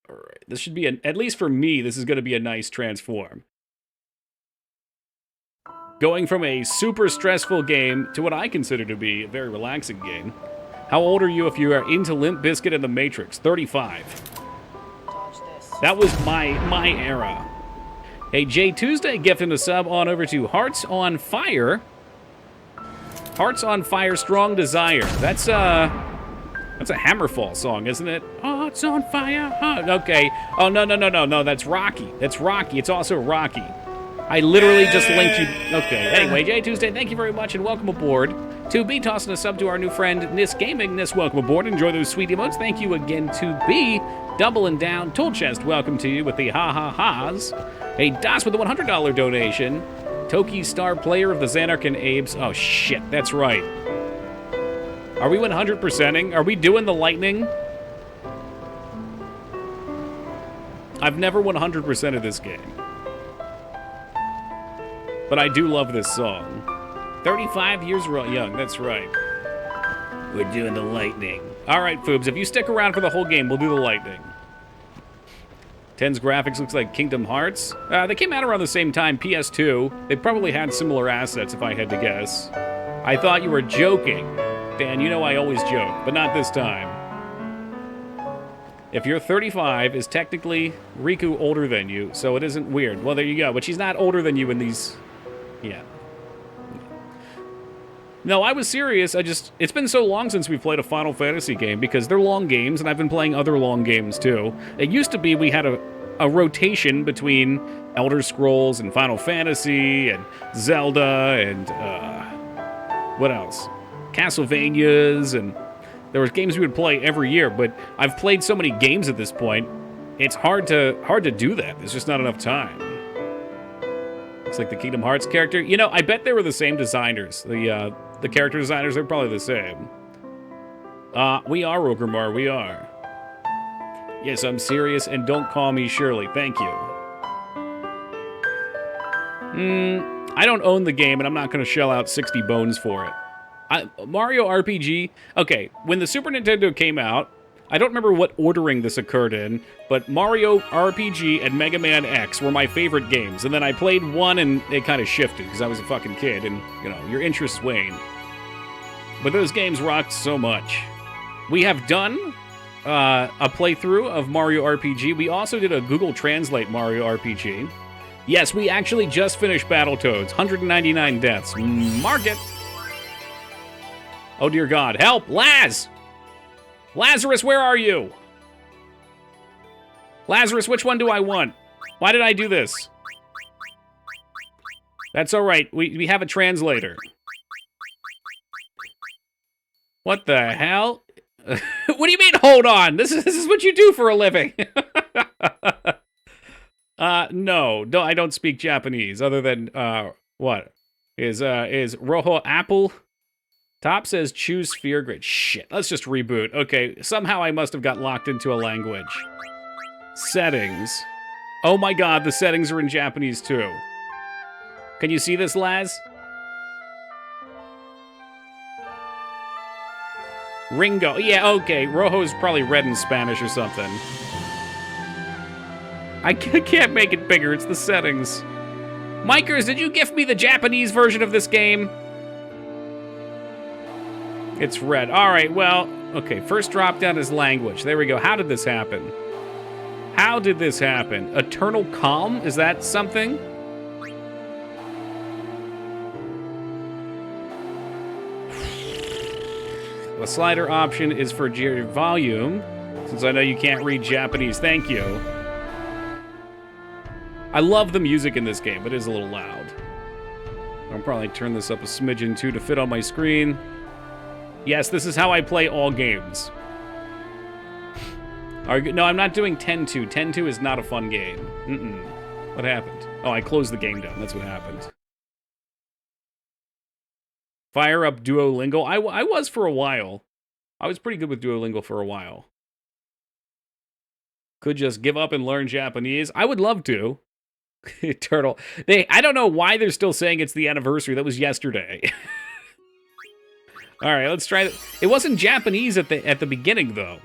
All right, this should be, at least for me, this is going to be a nice transform. Going from a super stressful game to what I consider to be a very relaxing game. How old are you if you are into Limp Bizkit and The Matrix? 35. That was my era. Hey, Jay Tuesday gifting a sub on over to Hearts on Fire. Hearts on Fire, Strong Desire. That's a Hammerfall song, isn't it? Hearts on Fire. Okay. Oh, no. That's Rocky. That's Rocky. It's also Rocky. I literally just linked you. Okay. Anyway, Jay Tuesday, thank you very much and welcome aboard. To B, tossing a sub to our new friend Nis Gaming. Nis, welcome aboard. Enjoy those sweet emotes. Thank you again to B. Doubling down. Tool Chest, welcome to you with the ha-ha-has. Hey, Das with a $100 donation. Toki Star Player of the Xanarch and Abes. Oh, shit. That's right. Are we 100%ing? Are we doing the lightning? I've never 100%ed this game. But I do love this song. 35 years young, that's right. We're doing the lightning. All right, Foobs, if you stick around for the whole game, we'll do the lightning. 10's graphics looks like Kingdom Hearts. They came out around the same time, PS2. They probably had similar assets, if I had to guess. I thought you were joking. Dan, you know I always joke, but not this time. If you're 35, is technically Riku older than you, so it isn't weird. Well, there you go, but she's not older than you in these... Yeah. No, I was serious. It's been so long since we played a Final Fantasy game because they're long games, and I've been playing other long games too. It used to be we had a rotation between Elder Scrolls and Final Fantasy and Zelda and what else? Castlevanias, and there was games we would play every year. But I've played so many games at this point, it's hard to do that. There's just not enough time. Looks like the Kingdom Hearts character. You know, I bet they were the same designers. The character designers, they're probably the same. We are, Ogremar, we are. Yes, I'm serious, and don't call me Shirley. Thank you. I don't own the game, and I'm not going to shell out 60 bones for it. Mario RPG, okay, when the Super Nintendo came out, I don't remember what ordering this occurred in, but Mario RPG and Mega Man X were my favorite games, and then I played one and it kind of shifted because I was a fucking kid, and, you know, your interests wane. But those games rocked so much. We have done a playthrough of Mario RPG. We also did a Google Translate Mario RPG. Yes, we actually just finished Battletoads. 199 deaths. Mark it! Oh dear God, help! Laz! Lazarus, where are you? Lazarus, which one do I want? Why did I do this? That's all right. We have a translator. What the hell? What do you mean, hold on? This is what you do for a living. No, I don't speak Japanese other than, what? Is Rojo Apple? Top says choose sphere grid. Shit, let's just reboot. Okay, somehow I must have got locked into a language. Settings. Oh my God, the settings are in Japanese too. Can you see this, Laz? Ringo. Yeah, okay. Rojo's probably read in Spanish or something. I can't make it bigger. It's the settings. Mikers, did you gift me the Japanese version of this game? It's red. All right, well, okay. First drop down is language. There we go. How did this happen? How did this happen? Eternal Calm? Is that something? The slider option is for your volume, since I know you can't read Japanese. Thank you. I love the music in this game, but it is a little loud. I'll probably turn this up a smidgen too to fit on my screen. Yes, this is how I play all games. No, I'm not doing 10-2. 10-2 is not a fun game. What happened? Oh, I closed the game down. That's what happened. Fire up Duolingo. I was for a while. I was pretty good with Duolingo for a while. Could just give up and learn Japanese. I would love to. Turtle. I don't know why they're still saying it's the anniversary. That was yesterday. All right, let's try it. It wasn't Japanese at the beginning, though.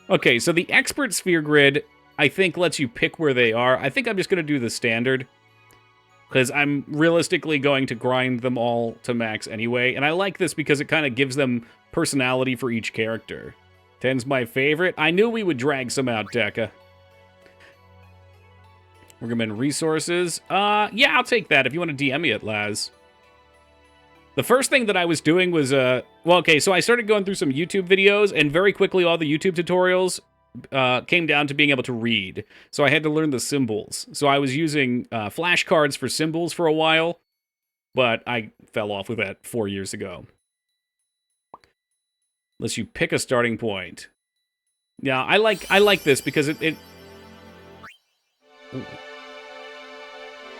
Okay, so the expert sphere grid I think lets you pick where they are. I think I'm just going to do the standard, because I'm realistically going to grind them all to max anyway, and I like this because it kind of gives them personality for each character. 10's my favorite. I knew we would drag some out, Deca. Recommend resources. Yeah, I'll take that if you want to DM me it, Laz. The first thing that I was doing was, well, okay, so I started going through some YouTube videos, and very quickly all the YouTube tutorials came down to being able to read. So I had to learn the symbols. So I was using flashcards for symbols for a while, but I fell off with that 4 years ago. Unless you pick a starting point. Yeah, I like this because it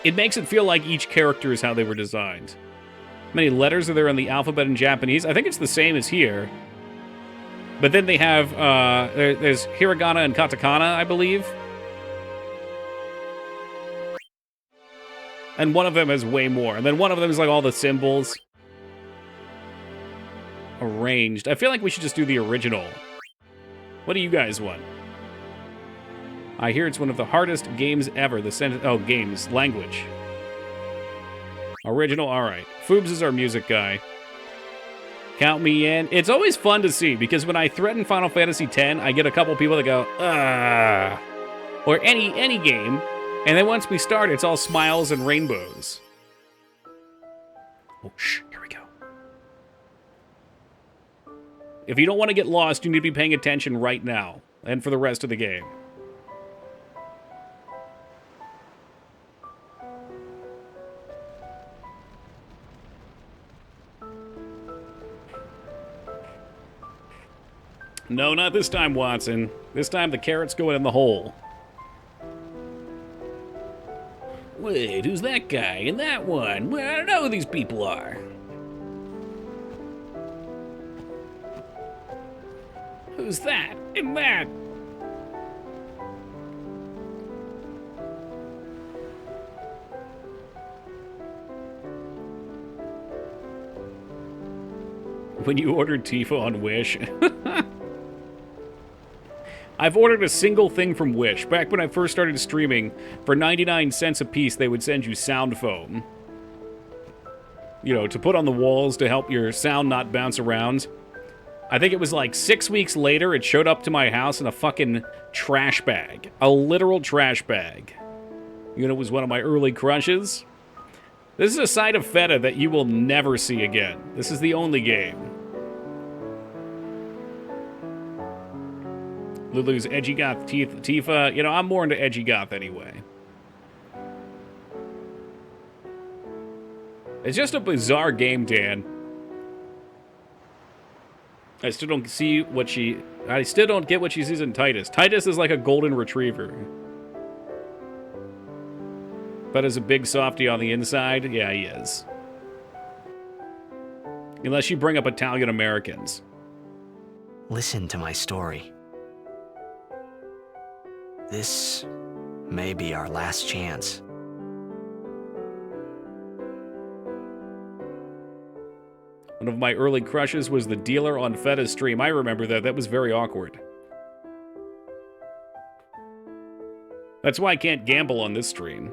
makes it feel like each character is how they were designed. How many letters are there in the alphabet in Japanese? I think it's the same as here. But then they have, there's hiragana and katakana, I believe. And one of them has way more. And then one of them is like all the symbols arranged. I feel like we should just do the original. What do you guys want? I hear it's one of the hardest games ever. Games. Language. Original, alright. Foobs is our music guy. Count me in. It's always fun to see, because when I threaten Final Fantasy X, I get a couple people that go, ah. Or any game. And then once we start, it's all smiles and rainbows. Oh, shh. Here we go. If you don't want to get lost, you need to be paying attention right now. And for the rest of the game. No, not this time, Watson. This time the carrot's going in the hole. Wait, who's that guy and that one? Well, I don't know who these people are. Who's that and that? When you ordered Tifa on Wish. I've ordered a single thing from Wish. Back when I first started streaming, for 99 cents a piece, they would send you sound foam. You know, to put on the walls to help your sound not bounce around. I think it was like 6 weeks later, it showed up to my house in a fucking trash bag. A literal trash bag. You know, it was one of my early crushes. This is a side of Feta that you will never see again. This is the only game. Lulu's edgy goth Tifa. You know, I'm more into edgy goth anyway. It's just a bizarre game, Dan. I still don't see what she... I still don't get what she sees in Titus. Titus is like a golden retriever. But as a big softie on the inside, yeah, he is. Unless you bring up Italian Americans. Listen to my story. This may be our last chance. One of my early crushes was the dealer on Feta's stream. I remember that. That was very awkward. That's why I can't gamble on this stream.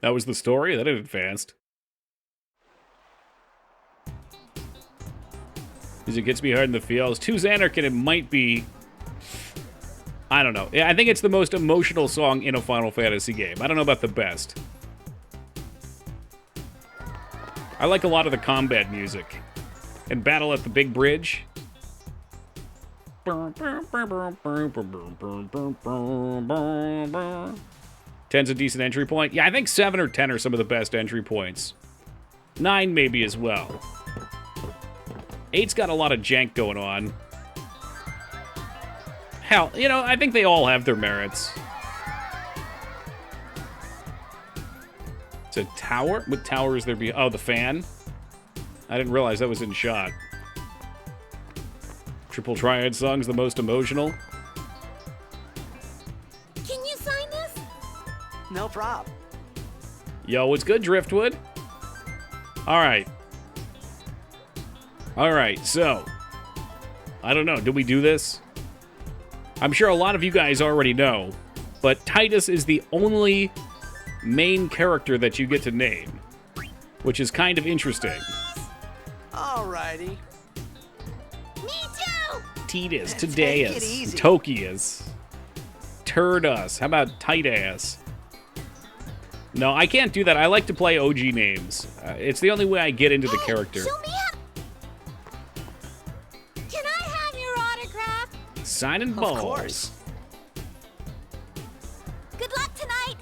That was the story? That ended fast. Music gets me hard in the feels. 2 Xanarkin, it might be... I don't know. I think it's the most emotional song in a Final Fantasy game. I don't know about the best. I like a lot of the combat music. And Battle at the Big Bridge. 10's a decent entry point. Yeah, I think 7 or 10 are some of the best entry points. 9 maybe as well. 8's got a lot of jank going on. Hell, you know, I think they all have their merits. It's a tower? What tower is there? Oh, the fan? I didn't realize that was in shot. Triple Triad song's the most emotional. Can you sign this? No prob. Yo, what's good, Driftwood? Alright. Alright, so. I don't know. Did we do this? I'm sure a lot of you guys already know, but Titus is the only main character that you get to name, which is kind of interesting. Alrighty. Me too! Titus, Take it Tadeus, easy. Tokius, Turdus. How about Tight Ass? No, I can't do that. I like to play OG names. It's the only way I get into the character. Show me how. Can I have your autograph? Signing balls. Of course. Good luck tonight.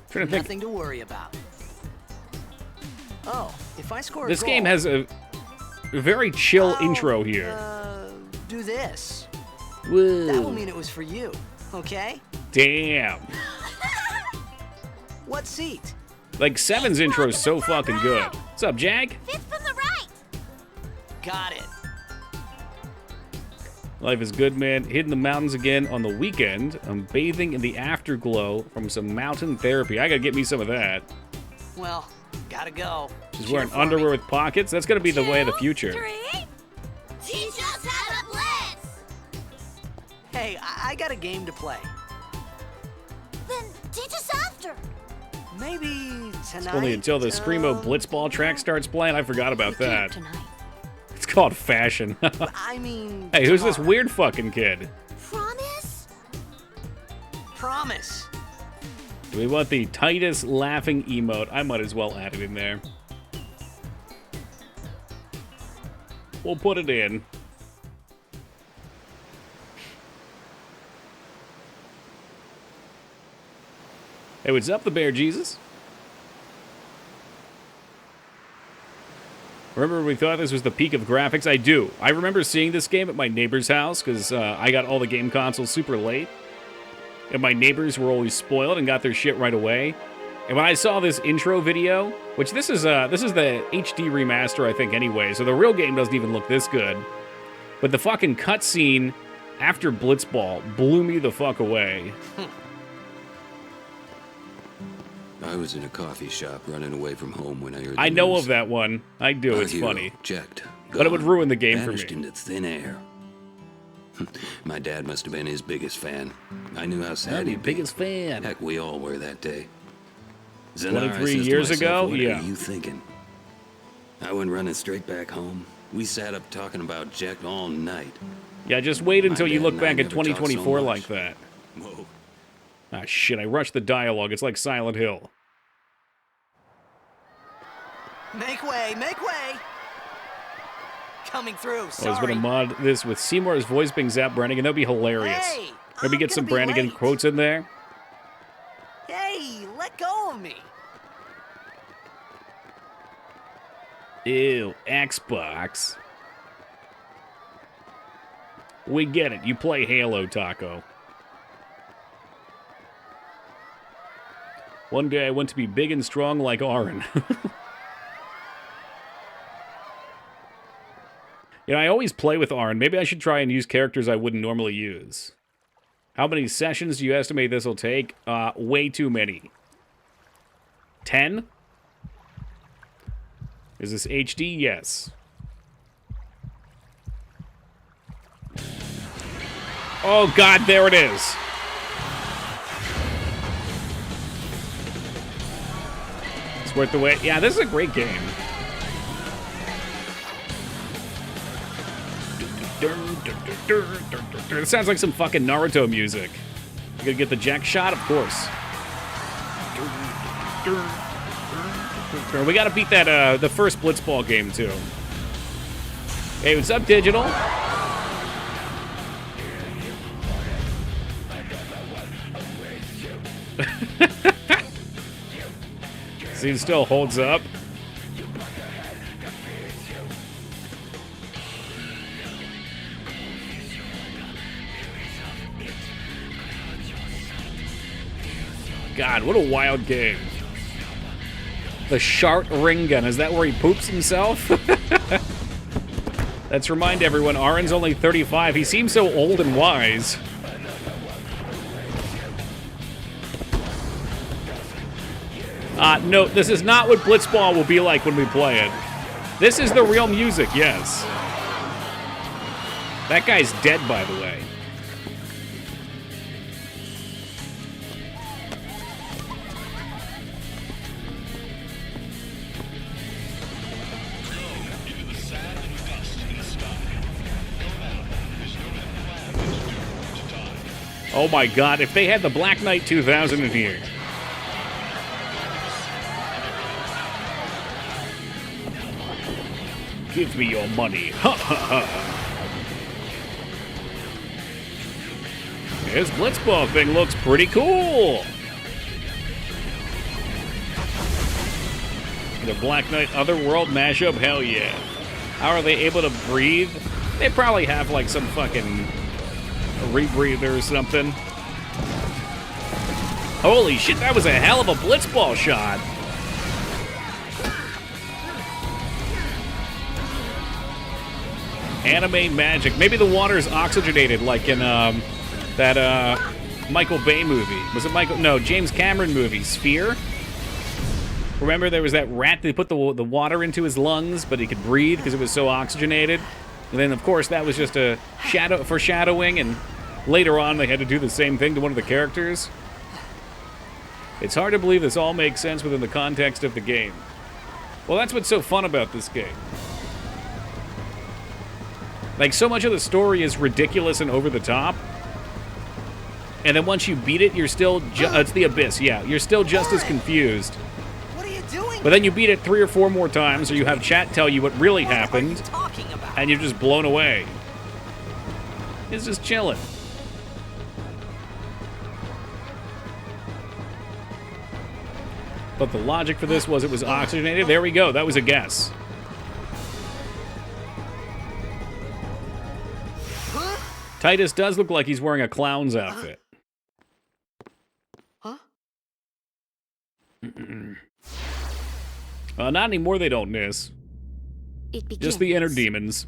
Trying to think. Nothing to worry about. Oh, if I score a This goal, game has a very chill I'll, intro here. Do this. Whoa. That will mean it was for you, okay? Damn. What seat? Like, Seven's intro is so fucking good. What's up, Jag? Fifth from the right. Got it. Life is good, man. Hitting the mountains again on the weekend. I'm bathing in the afterglow from some mountain therapy. I gotta get me some of that. Well, gotta go. She's Cheer wearing for me. underwear with pockets. That's gonna be the way of the 2, future. 3. Teach us how to blitz. Hey, I got a game to play. Then teach us after. Maybe tonight. Only until the Screamo Blitzball track starts playing. I forgot about We can't that. tonight. It's called fashion. I mean. Hey, who's this tomorrow. weird fucking kid? Promise? Promise. Do we want the Titus laughing emote? I might as well add it in there. We'll put it in. Hey, what's up, the Bear Jesus? Remember when we thought this was the peak of graphics? I do. I remember seeing this game at my neighbor's house because I got all the game consoles super late. And my neighbors were always spoiled and got their shit right away. And when I saw this intro video, which this is the HD remaster, I think, anyway, so the real game doesn't even look this good. But the fucking cutscene after Blitzball blew me the fuck away. I was in a coffee shop running away from home when I heard the I know news. of that one. I do. Our It's hero funny. checked. But it would gone, ruin the game for vanished me. into thin air. My dad must have been his biggest fan. I knew how sad I'm your he'd be. biggest fan. Heck, we all were that day. 23 years ago? What Yeah. are you thinking? I went running straight back home. We sat up talking about Jack all night. Yeah, just wait until My you dad look and I back at never talked so 2024 much. like that. Whoa. Ah, shit, I rushed the dialogue. It's like Silent Hill. Make way, make way. Coming through. I was Sorry. going to mod this with Seymour's voice being Zap Brannigan. That'd be hilarious. Hey, Maybe I'm get some gonna be Brannigan late. quotes in there. Hey, let go of me. Ew, Xbox. We get it. You play Halo, Taco. One day I want to be big and strong like Aaron. You know, I always play with Aaron. Maybe I should try and use characters I wouldn't normally use. How many sessions do you estimate this will take? Way too many. 10? Is this HD? Yes. Oh god, there it is. It's worth the wait. Yeah, this is a great game. It sounds like some fucking Naruto music. You gonna get the jack shot? Of course. We gotta beat that, the first Blitzball game, too. Hey, what's up, Digital? Scene still holds up. God, what a wild game. The Shart Ring Gun, is that where he poops himself? Let's remind everyone, Aaron's only 35. He seems so old and wise. No, this is not what Blitzball will be like when we play it. This is the real music, yes. That guy's dead, by the way. Oh my god, if they had the Black Knight 2000 in here. Give me your money. Ha ha ha. This Blitzball thing looks pretty cool. The Black Knight Otherworld mashup, hell yeah. How are they able to breathe? They probably have like some fucking rebreather or something. Holy shit, that was a hell of a Blitzball shot. Anime magic. Maybe the water's oxygenated like in that Michael Bay movie. Was it Michael? No, James Cameron movie, Sphere. Remember there was that rat that put the water into his lungs, but he could breathe because it was so oxygenated? And then, of course, that was just a foreshadowing, and later on they had to do the same thing to one of the characters. It's hard to believe this all makes sense within the context of the game. Well, that's what's so fun about this game. Like, so much of the story is ridiculous and over the top. And then once you beat it, you're still it's the Abyss, yeah. You're still just as confused. What are you doing? But then you beat it 3 or 4 more times, or you have chat tell you what really happened. What are you talking about? And you're just blown away. It's just chilling. But the logic for this was it was oxygenated. There we go. That was a guess. Titus does look like he's wearing a clown's outfit. Huh? Not anymore, they don't, Nis. It begins. Just the inner demons.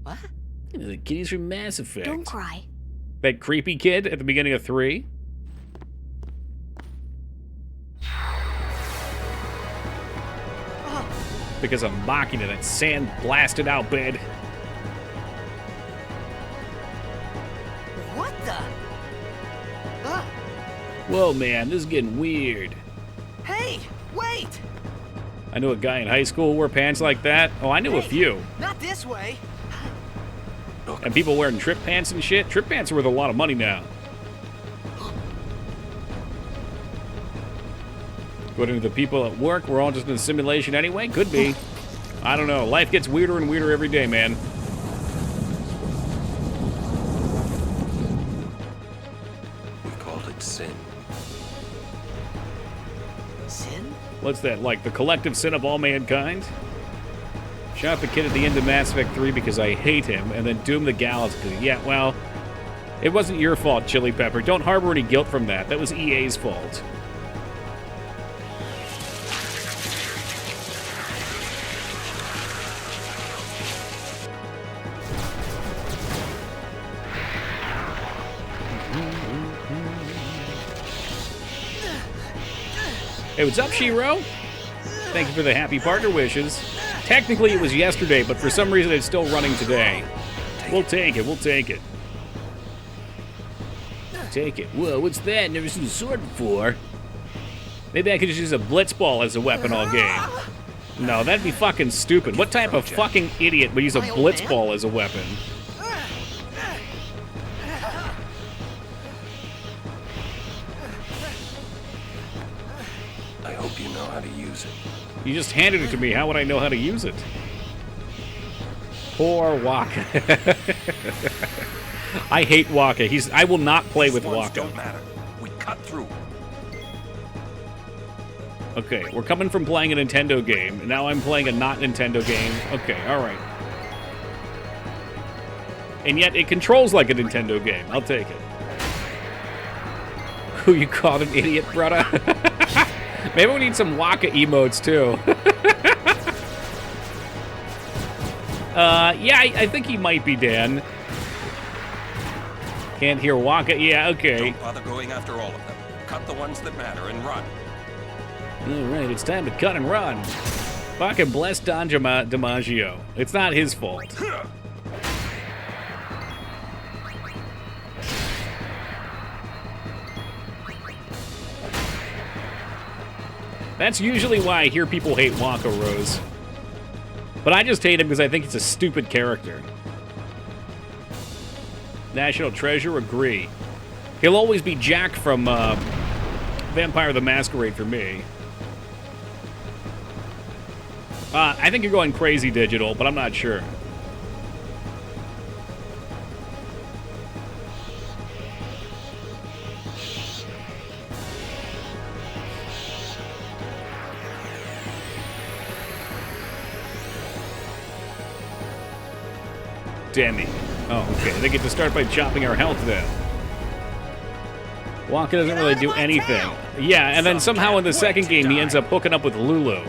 What? You know, the kiddies from Mass Effect. Don't cry. That creepy kid at the beginning of 3. Because I'm mocking it, that sand blasted out bed. What the? Whoa, man, this is getting weird. Hey, wait! I knew a guy in high school who wore pants like that. Oh, I knew a few. Not this way. And people wearing trip pants and shit. Trip pants are worth a lot of money now. According to the people at work, we're all just in a simulation anyway? Could be. I don't know. Life gets weirder and weirder every day, man. We called it sin. Sin? What's that, like the collective sin of all mankind? Shot the kid at the end of Mass Effect 3 because I hate him, and then doom the galaxy. Yeah, well, it wasn't your fault, Chili Pepper. Don't harbor any guilt from that. That was EA's fault. Hey, what's up, Shiro? Thank you for the happy partner wishes. Technically, it was yesterday, but for some reason, it's still running today. We'll take it. We'll take it. Take it. Whoa, what's that? Never seen a sword before. Maybe I could just use a blitzball as a weapon all game. No, that'd be fucking stupid. What type of fucking idiot would use a blitzball as a weapon? I hope you know how to use it. You just handed it to me. How would I know how to use it? Poor Waka. I hate Waka. I will not play with Waka. Don't matter. We cut through. Okay, we're coming from playing a Nintendo game, and now I'm playing a not Nintendo game. Okay, alright. And yet it controls like a Nintendo game. I'll take it. Who you called an idiot, brother? Maybe we need some Waka emotes, too. Yeah, I think he might be, Dan. Can't hear Waka. Yeah, okay. Don't bother going after all of them. cut the ones that matter and run. All right, it's time to cut and run. Fucking bless Don DiMaggio. It's not his fault. That's usually why I hear people hate Wonka Rose. But I just hate him because I think he's a stupid character. National Treasure, agree. He'll always be Jack from Vampire the Masquerade for me. I think you're going crazy, Digital, but I'm not sure. Demi. Oh, okay. They get to start by chopping our health then. Wonka doesn't really do anything. Yeah, and then somehow in the second game he ends up hooking up with Lulu.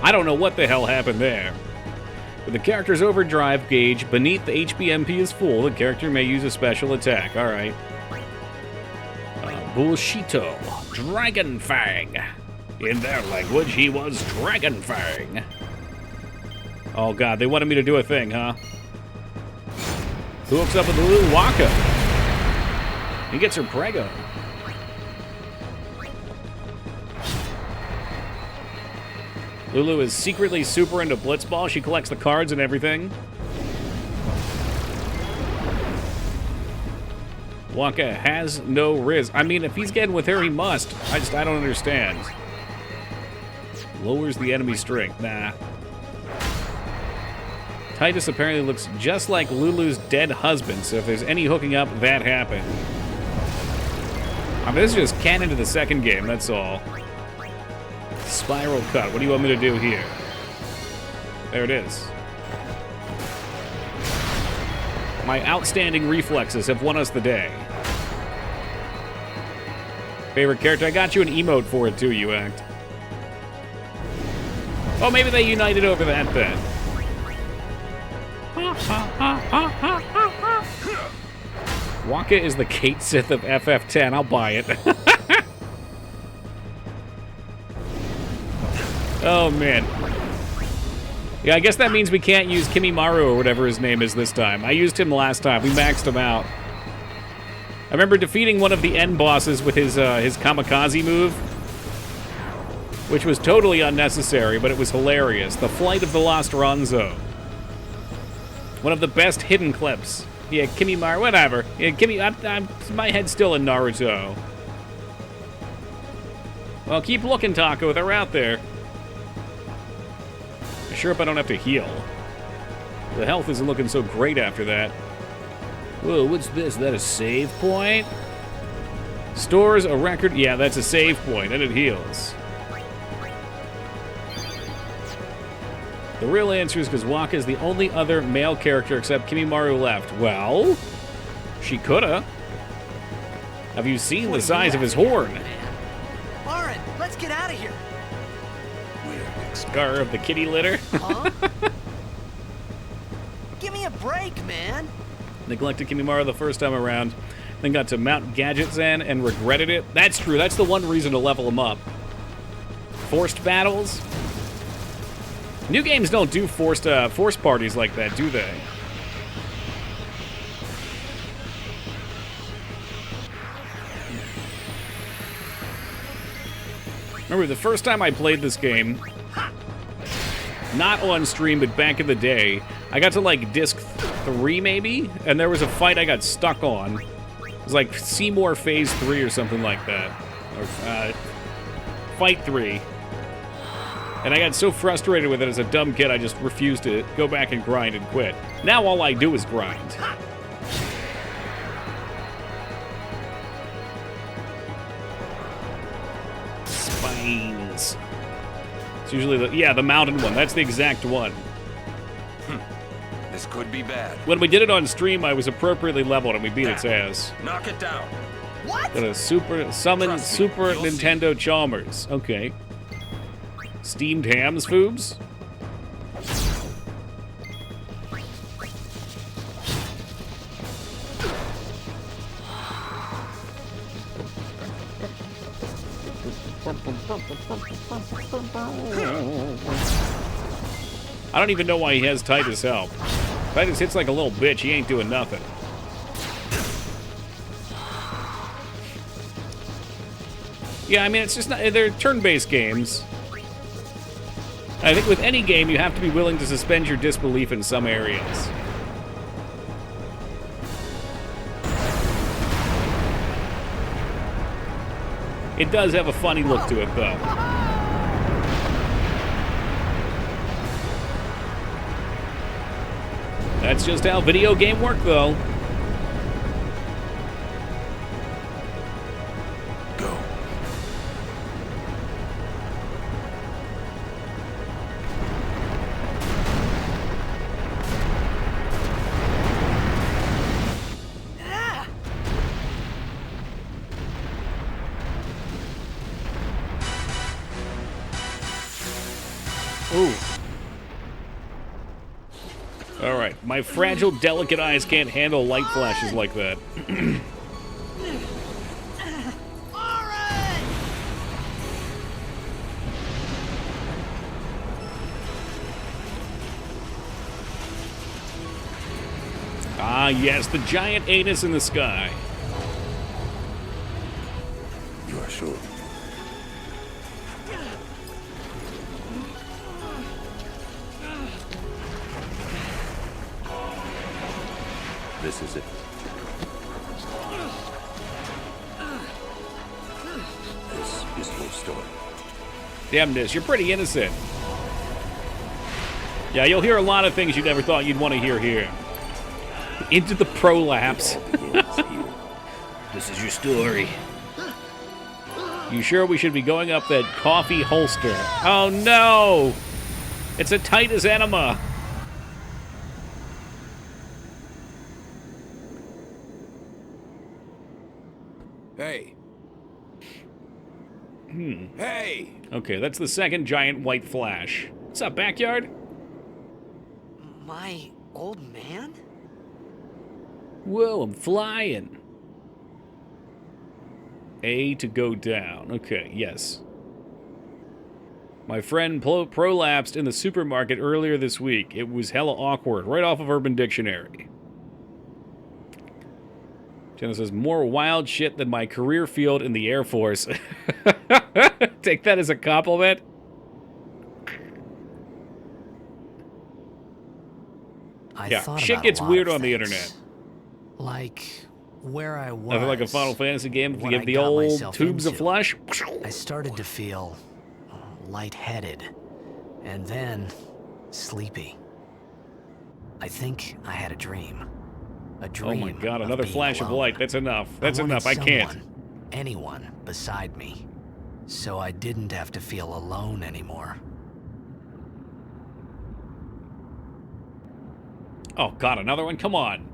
I don't know what the hell happened there. With the character's overdrive gauge beneath the HPMP is full, the character may use a special attack. Alright. Bullshito. Dragon Fang. In their language, he was Dragon Fang. Oh god, they wanted me to do a thing, huh? Who hooks up with Lulu? Wonka. He gets her prego. Lulu is secretly super into Blitzball. She collects the cards and everything. Wonka has no riz. I mean, if he's getting with her, he must. I don't understand. Lowers the enemy strength. Nah. Titus apparently looks just like Lulu's dead husband, so if there's any hooking up, that happened. I mean, this is just canon to the second game, that's all. Spiral cut. What do you want me to do here? There it is. My outstanding reflexes have won us the day. Favorite character? I got you an emote for it too, you act. Oh, maybe they united over that then. Wonka is the Kate Sith of FF10. I'll buy it. Oh, man. Yeah, I guess that means we can't use Kimimaru or whatever his name is this time. I used him last time. We maxed him out. I remember defeating one of the end bosses with his kamikaze move, which was totally unnecessary, but it was hilarious. The Flight of the Lost Ronzo. One of the best hidden clips. Yeah, Kimimaru, whatever. Yeah, my head's still in Naruto. Well, keep looking, Taco. They're out there. I sure hope I don't have to heal. The health isn't looking so great after that. Whoa, what's this? Is that a save point? Stores a record. Yeah, that's a save point, and it heals. The real answer is because Wonka is the only other male character except Kimimaru left. Well, she coulda. Have you seen the size of his horn? Lauren, let's get out of here. Scar of the kitty litter. Huh? Give me a break, man. Neglected Kimimaru the first time around, then got to Mount Gadgetzan and regretted it. That's true. That's the one reason to level him up. Forced battles. New games don't do forced parties like that, do they? Remember, the first time I played this game, not on stream, but back in the day, I got to, like, disc 3, maybe? And there was a fight I got stuck on. It was like Seymour Phase 3 or something like that. Or, Fight 3. And I got so frustrated with it as a dumb kid, I just refused to go back and grind and quit. Now all I do is grind. Spines. It's usually the mountain one. That's the exact one. This could be bad. When we did it on stream, I was appropriately leveled and we beat its ass. Knock it down. What? Got a summon Trust me, Super you'll Nintendo Chalmers. Okay. Steamed hams, Foobs? I don't even know why he has Titus help. Titus hits like a little bitch. He ain't doing nothing. Yeah, I mean, it's just not... They're turn-based games. I think with any game, you have to be willing to suspend your disbelief in some areas. It does have a funny look to it, though. That's just how video game work, though. Go. Ooh. Alright, my fragile, delicate eyes can't handle light flashes like that. Ah, yes, the giant anus in the sky. You are sure? This is it. This is your story. Damn this, you're pretty innocent. Yeah, you'll hear a lot of things you never thought you'd want to hear here. Into the prolapse. This is your story. You sure we should be going up that coffee holster? Oh no! It's a Titus enema! Hey. Hey! Okay, that's the second giant white flash. What's up, backyard? My old man? Whoa, I'm flying. A to go down. Okay, yes. My friend prolapsed in the supermarket earlier this week. It was hella awkward, right off of Urban Dictionary. Jenna says, more wild shit than my career field in the Air Force. Take that as a compliment. Yeah, shit gets weird on the internet. Like where I was. Nothing like a Final Fantasy game to what give I the got old myself tubes of into. flesh. I started to feel lightheaded, and then sleepy. I think I had a dream. A Oh dream. my god, of another being flash of alone. light. That's enough. That's wanted enough. I can't. someone, anyone beside me, so I didn't have to feel alone anymore. Oh god, another one? Come on.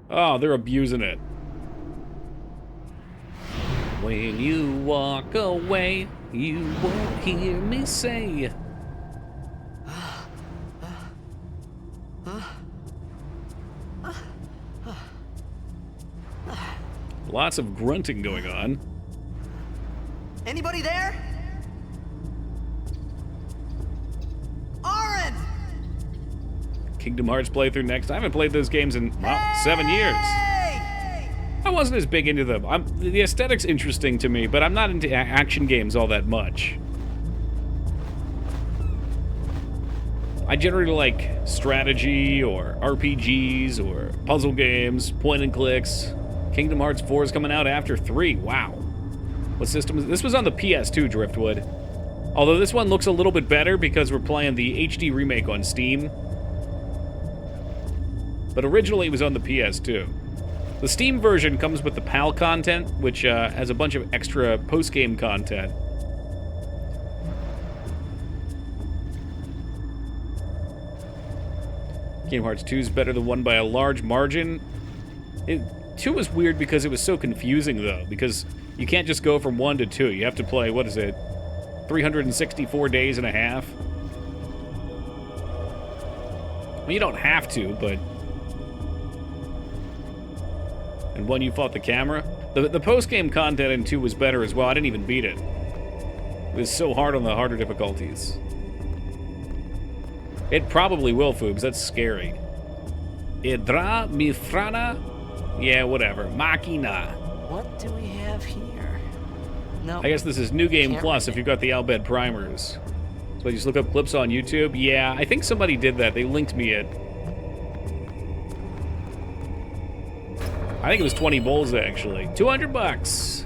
Oh, they're abusing it. When you walk away, you won't hear me say. Lots of grunting going on. Anybody there? Aaron! Kingdom Hearts playthrough next. I haven't played those games in, well, 7 years. I wasn't as big into them. The aesthetic's interesting to me, but I'm not into action games all that much. I generally like strategy or RPGs or puzzle games, point and clicks. Kingdom Hearts 4 is coming out after 3. Wow. What system is this? Was on the PS2, Driftwood. Although this one looks a little bit better because we're playing the HD remake on Steam. But originally it was on the PS2. The Steam version comes with the PAL content, which has a bunch of extra post-game content. Kingdom Hearts 2 is better than 1 by a large margin. 2 was weird because it was so confusing, though, because you can't just go from 1 to 2. You have to play, what is it, 364 days and a half? Well, you don't have to, but... And 1 you fought the camera? The post-game content in 2 was better as well. I didn't even beat it. It was so hard on the harder difficulties. It probably will, Foobs. That's scary. Idra Mifrana? Yeah, whatever. Machina. What do we have here? No. I guess this is New Game Can't Plus read if you've got the Albed primers. So I just look up clips on YouTube. Yeah, I think somebody did that. They linked me it. I think it was 20 bowls, actually. $200.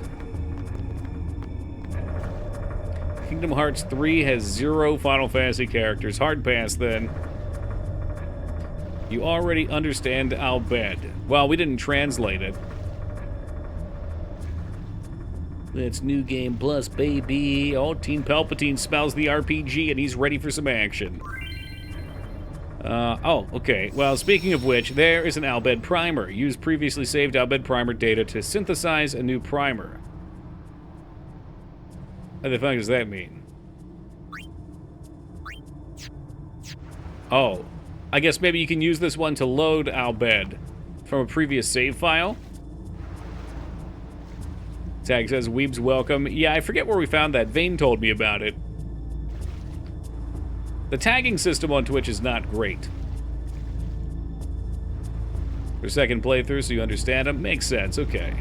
Kingdom Hearts 3 has 0 Final Fantasy characters. Hard pass, then. You already understand Albed. Well, we didn't translate it. That's New Game Plus, baby. Oh, Teen Palpatine smells the RPG, and he's ready for some action. Oh, okay. Well, speaking of which, there is an Albed primer. Use previously saved Albed primer data to synthesize a new primer. What the fuck does that mean? Oh. I guess maybe you can use this one to load Albed from a previous save file. Tag says, Weeb's welcome. Yeah, I forget where we found that. Vane told me about it. The tagging system on Twitch is not great. For second playthrough, so you understand them? Makes sense, okay.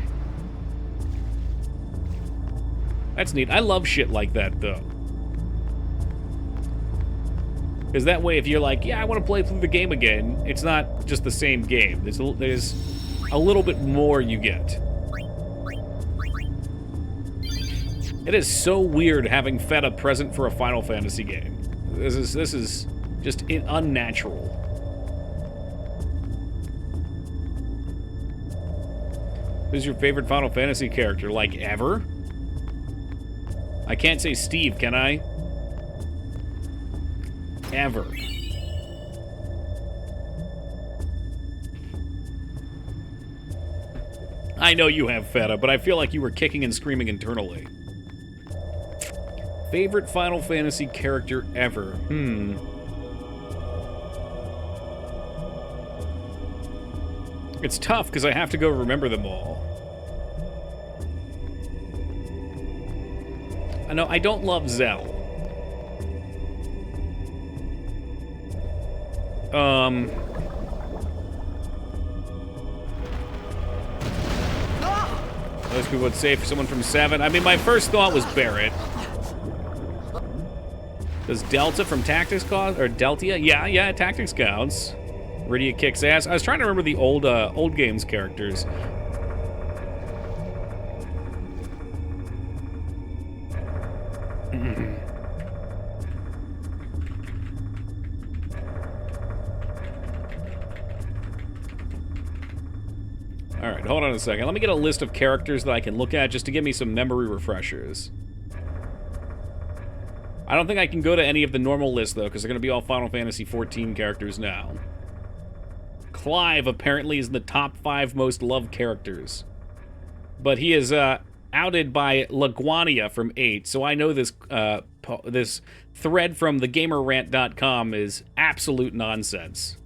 That's neat. I love shit like that, though. Because that way, if you're like, yeah, I want to play through the game again, it's not just the same game. There's a little bit more you get. It is so weird having Feta present for a Final Fantasy game. This is just unnatural. Who's your favorite Final Fantasy character? Like, ever? I can't say Steve, can I? Ever. I know you have Feta, but I feel like you were kicking and screaming internally. Favorite Final Fantasy character ever? It's tough because I have to go remember them all. I know I don't love Zell. Most people would say for someone from 7. I mean, my first thought was Barrett. Does Delta from Tactics cause, or Deltia? Yeah, Tactics counts. Rydia kicks ass. I was trying to remember the old games characters. Alright, hold on a second. Let me get a list of characters that I can look at just to give me some memory refreshers. I don't think I can go to any of the normal lists, though, because they're going to be all Final Fantasy XIV characters now. Clive apparently is in the top 5 most loved characters. But he is outed by Laguania from 8, so I know this this thread from thegamerrant.com is absolute nonsense.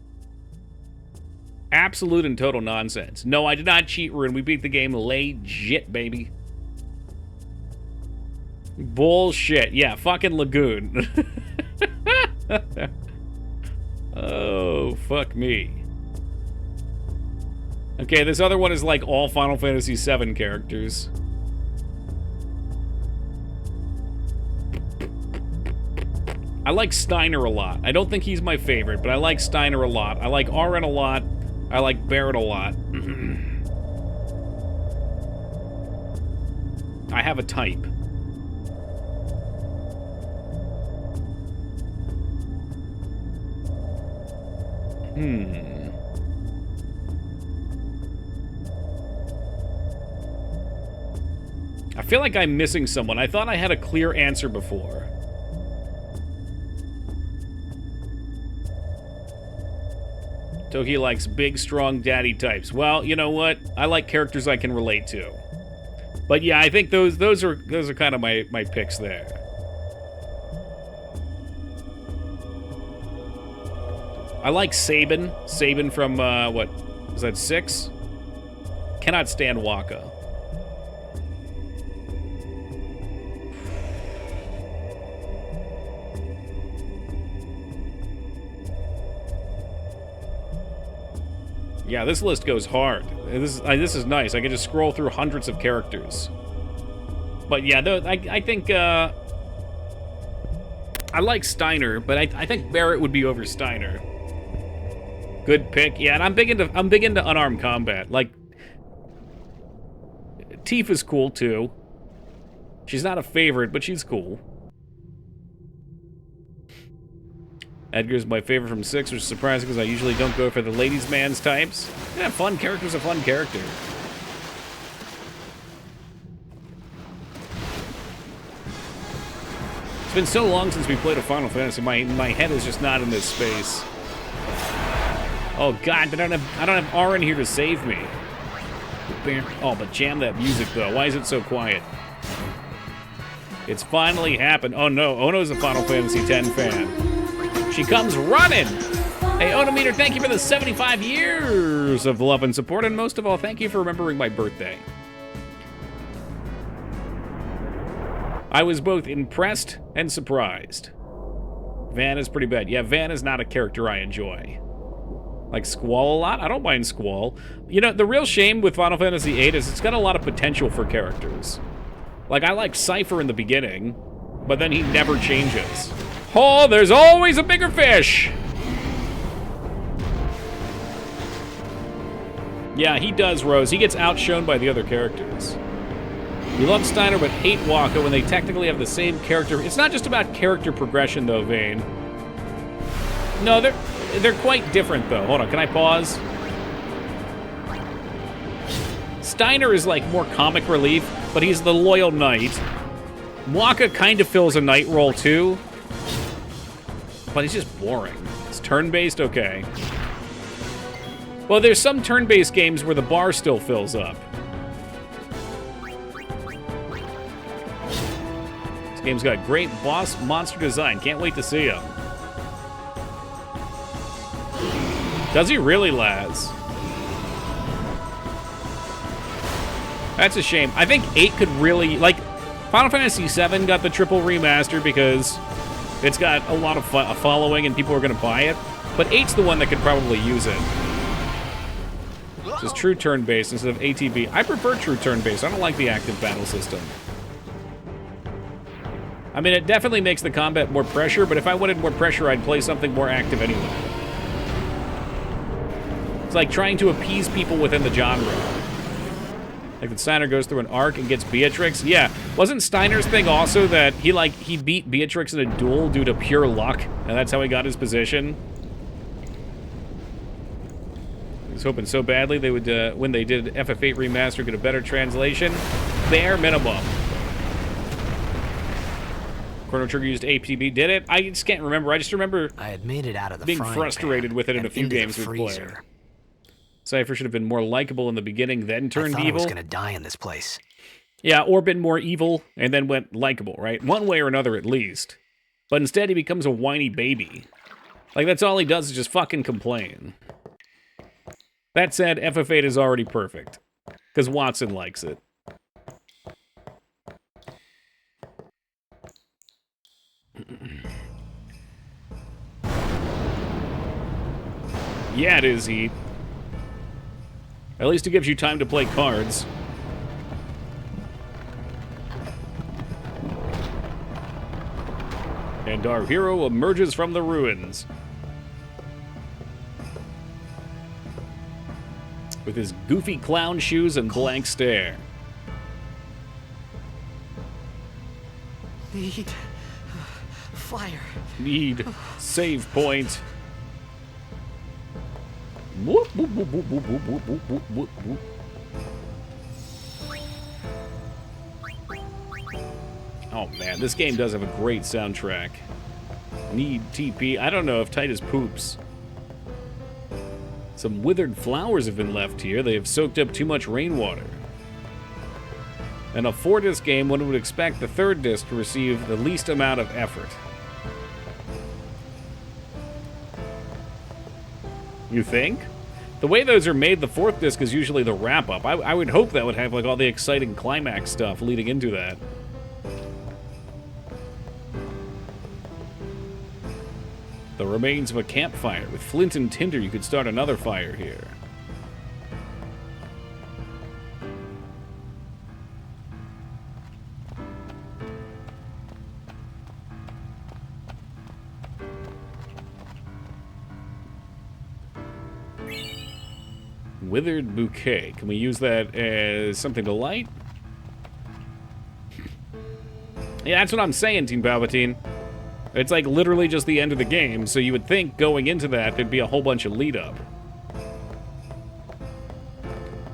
Absolute and total nonsense. No, I did not cheat, Rune. We beat the game legit, baby. Bullshit. Yeah, fucking Lagoon. Oh, fuck me. Okay, this other one is like all Final Fantasy VII characters. I like Steiner a lot. I don't think he's my favorite, but I like Steiner a lot. I like Auron a lot. I like Barrett a lot. I have a type. I feel like I'm missing someone. I thought I had a clear answer before. Toki likes big, strong daddy types. Well, you know what? I like characters I can relate to. But yeah, I think those are kind of my picks there. I like Sabin. Sabin from what was that, 6? Cannot stand Waka. Yeah, this list goes hard. This is nice. I can just scroll through hundreds of characters. But yeah, I think I like Steiner, but I think Barrett would be over Steiner. Good pick. Yeah, and I'm big into unarmed combat. Like, Tifa's cool too. She's not a favorite, but she's cool. Edgar's my favorite from 6, which is surprising because I usually don't go for the ladies' man's types. Yeah, fun character's a fun character. It's been so long since we played a Final Fantasy, my head is just not in this space. Oh god, I don't have Auron here to save me. Oh, but jam that music though. Why is it so quiet? It's finally happened. Oh no, Ono's a Final Fantasy X fan. She comes running! Hey, Onometer, thank you for the 75 years of love and support, and most of all, thank you for remembering my birthday. I was both impressed and surprised. Van is pretty bad. Yeah, Van is not a character I enjoy. Like Squall a lot? I don't mind Squall. You know, the real shame with Final Fantasy VIII is it's got a lot of potential for characters. Like, I like Cypher in the beginning, but then he never changes. Oh, there's always a bigger fish! Yeah, he does, Rose. He gets outshone by the other characters. You love Steiner, but hate Wakka when they technically have the same character. It's not just about character progression, though, Vane. No, they're quite different, though. Hold on, can I pause? Steiner is, like, more comic relief, but he's the loyal knight. Wakka kind of fills a knight role, too. But he's just boring. It's turn-based? Okay. Well, there's some turn-based games where the bar still fills up. This game's got great boss monster design. Can't wait to see him. Does he really, Laz? That's a shame. I think 8 could really... Like, Final Fantasy VII got the triple remaster because it's got a lot of following and people are going to buy it. But 8's the one that could probably use it. This is true turn-based instead of ATB. I prefer true turn-based. I don't like the active battle system. I mean, it definitely makes the combat more pressure, but if I wanted more pressure, I'd play something more active anyway. It's like trying to appease people within the genre. Like when Steiner goes through an arc and gets Beatrix. Yeah, wasn't Steiner's thing also that he beat Beatrix in a duel due to pure luck, and that's how he got his position? He was hoping so badly they would, when they did FF8 Remaster, get a better translation. Bare minimum. Chrono Trigger used APB, did it? I just can't remember. I just remember I had made it out of the being frustrated with it in a few games we've played. Cypher should have been more likable in the beginning, then turned evil. I was gonna die in this place. Yeah, or been more evil, and then went likable, right? One way or another, at least. But instead, he becomes a whiny baby. Like, that's all he does is just fucking complain. That said, FF8 is already perfect. Because Watson likes it. Yeah, it is, Heat. At least it gives you time to play cards. And our hero emerges from the ruins. With his goofy clown shoes and blank stare. Need fire. Need save point. Whoop, whoop, whoop, whoop, whoop, whoop, whoop, whoop, whoop, whoop. Oh man, this game does have a great soundtrack. Need TP. I don't know if tight as poops. Some withered flowers have been left here. They have soaked up too much rainwater. In a 4-disc game, one would expect the 3rd disc to receive the least amount of effort. You think? The way those are made, the 4th disc is usually the wrap-up. I would hope that would have like all the exciting climax stuff leading into that. The remains of a campfire. With flint and tinder, you could start another fire here. Withered bouquet. Can we use that as something to light? Yeah, that's what I'm saying, Team Palpatine. It's like literally just the end of the game, so you would think going into that there'd be a whole bunch of lead up.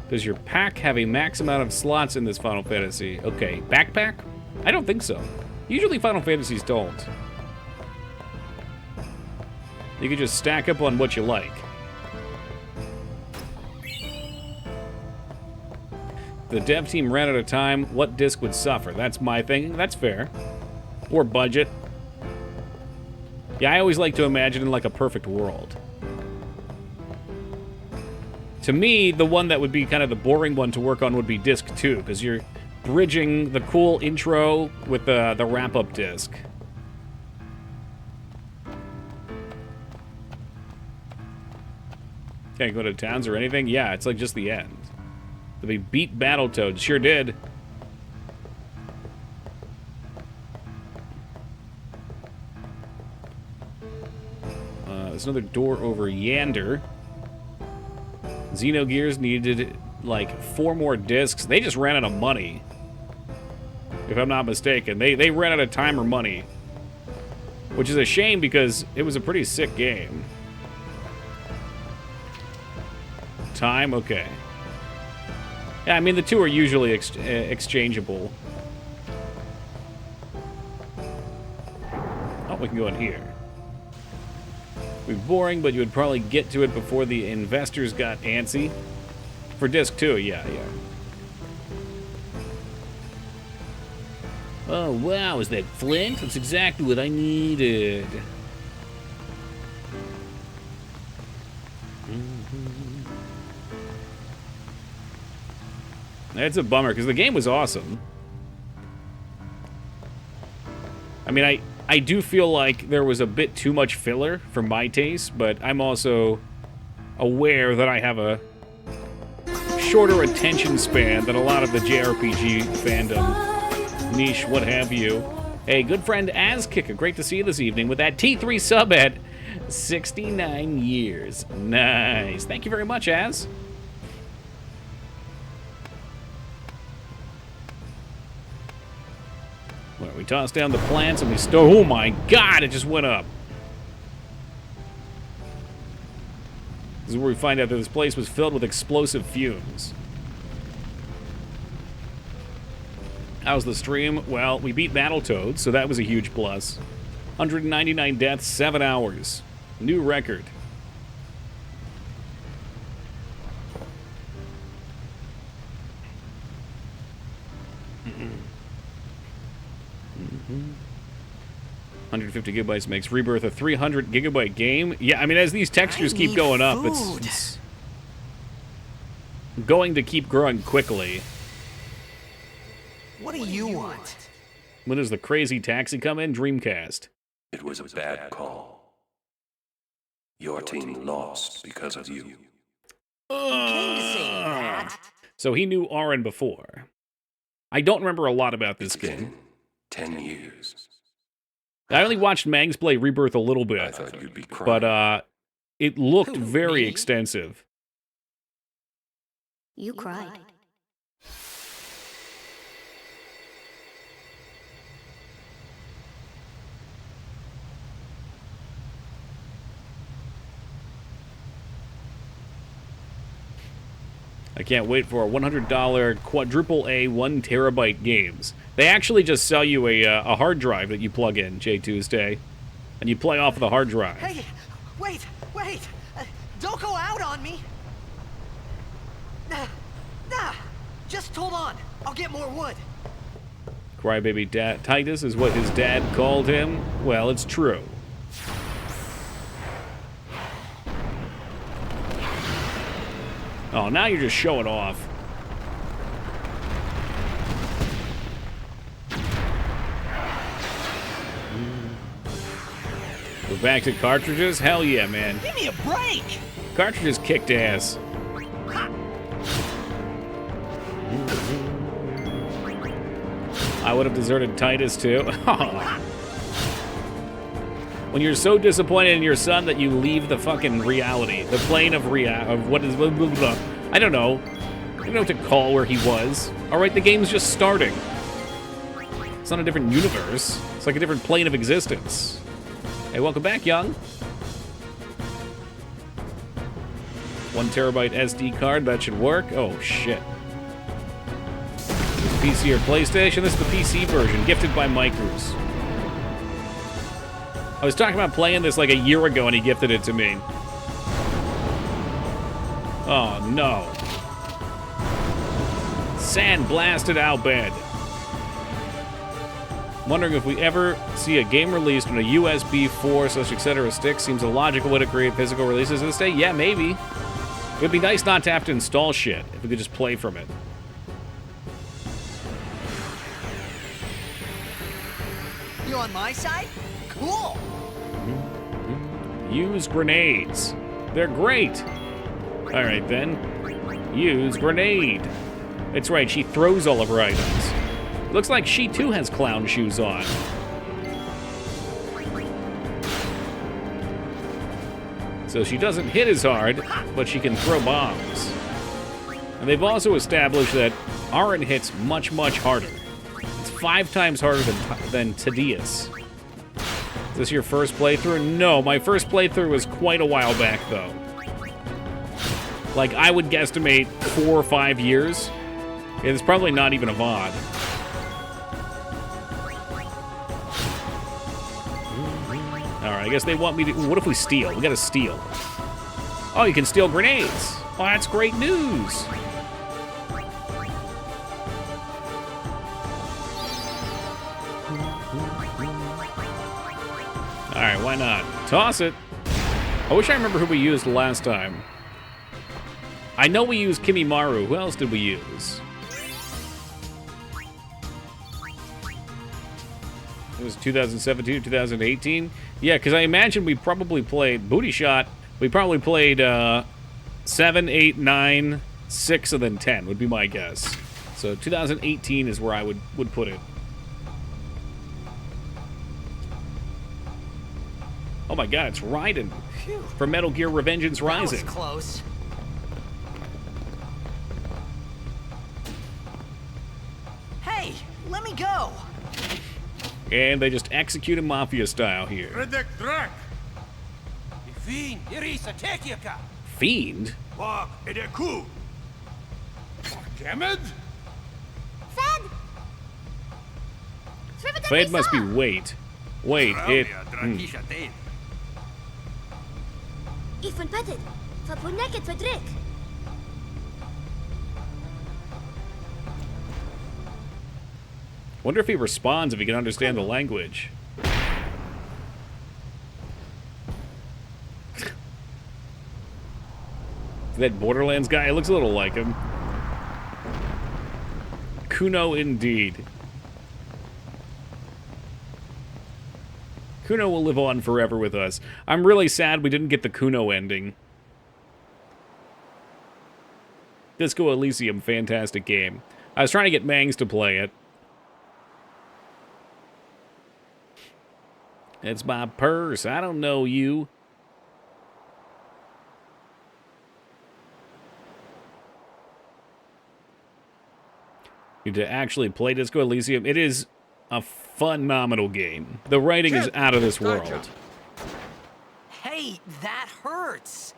Does your pack have a max amount of slots in this Final Fantasy? Okay, backpack? I don't think so. Usually Final Fantasies don't. You can just stack up on what you like. The dev team ran out of time. What disc would suffer? That's my thing. That's fair. Or budget. Yeah, I always like to imagine in like a perfect world. To me, the one that would be kind of the boring one to work on would be disc 2, because you're bridging the cool intro with the wrap-up disc. Can't go to towns or anything? Yeah, it's like just the end. We beat Battletoads. Sure did. There's another door over yander. Xenogears needed like 4 more discs. They just ran out of money. If I'm not mistaken. They ran out of time or money. Which is a shame because it was a pretty sick game. Time? Okay. Yeah, I mean, the two are usually exchangeable. Oh, we can go in here. It'd be boring, but you would probably get to it before the investors got antsy. For disc 2, yeah. Oh, wow, is that flint? That's exactly what I needed. It's a bummer, because the game was awesome. I mean, I do feel like there was a bit too much filler for my taste, but I'm also aware that I have a shorter attention span than a lot of the JRPG fandom, niche, what have you. Hey, good friend Azkicka, great to see you this evening with that T3 sub at 69 years. Nice. Thank you very much, Az. Well, we tossed down the plants and we oh my god, it just went up. This is where we find out that this place was filled with explosive fumes. How's the stream? Well, we beat Battletoads, so that was a huge plus. 199 deaths, 7 hours. New record. Mm-mm. 150 gigabytes makes Rebirth a 300 gigabyte game. Yeah, I mean, as these textures keep going up, it's going to keep growing quickly. What do you want? When does the crazy taxi come in? Dreamcast. It was a bad call. Your team lost because of you. Came to say that. So he knew Auron before. I don't remember a lot about this It's been game. 10 years. I only watched Mangs play Rebirth a little I bit, thought you'd be crying. but it looked Who, very me? extensive. You cried. I can't wait for a $100 quadruple A 1 terabyte games. They actually just sell you a hard drive that you plug in, J Tuesday, and you play off of the hard drive. Hey, wait! Don't go out on me! Nah, just hold on. I'll get more wood. Crybaby Titus is what his dad called him. Well, it's true. Oh, now you're just showing off. We're back to cartridges? Hell yeah, man. Give me a break! Cartridges kicked ass. I would have deserted Titus too. When you're so disappointed in your son that you leave the fucking reality, the plane of what is blah, blah, blah. I don't know. I don't know what to call where he was. Alright, the game's just starting. It's not a different universe. It's like a different plane of existence. Hey, welcome back, young. 1 terabyte SD card, that should work. Oh, shit. PC or PlayStation? This is the PC version, gifted by Micros. I was talking about playing this like a year ago and he gifted it to me. Oh, no. Sandblasted Albed. Wondering if we ever see a game released on a USB 4 / etc. stick. Seems a logical way to create physical releases this day. Yeah, maybe. It would be nice not to have to install shit if we could just play from it. You on my side? Cool. Use grenades. They're great. All right, then. Use grenade. That's right, she throws all of her items. Looks like she too has clown shoes on. So she doesn't hit as hard, but she can throw bombs. And they've also established that Auron hits much, much harder. It's 5 times harder than Thaddeus. Is this your first playthrough? No, my first playthrough was quite a while back, though. Like, I would guesstimate 4 or 5 years. It's probably not even a VOD. Alright, I guess they want me to... What if we steal? We gotta steal. Oh, you can steal grenades. Oh, that's great news. Alright, why not? Toss it. I wish I remember who we used last time. I know we used Kimimaru. Who else did we use? It was 2017, 2018? Yeah, because I imagine we probably played Booty Shot. We probably played 7, 8, 9, 6, and then 10 would be my guess. So 2018 is where I would put it. Oh my god, it's Raiden from Metal Gear Revengeance Rising. That was close. Hey, let me go. And they just execute him Mafia style here. Fiend? Fed! Fed must be wait. Wait, it... Ich van Petted. Van Poneket Fedrik. Wonder if he responds if he can understand the language. That Borderlands guy, it looks a little like him. Kuno indeed. Kuno will live on forever with us. I'm really sad we didn't get the Kuno ending. Disco Elysium, fantastic game. I was trying to get Mangs to play it. It's my purse. I don't know you. Need to actually play Disco Elysium. It is a phenomenal game. The writing is out of this world. Hey, that hurts.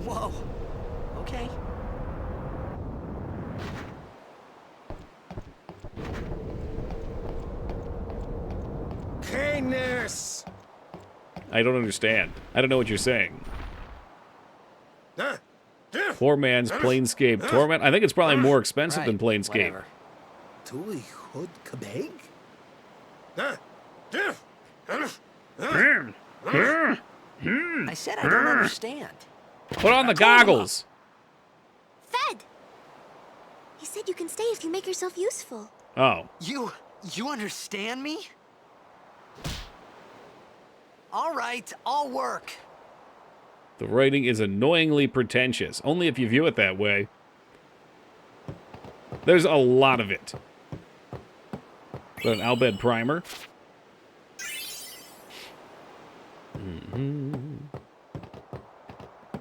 Whoa. Okay. I don't understand. I don't know what you're saying. Poor man's Planescape Torment. I think it's probably more expensive than Planescape. I said I don't understand. Put on the goggles. Fed! He said you can stay if you make yourself useful. Oh. You understand me? All right, I'll work. The writing is annoyingly pretentious, only if you view it that way. There's a lot of it. Got an Albed primer.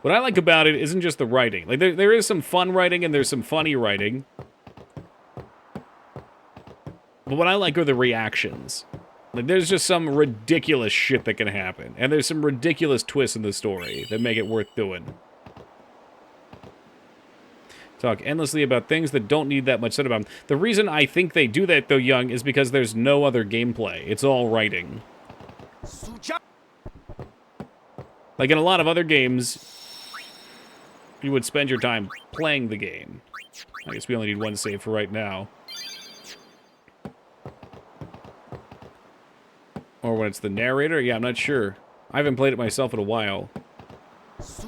What I like about it isn't just the writing. Like, there is some fun writing and there's some funny writing. But what I like are the reactions. Like, there's just some ridiculous shit that can happen. And there's some ridiculous twists in the story that make it worth doing. Talk endlessly about things that don't need that much said about them. The reason I think they do that, though, Young, is because there's no other gameplay. It's all writing. Like, in a lot of other games, you would spend your time playing the game. I guess we only need one save for right now. Or when it's the narrator? Yeah, I'm not sure. I haven't played it myself in a while. This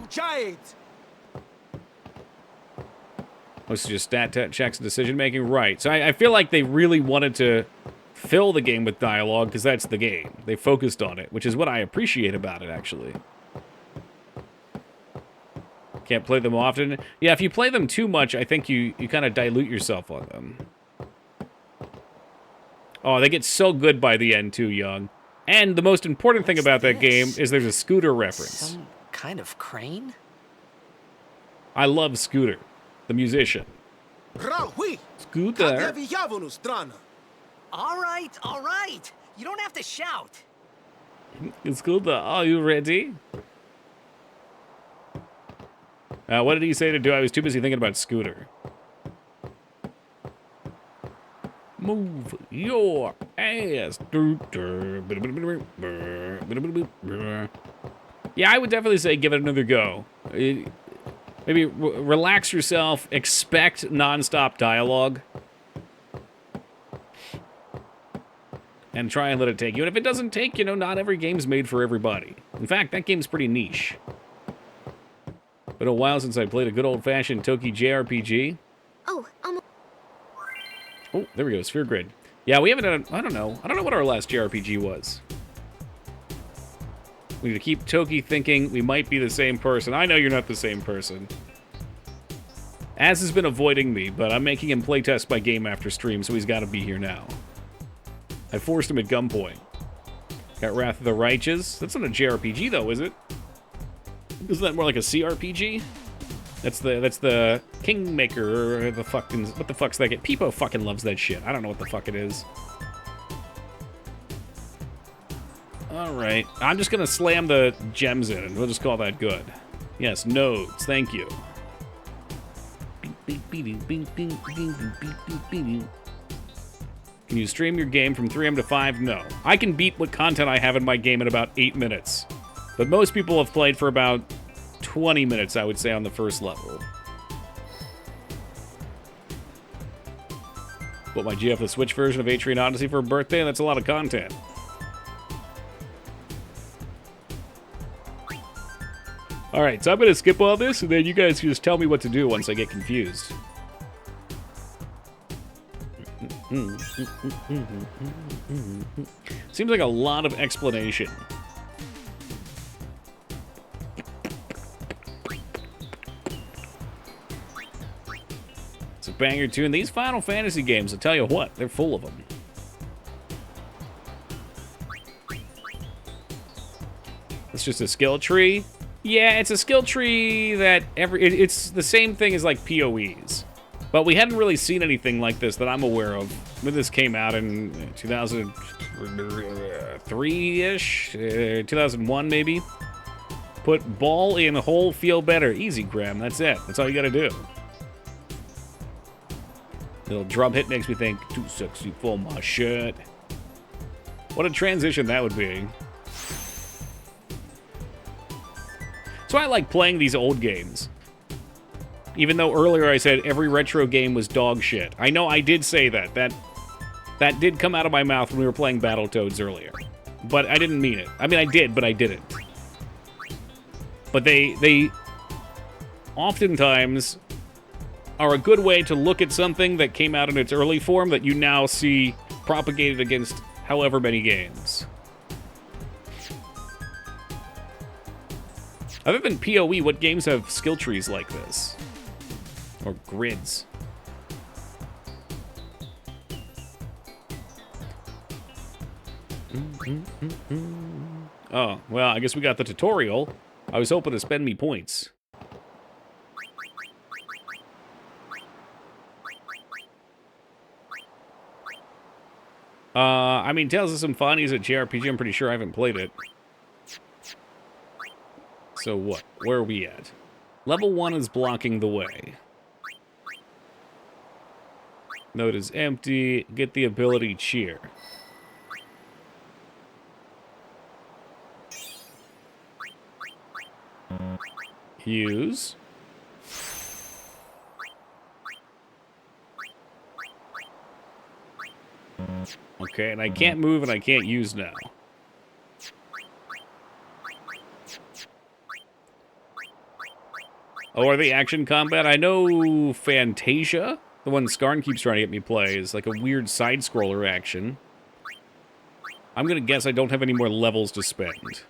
is just stat checks and decision-making? Right. So I feel like they really wanted to fill the game with dialogue, because that's the game. They focused on it, which is what I appreciate about it, actually. Can't play them often. Yeah, if you play them too much, I think you kind of dilute yourself on them. Oh, they get so good by the end, too, Young. And the most important thing about that game is there's a Scooter reference. Some kind of crane? I love Scooter, the musician. Scooter. All right. You don't have to shout. Scooter, are you ready? What did he say to do? I was too busy thinking about Scooter. Move your ass. Yeah, I would definitely say give it another go. Maybe relax yourself, expect non-stop dialogue, and try and let it take you. And if it doesn't take, you know, not every game's made for everybody. In fact, that game's pretty niche. Been a while since I played a good old-fashioned Toki JRPG. Oh, Oh, there we go, Sphere Grid. Yeah, we haven't done, I don't know what our last JRPG was. We need to keep Toki thinking we might be the same person. I know you're not the same person. Az has been avoiding me, but I'm making him playtest my game after stream, so he's got to be here now. I forced him at gunpoint. Got Wrath of the Righteous. That's not a JRPG, though, is it? Isn't that more like a CRPG? That's the Kingmaker, or the fucking... What the fuck's that game? Peepo fucking loves that shit. I don't know what the fuck it is. Alright. I'm just gonna slam the gems in, and we'll just call that good. Yes, nodes. Thank you. Can you stream your game from 3M to 5? No. I can beat what content I have in my game in about 8 minutes. But most people have played for about 20 minutes, I would say, on the first level. What, my GF the Switch version of Atrian Odyssey for a birthday? That's a lot of content. Alright, so I'm going to skip all this, and then you guys can just tell me what to do once I get confused. Seems like a lot of explanation. It's a banger tune. These Final Fantasy games, I'll tell you what, they're full of them. It's just a skill tree. Yeah, it's a skill tree that it's the same thing as like PoEs. But we hadn't really seen anything like this that I'm aware of when this came out in 2003-ish, 2001 maybe. Put ball in hole, feel better. Easy, Graham. That's it. That's all you gotta do. Little drum hit makes me think, too sexy for my shirt. What a transition that would be. So I like playing these old games. Even though earlier I said every retro game was dog shit. I know I did say that. That did come out of my mouth when we were playing Battletoads earlier. But I didn't mean it. I mean, I did, but I didn't. But they oftentimes are a good way to look at something that came out in its early form that you now see propagated against however many games. Other than PoE, what games have skill trees like this? Or grids? Oh, well, I guess we got the tutorial. I was hoping to spend me points. I mean, Tales of Symphonia is a JRPG. I'm pretty sure I haven't played it. So what? Where are we at? Level 1 is blocking the way. Node is empty. Get the ability Cheer. Use. Okay, and I can't move and I can't use now. Oh, are they action combat? I know Fantasia, the one Skarn keeps trying to get me play, is like a weird side-scroller action. I'm gonna guess I don't have any more levels to spend.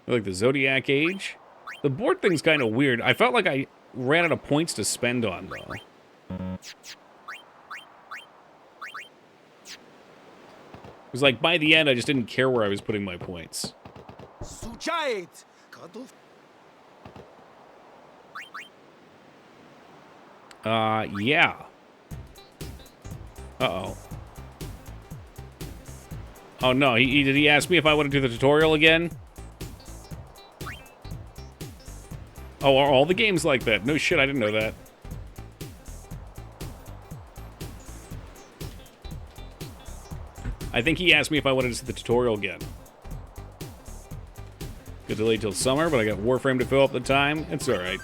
Like the Zodiac Age. The board thing's kind of weird. I felt like I ran out of points to spend on, though. It was like, by the end, I just didn't care where I was putting my points. Yeah. Uh-oh. Oh, no, did he ask me if I want to do the tutorial again? Oh, are all the games like that? No shit, I didn't know that. I think he asked me if I wanted to see the tutorial again. Could delay till summer, but I got Warframe to fill up the time. It's alright.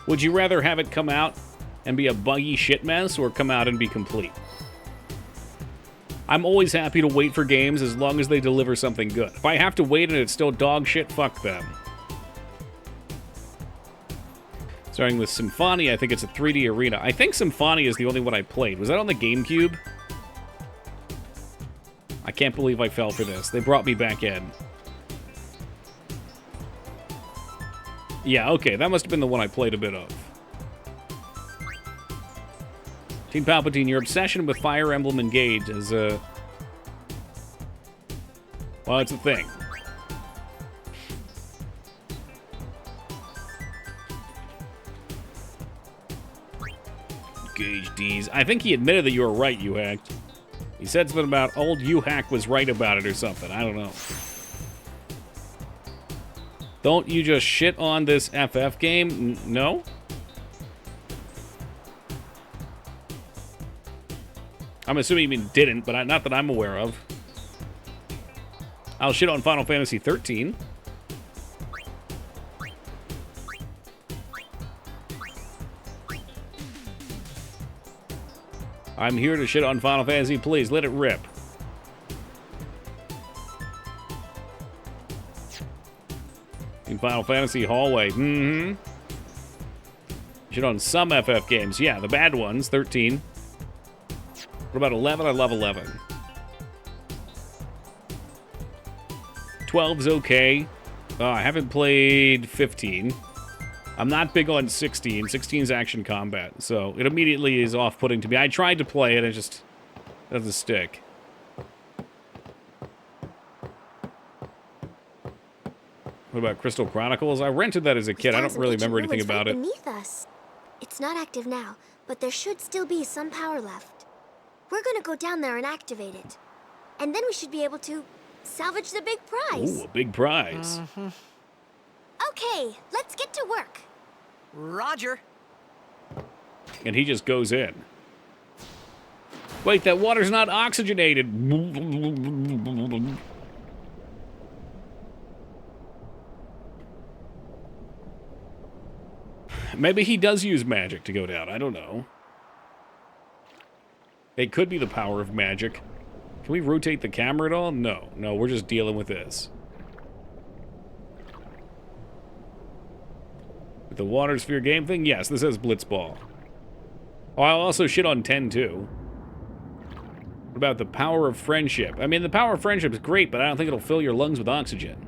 Would you rather have it come out and be a buggy shit mess, or come out and be complete? I'm always happy to wait for games as long as they deliver something good. If I have to wait and it's still dog shit, fuck them. Starting with Symphonia, I think it's a 3D arena. I think Symphonia is the only one I played. Was that on the GameCube? I can't believe I fell for this. They brought me back in. Yeah, okay, that must have been the one I played a bit of. Team Palpatine, your obsession with Fire Emblem Engage is a... well, it's a thing. Engage D's. I think he admitted that you were right, you hacked. He said something about old U-Hack was right about it or something. I don't know. Don't you just shit on this FF game? No? I'm assuming you mean didn't, but not that I'm aware of. I'll shit on Final Fantasy 13. I'm here to shit on Final Fantasy. Please, let it rip. In Final Fantasy Hallway. Mm-hmm. Shit on some FF games. Yeah, the bad ones. 13. What about 11? I love 11. 12's okay. I haven't played 15. I'm not big on 16. 16's action combat, so it immediately is off-putting to me. I tried to play it, it just doesn't stick. What about Crystal Chronicles? I rented that as a kid. I don't really remember anything about it. Beneath us. It's not active now, but there should still be some power left. We're gonna go down there and activate it. And then we should be able to salvage the big prize. Ooh, a big prize. Okay, let's get to work. Roger. And he just goes in. Wait, that water's not oxygenated. Maybe he does use magic to go down. I don't know. It could be the power of magic. Can we rotate the camera at all? No. No, we're just dealing with this. With the water sphere game thing? Yes, this has Blitzball. Oh, I'll also shit on 10, too. What about the power of friendship? I mean, the power of friendship is great, but I don't think it'll fill your lungs with oxygen.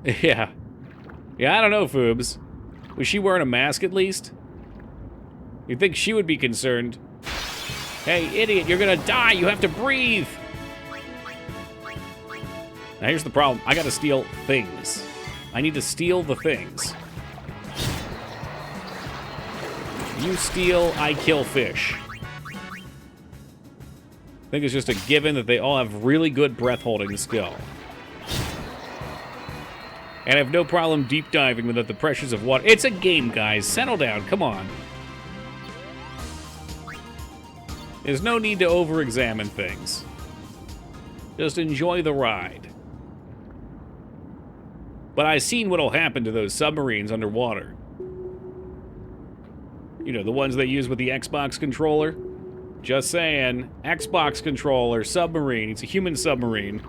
Yeah. Yeah, I don't know, Foobs. Was she wearing a mask, at least? You'd think she would be concerned. Hey, idiot, you're gonna die! You have to breathe! Now, here's the problem. I gotta steal things. I need to steal the things. You steal, I kill fish. I think it's just a given that they all have really good breath-holding skill. And I have no problem deep diving without the pressures of water. It's a game, guys. Settle down. Come on. There's no need to over-examine things. Just enjoy the ride. But I've seen what'll happen to those submarines underwater. You know, the ones they use with the Xbox controller? Just saying. Xbox controller, submarine. It's a human submarine.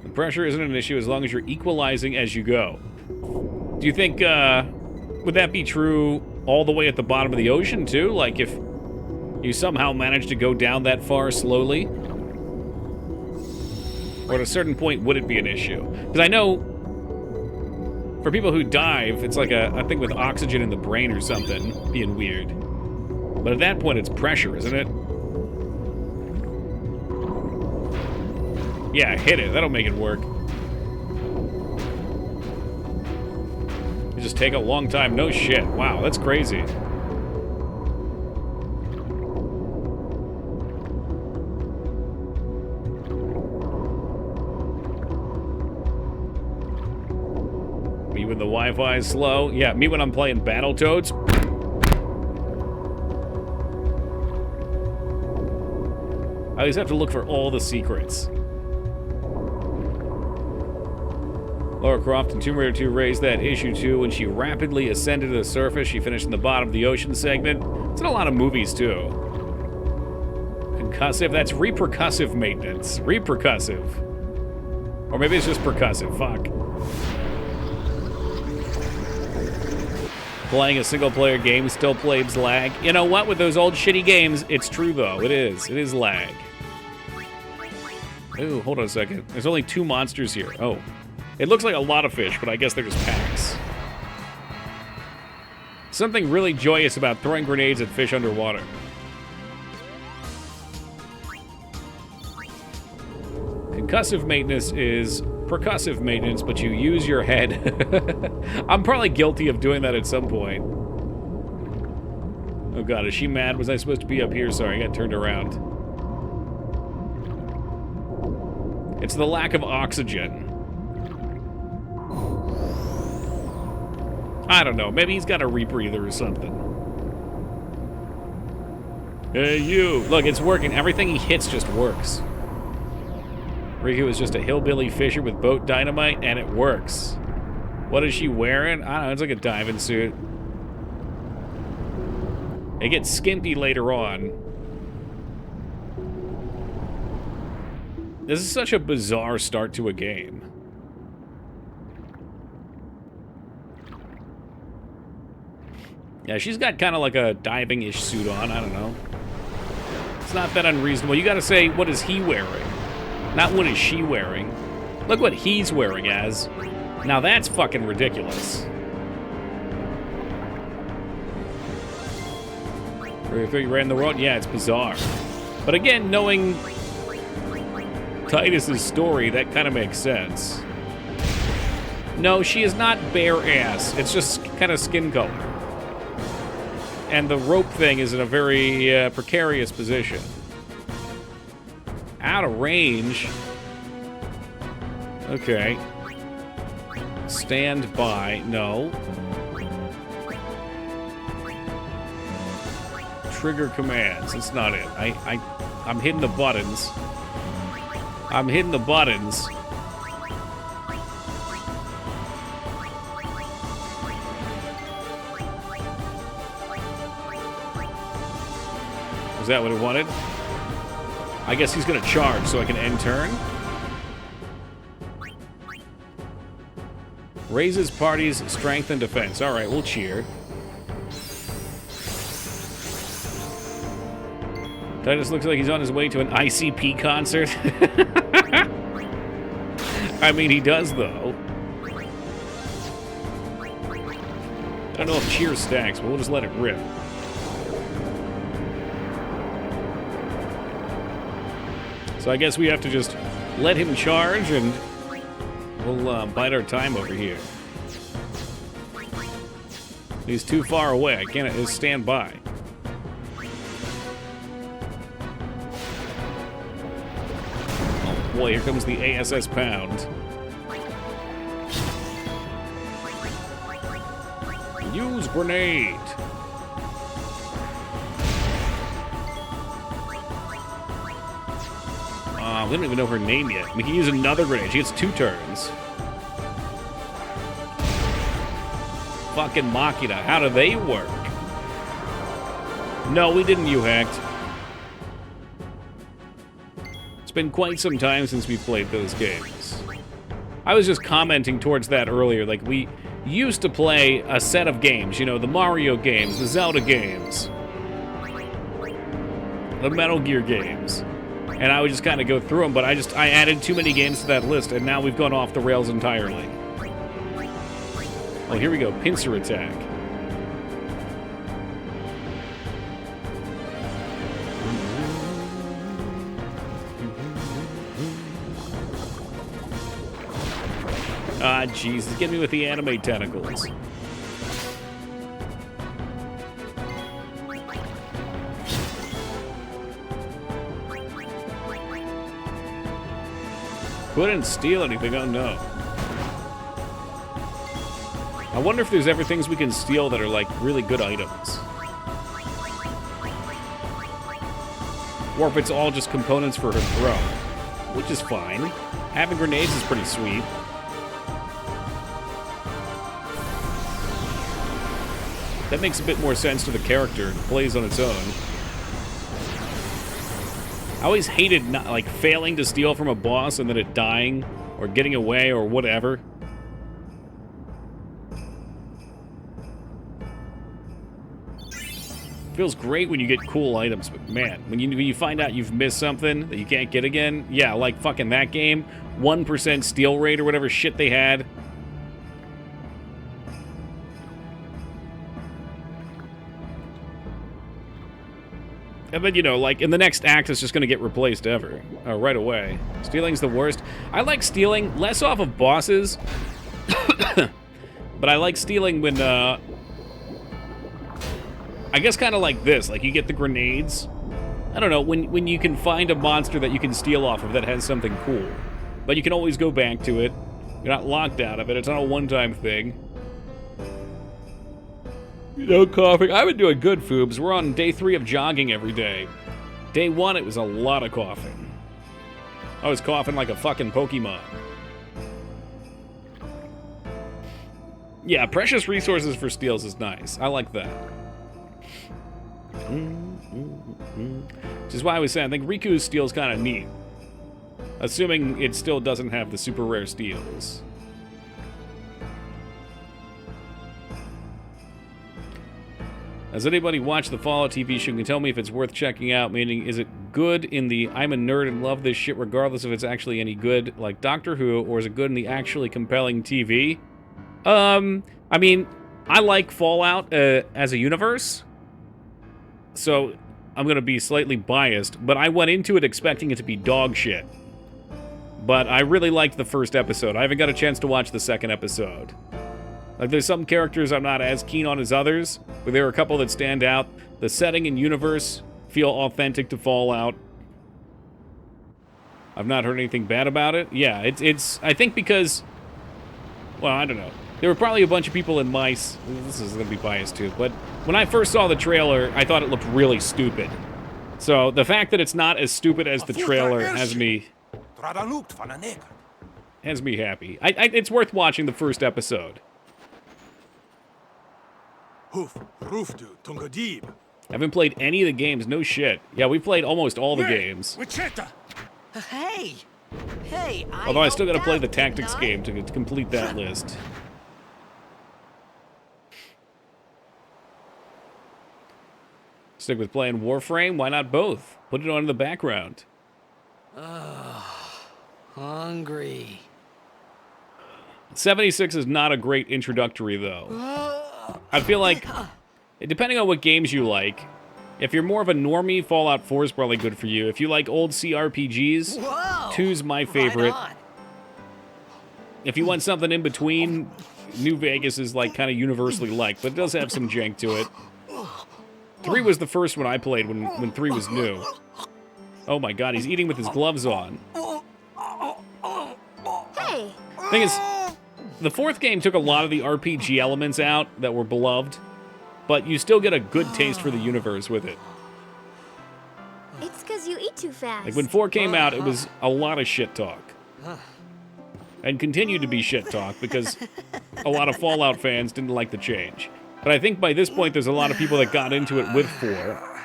The pressure isn't an issue as long as you're equalizing as you go. Do you think, would that be true all the way at the bottom of the ocean, too? Like, if you somehow manage to go down that far slowly? Or at a certain point, would it be an issue? Because I know, for people who dive, it's like a thing with oxygen in the brain or something, being weird. But at that point, it's pressure, isn't it? Yeah, hit it. That'll make it work. It just take a long time. No shit. Wow, that's crazy. Me when the Wi-Fi is slow. Yeah, me when I'm playing Battletoads. I always have to look for all the secrets. Lara Croft in Tomb Raider 2 raised that issue too when she rapidly ascended to the surface. She finished in the bottom of the ocean segment. It's in a lot of movies too. Concussive, that's repercussive maintenance. Repercussive. Or maybe it's just percussive, fuck. Playing a single-player game still plays lag. You know what? With those old shitty games, it's true though. It is. It is lag. Ooh, hold on a second. There's only 2 monsters here. Oh. It looks like a lot of fish, but I guess they're just packs. Something really joyous about throwing grenades at fish underwater. Concussive maintenance is percussive maintenance, but you use your head. I'm probably guilty of doing that at some point. Oh god, is she mad? Was I supposed to be up here? Sorry, I got turned around. It's the lack of oxygen. I don't know. Maybe he's got a rebreather or something. Hey, you. Look, it's working. Everything he hits just works. Riku is just a hillbilly fisher with boat dynamite, and it works. What is she wearing? I don't know. It's like a diving suit. It gets skimpy later on. This is such a bizarre start to a game. Yeah, she's got kind of like a diving-ish suit on. I don't know. It's not that unreasonable. You gotta say, what is he wearing? Not what is she wearing. Look what he's wearing as. Now that's fucking ridiculous. You ran the road? Yeah, it's bizarre. But again, knowing Titus's story, that kind of makes sense. No, she is not bare ass. It's just kind of skin color. And the rope thing is in a very precarious position. Out of range. Okay. Stand by. No. Trigger commands. That's not it. I'm hitting the buttons. I'm hitting the buttons. Was that what it wanted? I guess he's gonna charge so I can end turn. Raises party's strength and defense. Alright, we'll cheer. Titus looks like he's on his way to an ICP concert. I mean, he does, though. I don't know if cheer stacks, but we'll just let it rip. So I guess we have to just let him charge, and we'll bide our time over here. He's too far away. I can't just stand by. Oh boy, here comes the ASS Pound. Use grenade. We don't even know her name yet. We can use another grenade. She gets 2 turns. Fucking Machina. How do they work? No, we didn't, you hacked. It's been quite some time since we played those games. I was just commenting towards that earlier. Like, we used to play a set of games. You know, the Mario games, the Zelda games, the Metal Gear games. And I would just kind of go through them, but I added too many games to that list, and now we've gone off the rails entirely. Oh, here we go, pincer attack. Ah, Jesus, get me with the anime tentacles. Couldn't steal anything, oh no. I wonder if there's ever things we can steal that are like really good items. Or if it's all just components for her throne, which is fine. Having grenades is pretty sweet. That makes a bit more sense to the character. It plays on its own. I always hated not, like, failing to steal from a boss and then it dying or getting away or whatever. Feels great when you get cool items, but man, when you find out you've missed something that you can't get again, yeah, like fucking that game, 1% steal rate or whatever shit they had. And then, you know, like, in the next act, it's just going to get replaced right away. Stealing's the worst. I like stealing less off of bosses, but I like stealing when, I guess kind of like this. Like, you get the grenades. I don't know, when you can find a monster that you can steal off of that has something cool. But you can always go back to it. You're not locked out of it. It's not a one-time thing. No coughing. I've been doing good, Foobs. We're on day 3 of jogging every day. Day 1, it was a lot of coughing. I was coughing like a fucking Pokemon. Yeah, precious resources for steals is nice. I like that. Which is why I was saying, I think Riku's steal's kind of neat. Assuming it still doesn't have the super rare steals. Has anybody watched the Fallout TV show? Can tell me if it's worth checking out, meaning is it good in the I'm a nerd and love this shit regardless if it's actually any good, like Doctor Who, or is it good in the actually compelling TV? I mean, I like Fallout as a universe, so I'm gonna be slightly biased, but I went into it expecting it to be dog shit. But I really liked the first episode. I haven't got a chance to watch the second episode. Like, there's some characters I'm not as keen on as others, but there are a couple that stand out. The setting and universe feel authentic to Fallout. I've not heard anything bad about it. Yeah, it's I think because, well, I don't know. There were probably a bunch of people in this is going to be biased too, but when I first saw the trailer, I thought it looked really stupid. So the fact that it's not as stupid as the trailer has me happy. It's worth watching the first episode. Haven't played any of the games, no shit. Yeah, we played almost all the games. Hey! Hey, Although I still gotta play the tactics game to complete that list. Stick with playing Warframe? Why not both? Put it on in the background. Hungry. 76 is not a great introductory, though. I feel like, depending on what games you like, if you're more of a normie, Fallout 4 is probably good for you. If you like old CRPGs, Whoa, 2's my favorite. Right on. If you want something in between, New Vegas is like kind of universally liked, but it does have some jank to it. 3 was the first one I played when 3 was new. Oh my god, he's eating with his gloves on. Hey, Thing is, the 4th game took a lot of the RPG elements out that were beloved, but you still get a good taste for the universe with it. it's because you eat too fast. Like when 4 came out, it was a lot of shit talk. And continued to be shit talk because a lot of Fallout fans didn't like the change. But I think by this point, there's a lot of people that got into it with 4.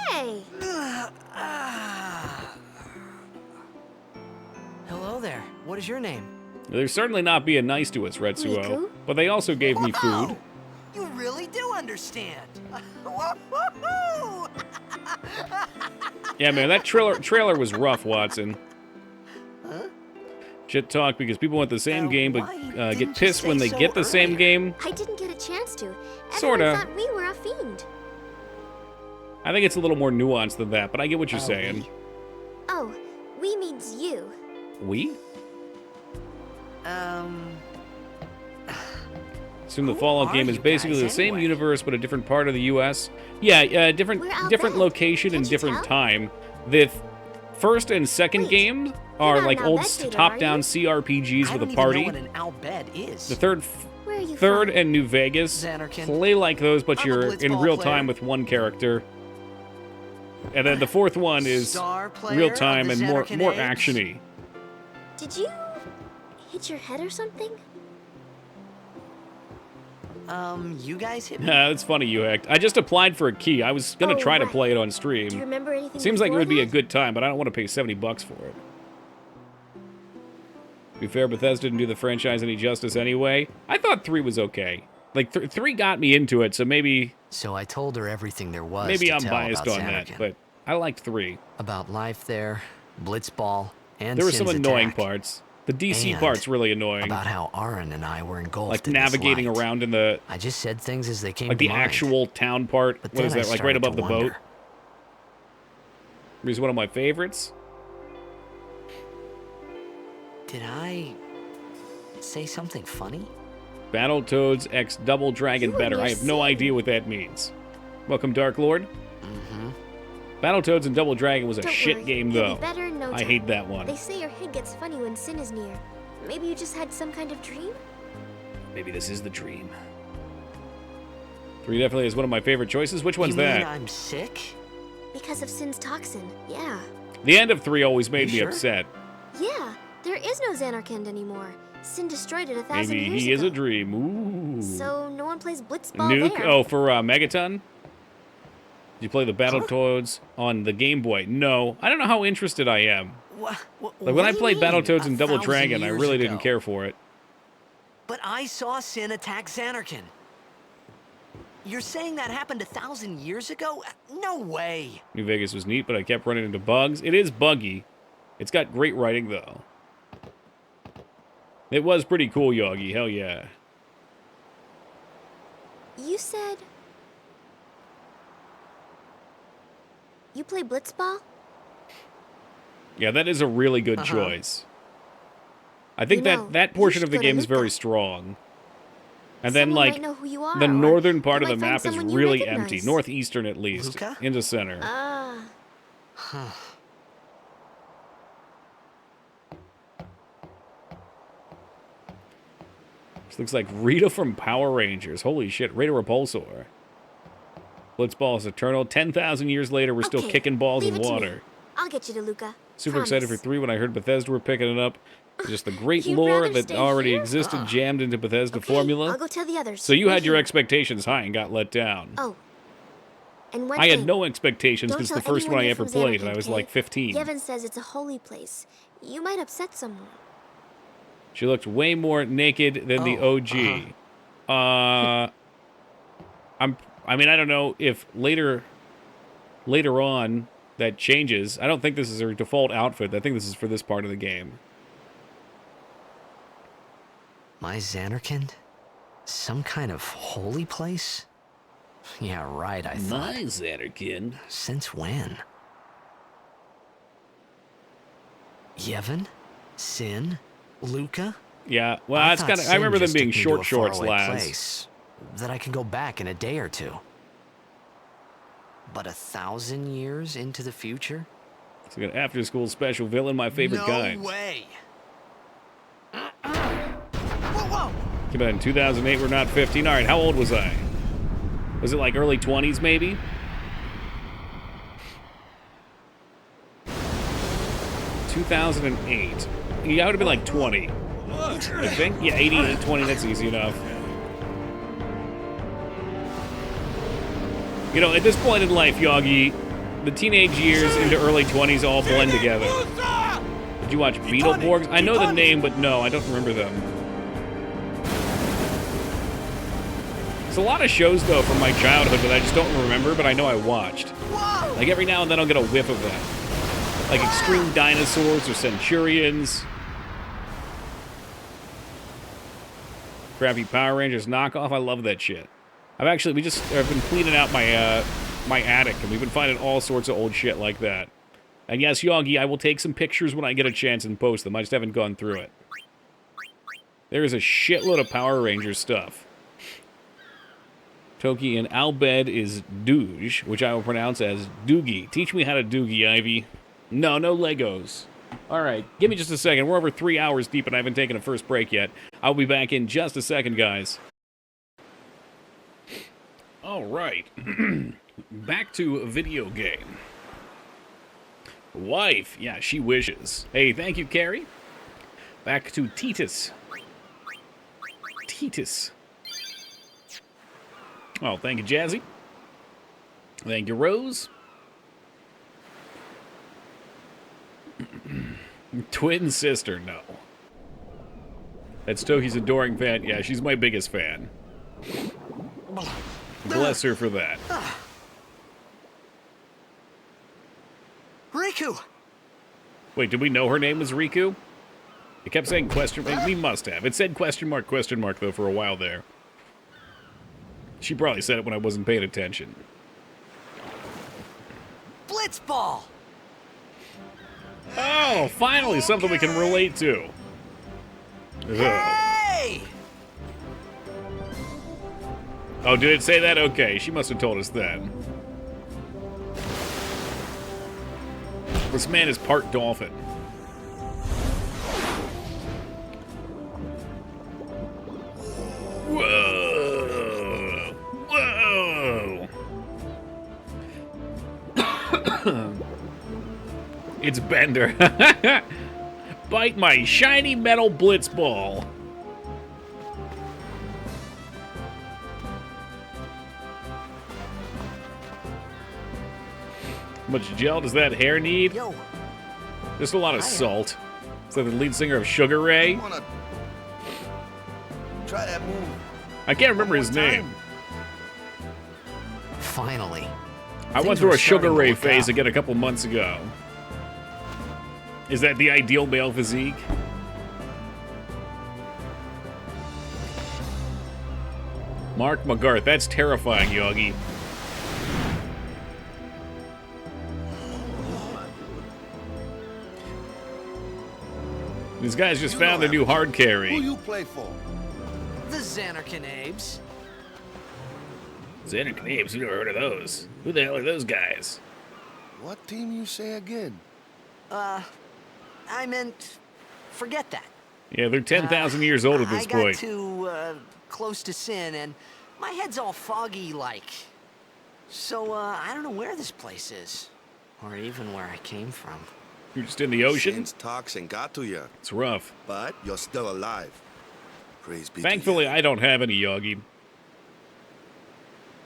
Hey, Hello there. What is your name? They're certainly not being nice to us, Retsuo, Miku? but they also gave me food. You really do understand. Yeah, man, that trailer was rough, Watson. Shit talk because people want the same game, but why get didn't you pissed when say they so get the same earlier? game. I didn't get a chance to. Sorta. Everyone thought we were a fiend. I think it's a little more nuanced than that, but I get what you're saying. Oh, we means you. We? Um, Assume the Who Fallout are game is you basically guys the same anyway? universe, but a different part of the U.S. Yeah, different We're out different back. location and Can't you different tell? time. The first and second Wait, games are not like an old Al Bhed data, top-down are you? CRPGs I with don't a even party. know what an Al Bhed is. The third Where are you Third from? and New Vegas Xanarkin. play like those, but I'm a you're in blitzball real player. time with one character. And then the fourth one is Star player real of time the and more Xanarkin Age? actiony. Did you hit your head or something? You guys hit me? Nah, that's funny, you hacked. I just applied for a key. I was gonna Oh, try to right. play it on Do you stream. remember anything? Seems like it before would be a that? good time, but I don't want to pay $70 for it. To be fair, Bethesda didn't do the franchise any justice anyway. I thought 3 was okay. Like 3 got me into it, so maybe So I told her everything there was maybe to I'm tell biased about on that, Xanarkin. but I liked 3. About life there, Blitzball, and There were some Sin's annoying attack. parts. The DC And part's really annoying. About how Aaron and I were engulfed Like in this navigating light. around in the I just said things as they came like to the mind. actual town part. But What is then I that? Like right started above to the boat. wonder. He's one of my favorites. Did I say something funny? Battletoads X Double Dragon You and Better. your I have no sin. idea what that means. Welcome, Dark Lord. Mm-hmm. Battletoads and Double Dragon was a Don't shit worry, game, you'll though. be better in no I time. hate that one. They say your head gets funny when sin is near. Maybe you just had some kind of dream? Maybe this is the dream. 3 definitely is one of my favorite choices. Which one's you mean that? I'm sick? Because of sin's toxin, yeah. The end of 3 always made You me sure? upset. Yeah, there is no Xanarkand anymore. Sin destroyed it 1,000 Maybe years he is ago. a dream. Ooh. So no one plays Blitzball Nuke? there. Oh, for Megaton? Did you play the Battletoads on the Game Boy? No. I don't know how interested I am. Like when I played Battletoads and Double Dragon, I really didn't care for it. But I saw Sin attack Xanarkin. You're saying that happened 1,000 years ago? No way. New Vegas was neat, but I kept running into bugs. It is buggy. It's got great writing, though. It was pretty cool, Yogi. Hell yeah. You said... You play Blitzball? Yeah, that is a really good Uh-huh. choice. I think You know, that you portion should of the go to game is very Luca. strong. And then, Someone like, might know who you are, the or northern part you of the might find map is someone you really empty. recognize. Northeastern, at least. Luca? Into center. Ah, This looks like Rita from Power Rangers. Holy shit, Rita Repulsor. Blitzball is eternal. 10,000 years later, we're still okay, kicking balls leave in it to me. water. I'll get you to Luca. Super excited for Promise. 3 when I heard Bethesda were picking it up. Just the great You'd lore rather that stay already here? existed jammed into Bethesda Okay, formula. I'll go tell the others. So you Wait had your here. expectations high and got let down. Oh. And one I had thing, no expectations don't because tell the first one anyone I you're ever from played, and I Xanarkand, was okay? like 15. Yevon says it's a holy place. You might upset someone. She looked way more naked than the Oh, OG. I mean, I don't know if later on that changes. I don't think this is her default outfit. I think this is for this part of the game. My Xanarkin? Some kind of holy place? Yeah, right, I thought. Xanarkin. Since when? Yevon? Sin? Luca? Yeah, well, it's thought kind of. I Sin remember them just being took me short to a shorts faraway lads. place that I can go back in a day or two. But 1,000 years into the future? It's like an after-school special villain, my favorite kind. No way. Whoa! Came out in 2008. We're not 15. All right, how old was I? Was it like early 20s, maybe? ...2008. Yeah, I would have been like 20. I think? Yeah, 88, 20, that's easy enough. You know, at this point in life, Yogi, the teenage years into early 20s all blend together. Did you watch Beetleborgs? I know the name, but no, I don't remember them. There's a lot of shows, though, from my childhood that I just don't remember, but I know I watched. Like, every now and then I'll get a whiff of that. Like Extreme Dinosaurs or Centurions. Crappy Power Rangers knockoff. I love that shit. I've been cleaning out my my attic, and we've been finding all sorts of old shit like that. And yes, Yogi, I will take some pictures when I get a chance and post them. I just haven't gone through it. There is a shitload of Power Ranger stuff. Toki and Albed is Dooge, which I will pronounce as Doogie. Teach me how to Doogie, Ivy. No Legos. All right, give me just a second. We're over 3 hours deep, and I haven't taken a first break yet. I'll be back in just a second, guys. All right. Back to a video game. Wife. Yeah, she wishes. Hey, thank you, Carrie. Back to Titus. Oh, thank you, Jazzy. Thank you, Rose. Twin sister, no. That's Toki's adoring fan. Yeah, she's my biggest fan. Bless her for that. Riku! Wait, did we know her name was Riku? It kept saying question mark. We must have. It said question mark, though, for a while there. She probably said it when I wasn't paying attention. Blitzball! Oh, finally something we can relate to. Ugh. Hey! Oh, did it say that? Okay, she must have told us that. This man is part dolphin. Whoa! Whoa! It's Bender. Bite my shiny metal blitzball. How much gel does that hair need? Yo, Just a lot of salt. Is that the lead singer of Sugar Ray? Wanna try that move? I can't remember One his more name. time. finally. I went Things through are a Sugar starting to Ray look phase up. again a couple months ago. Is that the ideal male physique? Mark McGarth, that's terrifying, Yogi. These guys just You found know their new hard Who carry. you play for? The Xanarkanabes. Xander Knaves, you never heard of those. Who the hell are those guys? What team you say again? I meant, forget that. Yeah, they're 10,000 years old at this I got point. too close to Sin, and my head's all foggy like. So I don't know where this place is, or even where I came from. You're just in the ocean? Since toxin got to you, It's rough. but you're still alive. Praise be Thankfully, to I don't have any Yogi.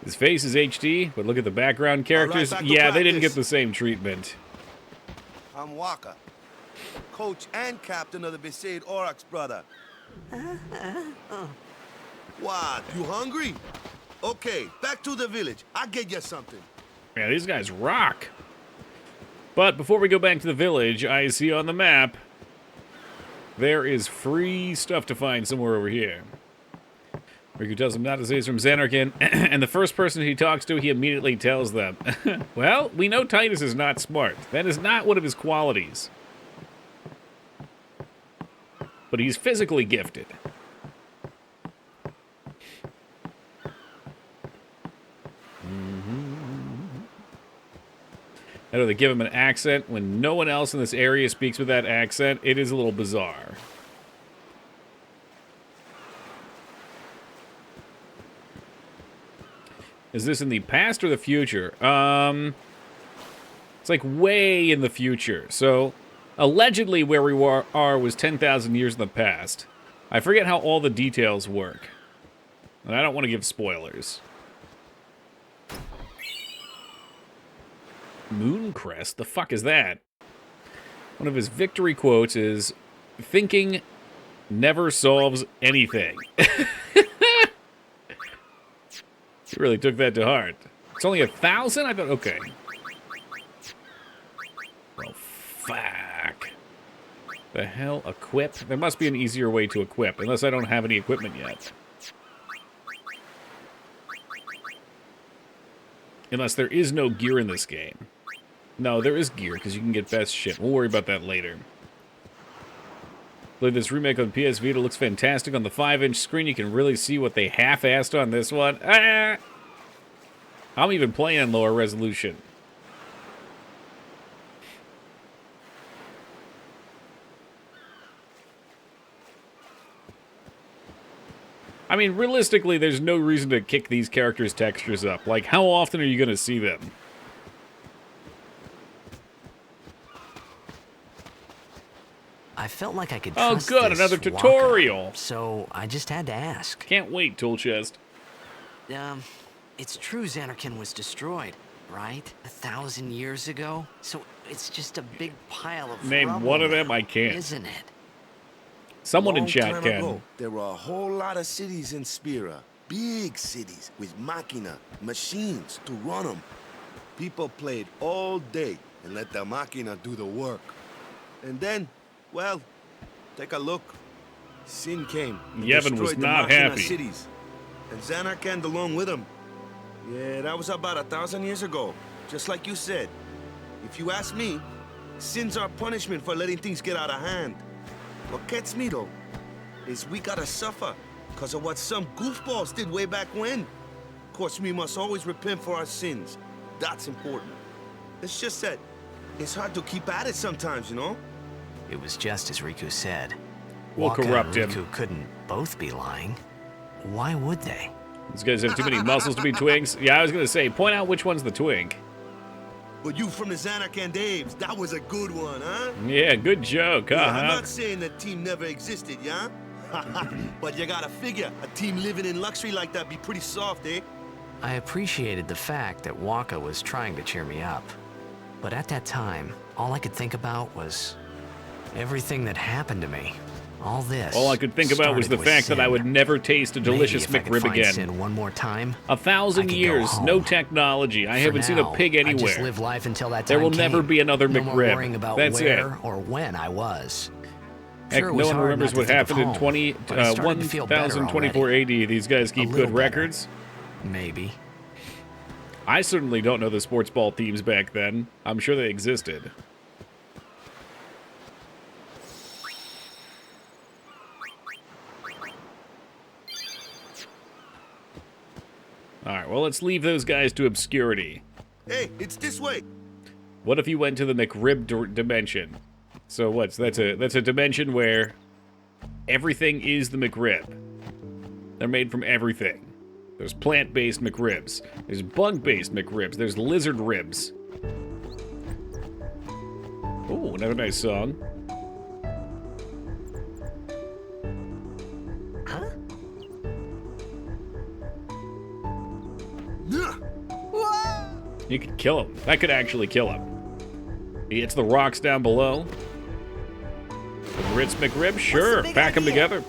His face is HD, but look at the background characters. back to Yeah, they didn't practice. get the same treatment. you. I'm Waka, coach and captain of the Besaid Aurochs, brother. What? You hungry? Okay, back to the village. I'll get you something. Man, these guys rock. But before we go back to the village, I see on the map there is free stuff to find somewhere over here. Riku tells him not to say he's from Xanarkan, and the first person he talks to, he immediately tells them, well, we know Titus is not smart. That is not one of his qualities. but he's physically gifted. I know they give him an accent when no one else in this area speaks with that accent. It is a little bizarre. Is this in the past or the future? It's like way in the future. So, allegedly where we are was 10,000 years in the past. I forget how all the details work. And I don't want to give spoilers. Mooncrest? The fuck is that? One of his victory quotes is, "Thinking never solves anything." He really took that to heart. It's only 1,000? I thought, okay. Oh, fuck. The hell? Equip? There must be an easier way to equip, unless I don't have any equipment yet. Unless there is no gear in this game. No, there is gear, because you can get best shit. We'll worry about that later. Played this remake on PS Vita. Looks fantastic on the 5-inch screen. You can really see what they half-assed on this one. Ah! I'm even playing in lower resolution. I mean, realistically, there's no reason to kick these characters' textures up. Like, how often are you going to see them? I felt like I could Oh, trust good, this another Waka, tutorial. so I just had to ask. Can't wait, tool chest. It's true Xanarkand was destroyed, right? 1,000 years ago? So it's just a big pile of Name rubble one of them, now, I can't. Isn't it? Someone in Long chat time can. ago, there were a whole lot of cities in Spira. Big cities with machina, machines to run them. People played all day and let the machina do the work. And then, well, take a look. Sin came and Yevon was destroyed the not machina happy. cities. And Xanarkand along with him. Yeah, that was about 1,000 years ago. Just like you said. If you ask me, sins are punishment for letting things get out of hand. What gets me, though, is we gotta suffer because of what some goofballs did way back when. Of course, we must always repent for our sins. That's important. It's just that it's hard to keep at it sometimes, you know? It was just as Riku said. We'll Waka corrupt and him. Riku couldn't both be lying. Why would they? These guys have too many muscles to be twigs. Yeah, I was going to say, point out which one's the twig. But you from the Xanarkand Daves, that was a good one, huh? Yeah, good joke, huh? Yeah, I'm not saying the team never existed, yeah? But you gotta figure, a team living in luxury like that be pretty soft, eh? I appreciated the fact that Waka was trying to cheer me up. But at that time, all I could think about was everything that happened to me. All this. All I could think about was the started with fact that I Sin. would never taste a delicious Maybe if I could McRib find again. Sin one more time. 1,000 I could go years, no home. technology. I For haven't seen a now, pig I just anywhere. live life until that There time will never came. be another no more McRib. worrying about That's where it. or when I was. Heck, Sure, it no was one hard remembers not to what think of happened in home, but I started to feel better 1024 AD. These guys keep A good little better. records. Maybe. I certainly don't know the sports ball teams back then. I'm sure they existed. Alright, well, let's leave those guys to obscurity. Hey, it's this way. What if you went to the McRib dimension? So what's that's a dimension where everything is the McRib. They're made from everything. There's plant-based McRibs. There's bug-based McRibs. There's lizard ribs. Ooh, another nice song. You could kill him. That could actually kill him. He hits the rocks down below. The Ritz McRib? Sure, pack them together.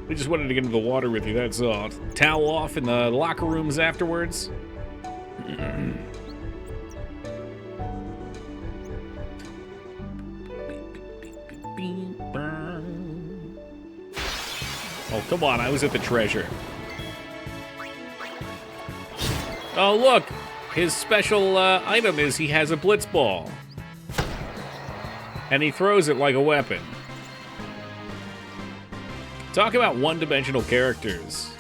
We just wanted to get into the water with you, that's all. Towel off in the locker rooms afterwards. Oh, come on, I was at the treasure. Oh, look! His special item is he has a blitz ball. And he throws it like a weapon. Talk about one-dimensional characters.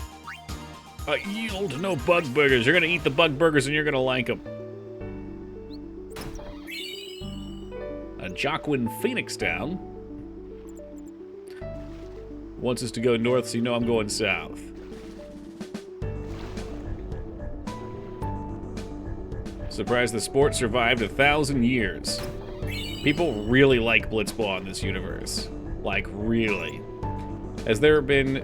Yield no bug burgers. You're gonna eat the bug burgers and you're gonna like them. Joaquin Phoenix down. Wants us to go north, so you know I'm going south. Surprised the sport survived 1,000 years. People really like Blitzball in this universe. Like, really. Has there been,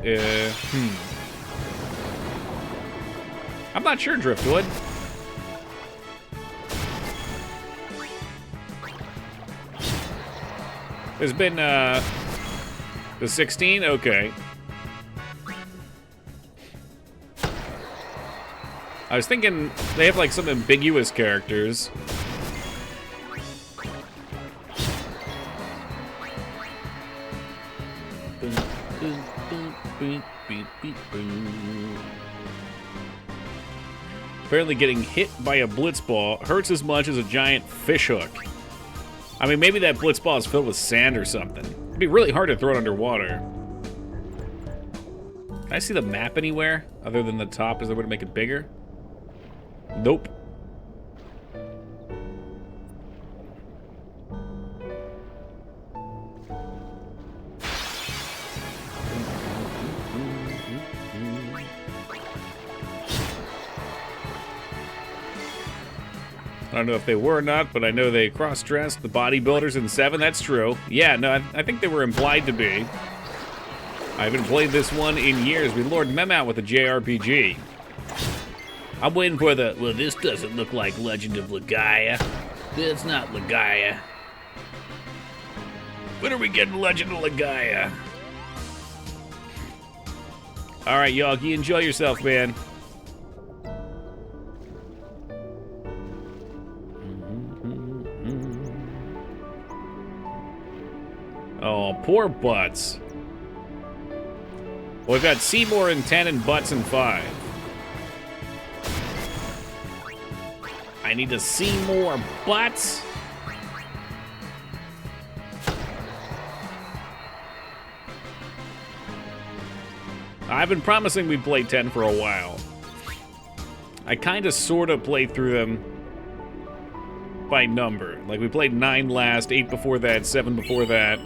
I'm not sure, Driftwood. There's been, the 16? Okay. I was thinking they have, like, some ambiguous characters. Apparently getting hit by a blitzball hurts as much as a giant fish hook. I mean, maybe that blitzball is filled with sand or something. It'd be really hard to throw it underwater. Can I see the map anywhere other than the top? Is there a way to make it bigger? Nope. I don't know if they were or not, but I know they cross-dressed the bodybuilders in 7. That's true. Yeah, no, I think they were implied to be. I haven't played this one in years. We lured Mem out with a JRPG. I'm waiting for the, well, this doesn't look like Legend of Legaia. That's not Legaia. When are we getting Legend of Legaia? All right, Yoggy, enjoy yourself, man. Oh, poor Butts. Well, we've got Seymour in 10 and Butts in 5. I need to see more Butts. I've been promising we'd play 10 for a while. I kind of sort of played through them by number. Like, we played 9 last, 8 before that, 7 before that.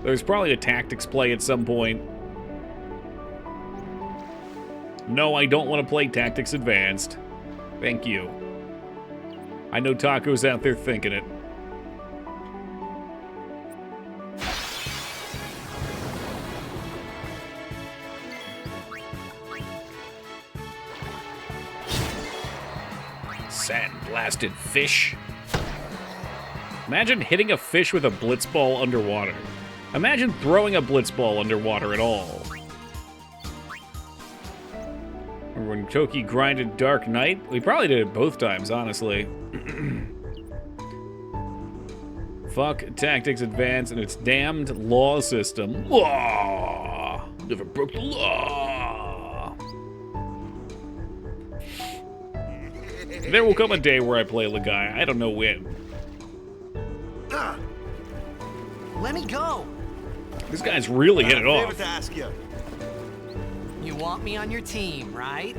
There's probably a tactics play at some point. No, I don't want to play Tactics Advanced. Thank you. I know Taco's out there thinking it. Sand-blasted fish. Imagine hitting a fish with a blitzball underwater. Imagine throwing a blitzball underwater at all. Or when Toki grinded Dark Knight? We probably did it both times, honestly. Fuck Tactics Advance and its damned law system. Law! Never broke the law! There will come a day where I play Legaia. I don't know when. Let me go! This guy's really hit it off. Favor to ask you. You want me on your team, right?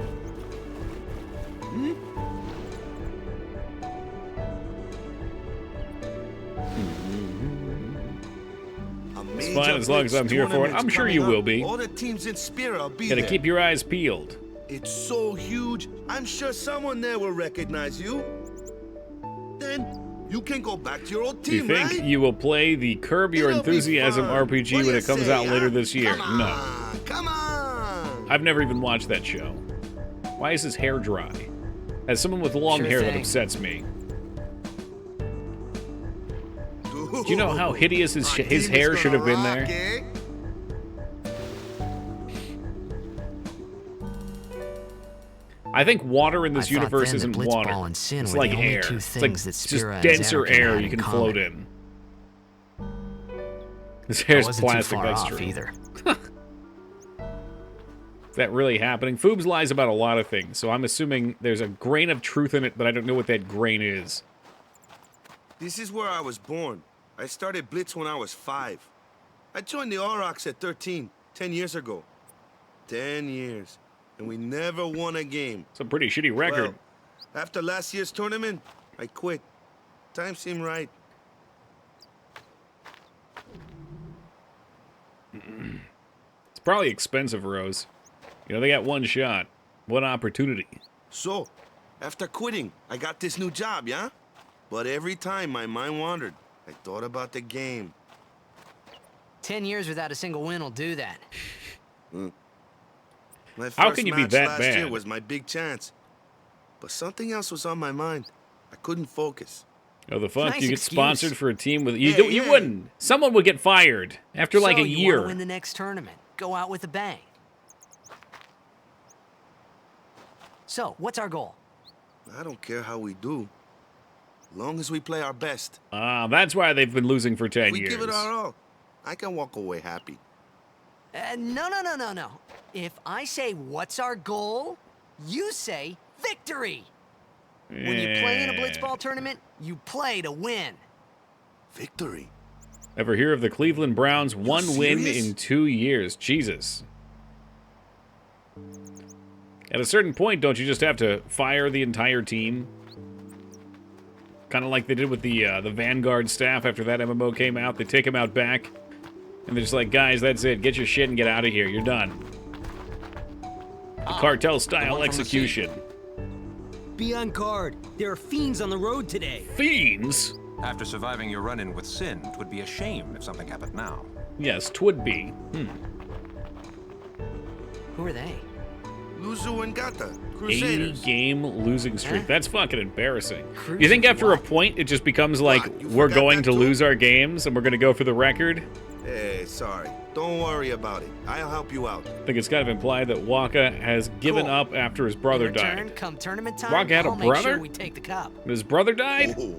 It's fine as long as I'm here for it. I'm sure you will be. All the teams in Spira will be Gotta there. keep your eyes peeled. It's so huge, I'm sure someone there will recognize you. Then you can go back to your old Do you team, think right? you will play the Curb Your It'll be Enthusiasm fun. RPG What do when you it comes say, out later huh? this year? Come No. on, come on. I've never even watched that show. Why is his hair dry? As someone with long Sure hair, that thing. upsets me. Do you know how hideous his hair should have been there? I think water in this I thought universe then isn't that water. Blitzball and Sin It's were like the only air. two It's like things that just Spira and denser Xanarkand air had you in can common. float in. His I hair's wasn't plastic, too far that's off true. either. Is that really happening? Foobs lies about a lot of things, so I'm assuming there's a grain of truth in it, but I don't know what that grain is. This is where I was born. I started Blitz when I was 5. I joined the Aurochs at 13, 10 years ago. 10 years. And we never won a game. It's a pretty shitty record. Well, after last year's tournament, I quit. Time seemed right. It's probably expensive, Rose. You know, they got one shot, one opportunity. So, after quitting, I got this new job, yeah? But every time my mind wandered, I thought about the game. 10 years without a single win will do that. My first How can you be match that last bad? year was my big chance. But something else was on my mind. I couldn't focus. Oh, the fuck? Nice You get excuse. sponsored for a team with... You, Hey, you hey. wouldn't. Someone would get fired after like So a you year. wanna win the next tournament. Go out with a bang. So, what's our goal? I don't care how we do. Long as we play our best. That's why they've been losing for 10 We years. give it our all. I can walk away happy. No. If I say what's our goal, you say victory. When you play in a blitzball tournament, you play to win. Victory. Ever hear of the Cleveland Browns' one win serious? in 2 years? Jesus. At a certain point, don't you just have to fire the entire team? Kind of like they did with the Vanguard staff after that MMO came out. They take them out back, and they're just like, guys, that's it. Get your shit and get out of here. You're done. Cartel-style execution. Be on guard. There are fiends on the road today. Fiends? After surviving your run-in with Sin, it would be a shame if something happened now. Yes, 'twould be. Who are they? Luzu and Gata. Crusaders. 80-game losing streak. Huh? That's fucking embarrassing. Cruising You think after a what? point, it just becomes like, What, you we're forgot going that to too? lose our games, and we're going to go for the record? Hey, sorry. Don't worry about it. I'll help you out. I think it's kind of implied that Waka has given Cool. up after his brother In return, died. come tournament time, Waka had a I'll make brother? sure we take the cup. His brother died? Oh.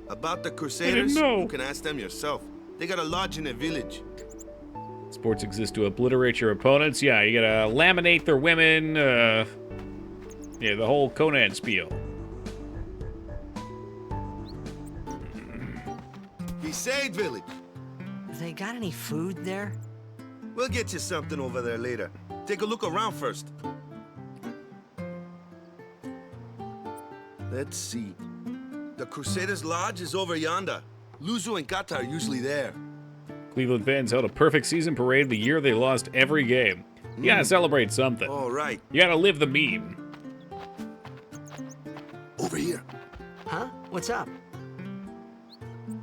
About the Crusaders, know. you can ask them yourself. They got a lodge in a village. Sports exist to obliterate your opponents. Yeah, you gotta laminate their women. Yeah, the whole Conan spiel. Besaid village. They got any food there? We'll get you something over there later. Take a look around first. Let's see. The Crusaders' lodge is over yonder. Luzu and Gata are usually there. Cleveland fans held a perfect season parade the year they lost every game. You gotta celebrate something. All right. You gotta live the meme. Over here. Huh? What's up?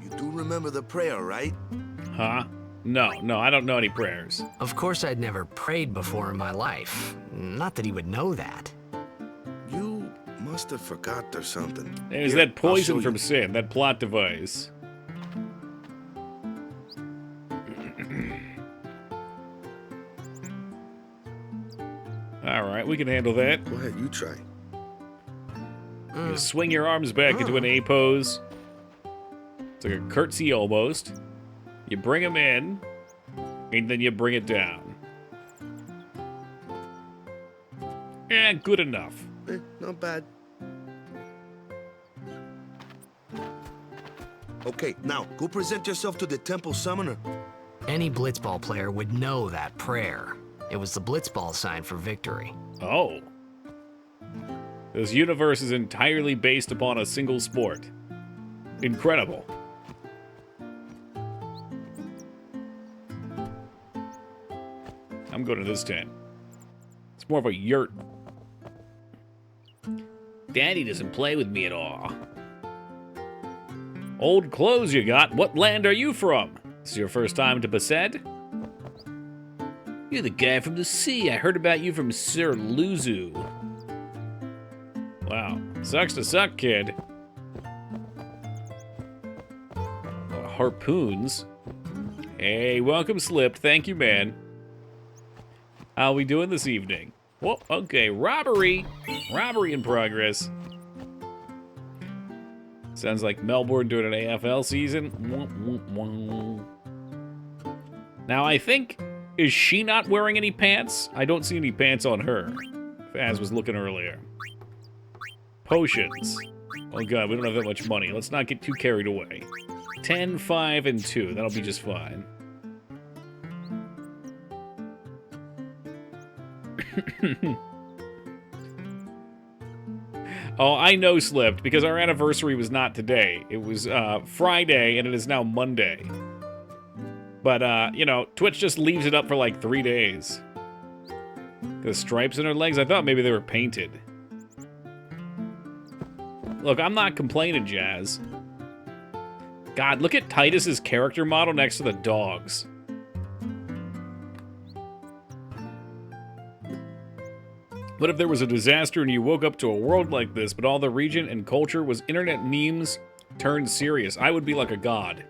You do remember the prayer, right? Huh? No, I don't know any prayers. Of course I'd never prayed before in my life. Not that he would know that. You must have forgot or something. There's Here, that poison I'll show from you. Sin, that plot device. Alright, we can handle that. Go ahead, you try. You swing your arms back into an A pose. It's like a curtsy almost. You bring them in, and then you bring it down. Yeah, good enough. Not bad. Okay, now go present yourself to the temple summoner. Any blitzball player would know that prayer. It was the blitzball sign for victory. Oh. This universe is entirely based upon a single sport. Incredible. I'm going to this tent. It's more of a yurt. Daddy doesn't play with me at all. Old clothes you got. What land are you from? This is your first time to Besaid? You're the guy from the sea. I heard about you from Sir Luzu. Wow. Sucks to suck, kid. Harpoons. Hey, welcome, Slipped. Thank you, man. How we doing this evening? Whoa, okay, robbery. Robbery in progress. Sounds like Melbourne doing an AFL season. Now, I think, is she not wearing any pants? I don't see any pants on her. Faz was looking earlier. Potions. Oh god, we don't have that much money. Let's not get too carried away. 10, 5, and 2. That'll be just fine. Oh, I know slipped because our anniversary was not today. It was Friday, and it is now Monday. But, you know, Twitch just leaves it up for like 3 days. The stripes in her legs, I thought maybe they were painted. Look, I'm not complaining, Jazz. God, look at Titus's character model next to the dogs. What if there was a disaster and you woke up to a world like this, but all the region and culture was internet memes turned serious? I would be like a god.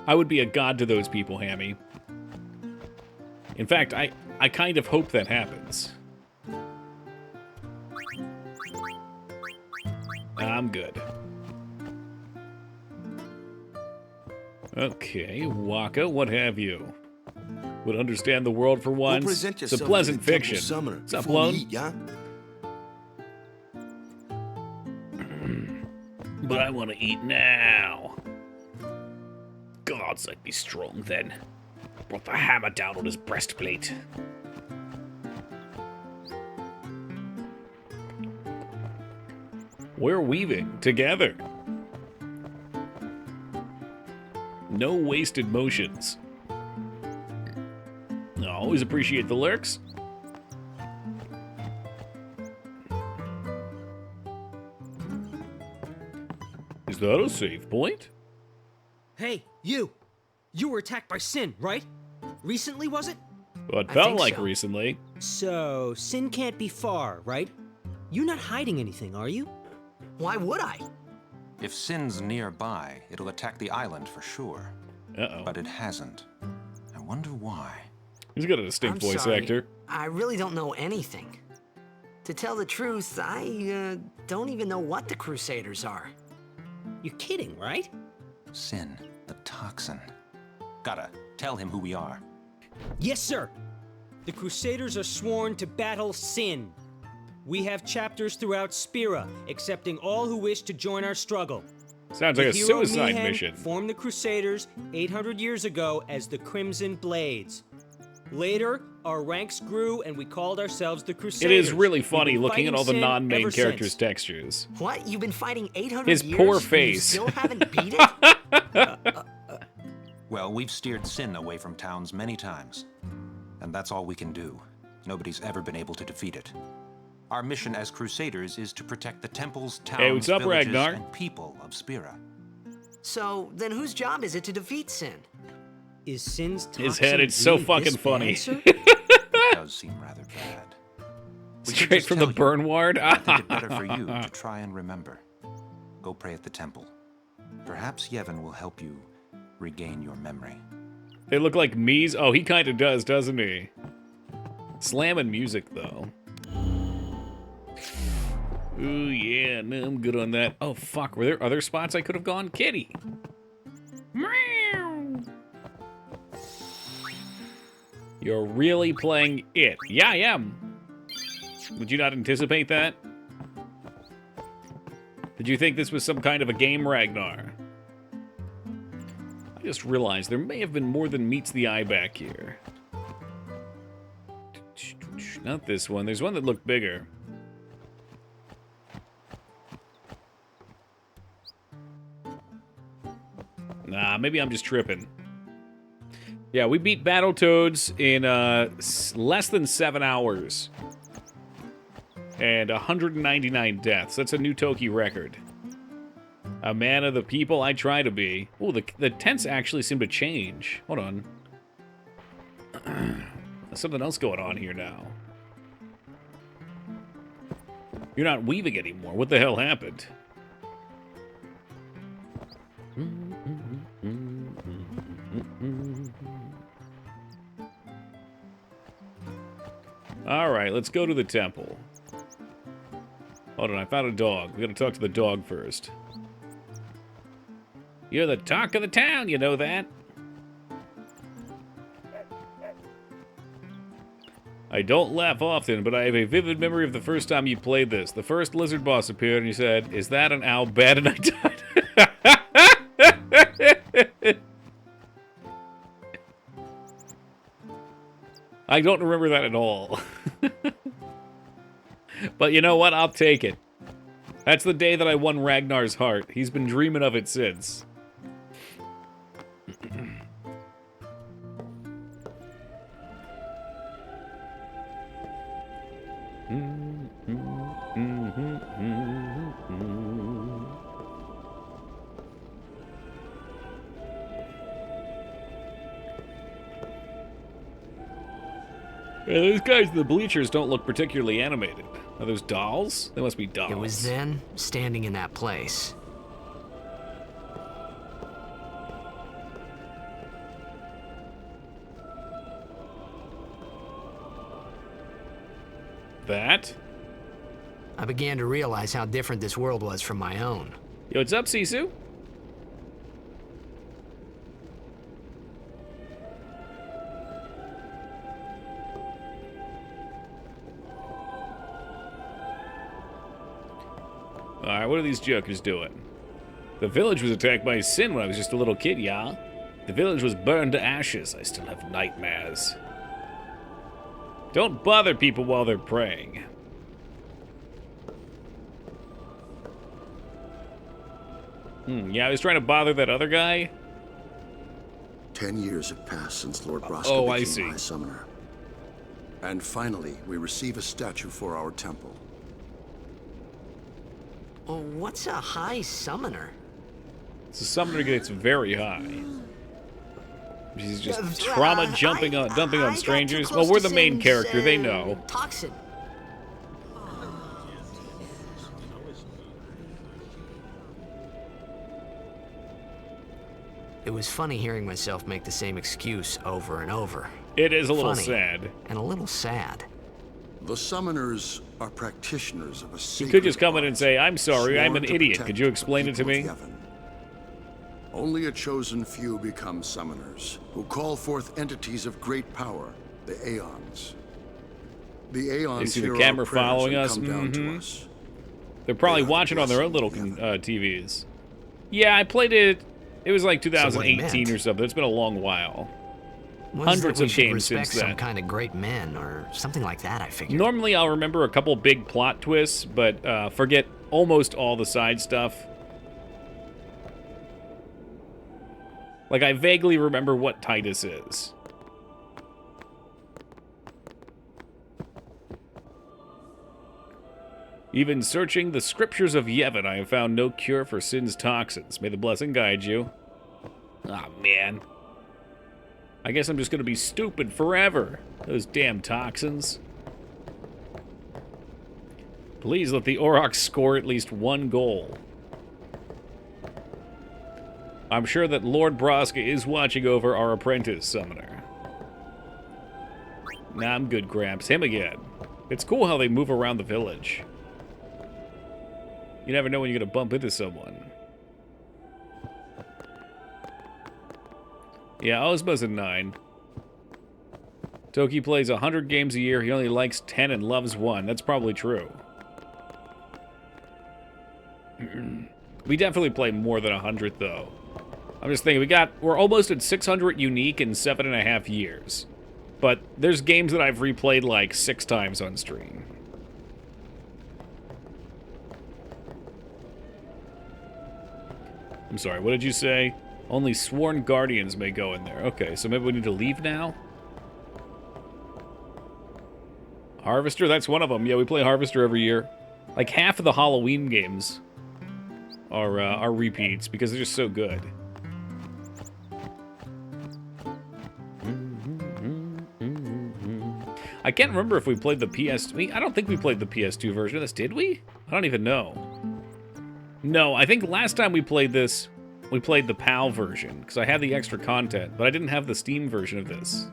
I would be a god to those people, Hammy. In fact, I kind of hope that happens. I'm good. Okay, Waka, what have you? Would understand the world for once. It's a pleasant fiction. What's up, Lone? But I want to eat now. Gods, I'd be strong then. Brought the hammer down on his breastplate. We're weaving together. No wasted motions. I always appreciate the lurks. Is that a save point? Hey, you! You were attacked by Sin, right? Recently, was it? Well, it I felt think like so. recently. So, Sin can't be far, right? You're not hiding anything, are you? Why would I? If Sin's nearby, it'll attack the island for sure. Uh-oh. But it hasn't. I wonder why. He's got a distinct I'm voice sorry. actor. I really don't know anything. To tell the truth, I don't even know what the Crusaders are. You're kidding, right? Sin, the toxin. Gotta tell him who we are. Yes, sir. The Crusaders are sworn to battle Sin. We have chapters throughout Spira, accepting all who wish to join our struggle. Sounds like a The hero suicide Mihan mission. formed the Crusaders 800 years ago as the Crimson Blades. Later, our ranks grew and we called ourselves the It Crusaders. is really We've funny been looking at fighting all the Sin non-main ever characters' since. textures. What? You've been fighting 800 His years? poor and face. You still haven't beat it? Well, we've steered Sin away from towns many times. And that's all we can do. Nobody's ever been able to defeat it. Our mission as Crusaders is to protect the temples, towns, Hey, what's up, villages, Ragnar? and people of Spira. So, then whose job is it to defeat Sin? Is Sin's His toxin head, it's so really fucking this funny. bad, sir? It does seem rather bad. We could Straight just from the tell you. burn ward? I think it better for you to try and remember. Go pray at the temple. Perhaps Yevon will help you regain your memory. They look like Mies. Oh, he kind of does, doesn't he? Slamming music, though. Ooh, yeah, no, I'm good on that. Oh, fuck, were there other spots I could have gone? Kitty! Meow! You're really playing it. Yeah, I am. Would you not anticipate that? Did you think this was some kind of a game, Ragnar? I just realized there may have been more than meets the eye back here. Not this one. There's one that looked bigger. Nah, maybe I'm just tripping. Yeah, we beat Battletoads in less than 7 hours. And 199 deaths. That's a new Toki record. A man of the people I try to be. Oh, the tents actually seem to change. Hold on. There's something else going on here now. You're not weaving anymore. What the hell happened? Alright, let's go to the temple. Hold on, I found a dog. We gotta talk to the dog first. You're the talk of the town, you know that? I don't laugh often, but I have a vivid memory of the first time you played this. The first lizard boss appeared and you said, "Is that an owl bad?" And I died. I don't remember that at all. But you know what? I'll take it. That's the day that I won Ragnar's heart. He's been dreaming of it since. Yeah, those guys in the bleachers don't look particularly animated. Are those dolls? They must be dolls. It was then, standing in that place. That? I began to realize how different this world was from my own. Yo, what's up, Sisu? Alright, what are these jokers doing? The village was attacked by Sin when I was just a little kid, yeah? The village was burned to ashes. I still have nightmares. Don't bother people while they're praying. Yeah, I was trying to bother that other guy. 10 years have passed since Lord Braska Oh, I became see. High Summoner. And finally, we receive a statue for our temple. Oh, what's a high summoner? So summoner gets very high. She's just trauma dumping on strangers. Well, we're the main character, they know. Toxin. It was funny hearing myself make the same excuse over and over. It is a little Funny sad. And a little sad. The summoners are practitioners of a You sacred could just come in art, and say, I'm sorry, I'm sworn an to idiot. protect Could you the explain it to people me? of Yevon. Only a chosen few become summoners, who call forth entities of great power, the Aeons. The Aeons see the hear camera our prayers following and us? come down to Mhm. us. They're probably They are the watching on their own little blessing of TVs. Yeah, I played it. It was like So what he 2018 or meant something. It's been a long while. Was Hundreds that we of should games respect since then. some kind of great men or something like that, I figured. Normally, I'll remember a couple big plot twists, but forget almost all the side stuff. Like, I vaguely remember what Titus is. Even searching the scriptures of Yevon, I have found no cure for sin's toxins. May the blessing guide you. Aw, man. I guess I'm just gonna be stupid forever. Those damn toxins. Please let the Aurochs score at least one goal. I'm sure that Lord Braska is watching over our apprentice summoner. Nah, I'm good, Gramps. Him again. It's cool how they move around the village. You never know when you're gonna bump into someone. Yeah, Ozma's a 9. Toki plays 100 games a year. He only likes 10 and loves 1. That's probably true. We definitely play more than 100, though. I'm just thinking, we're almost at 600 unique in 7.5 years. But there's games that I've replayed like 6 times on stream. I'm sorry, what did you say? Only sworn guardians may go in there. Okay, so maybe we need to leave now? Harvester, that's one of them. Yeah, we play Harvester every year. Like half of the Halloween games are repeats because they're just so good. I can't remember if we played the I don't think we played the PS2 version of this, did we? I don't even know. No, I think last time we played this, we played the PAL version, because I had the extra content, but I didn't have the Steam version of this.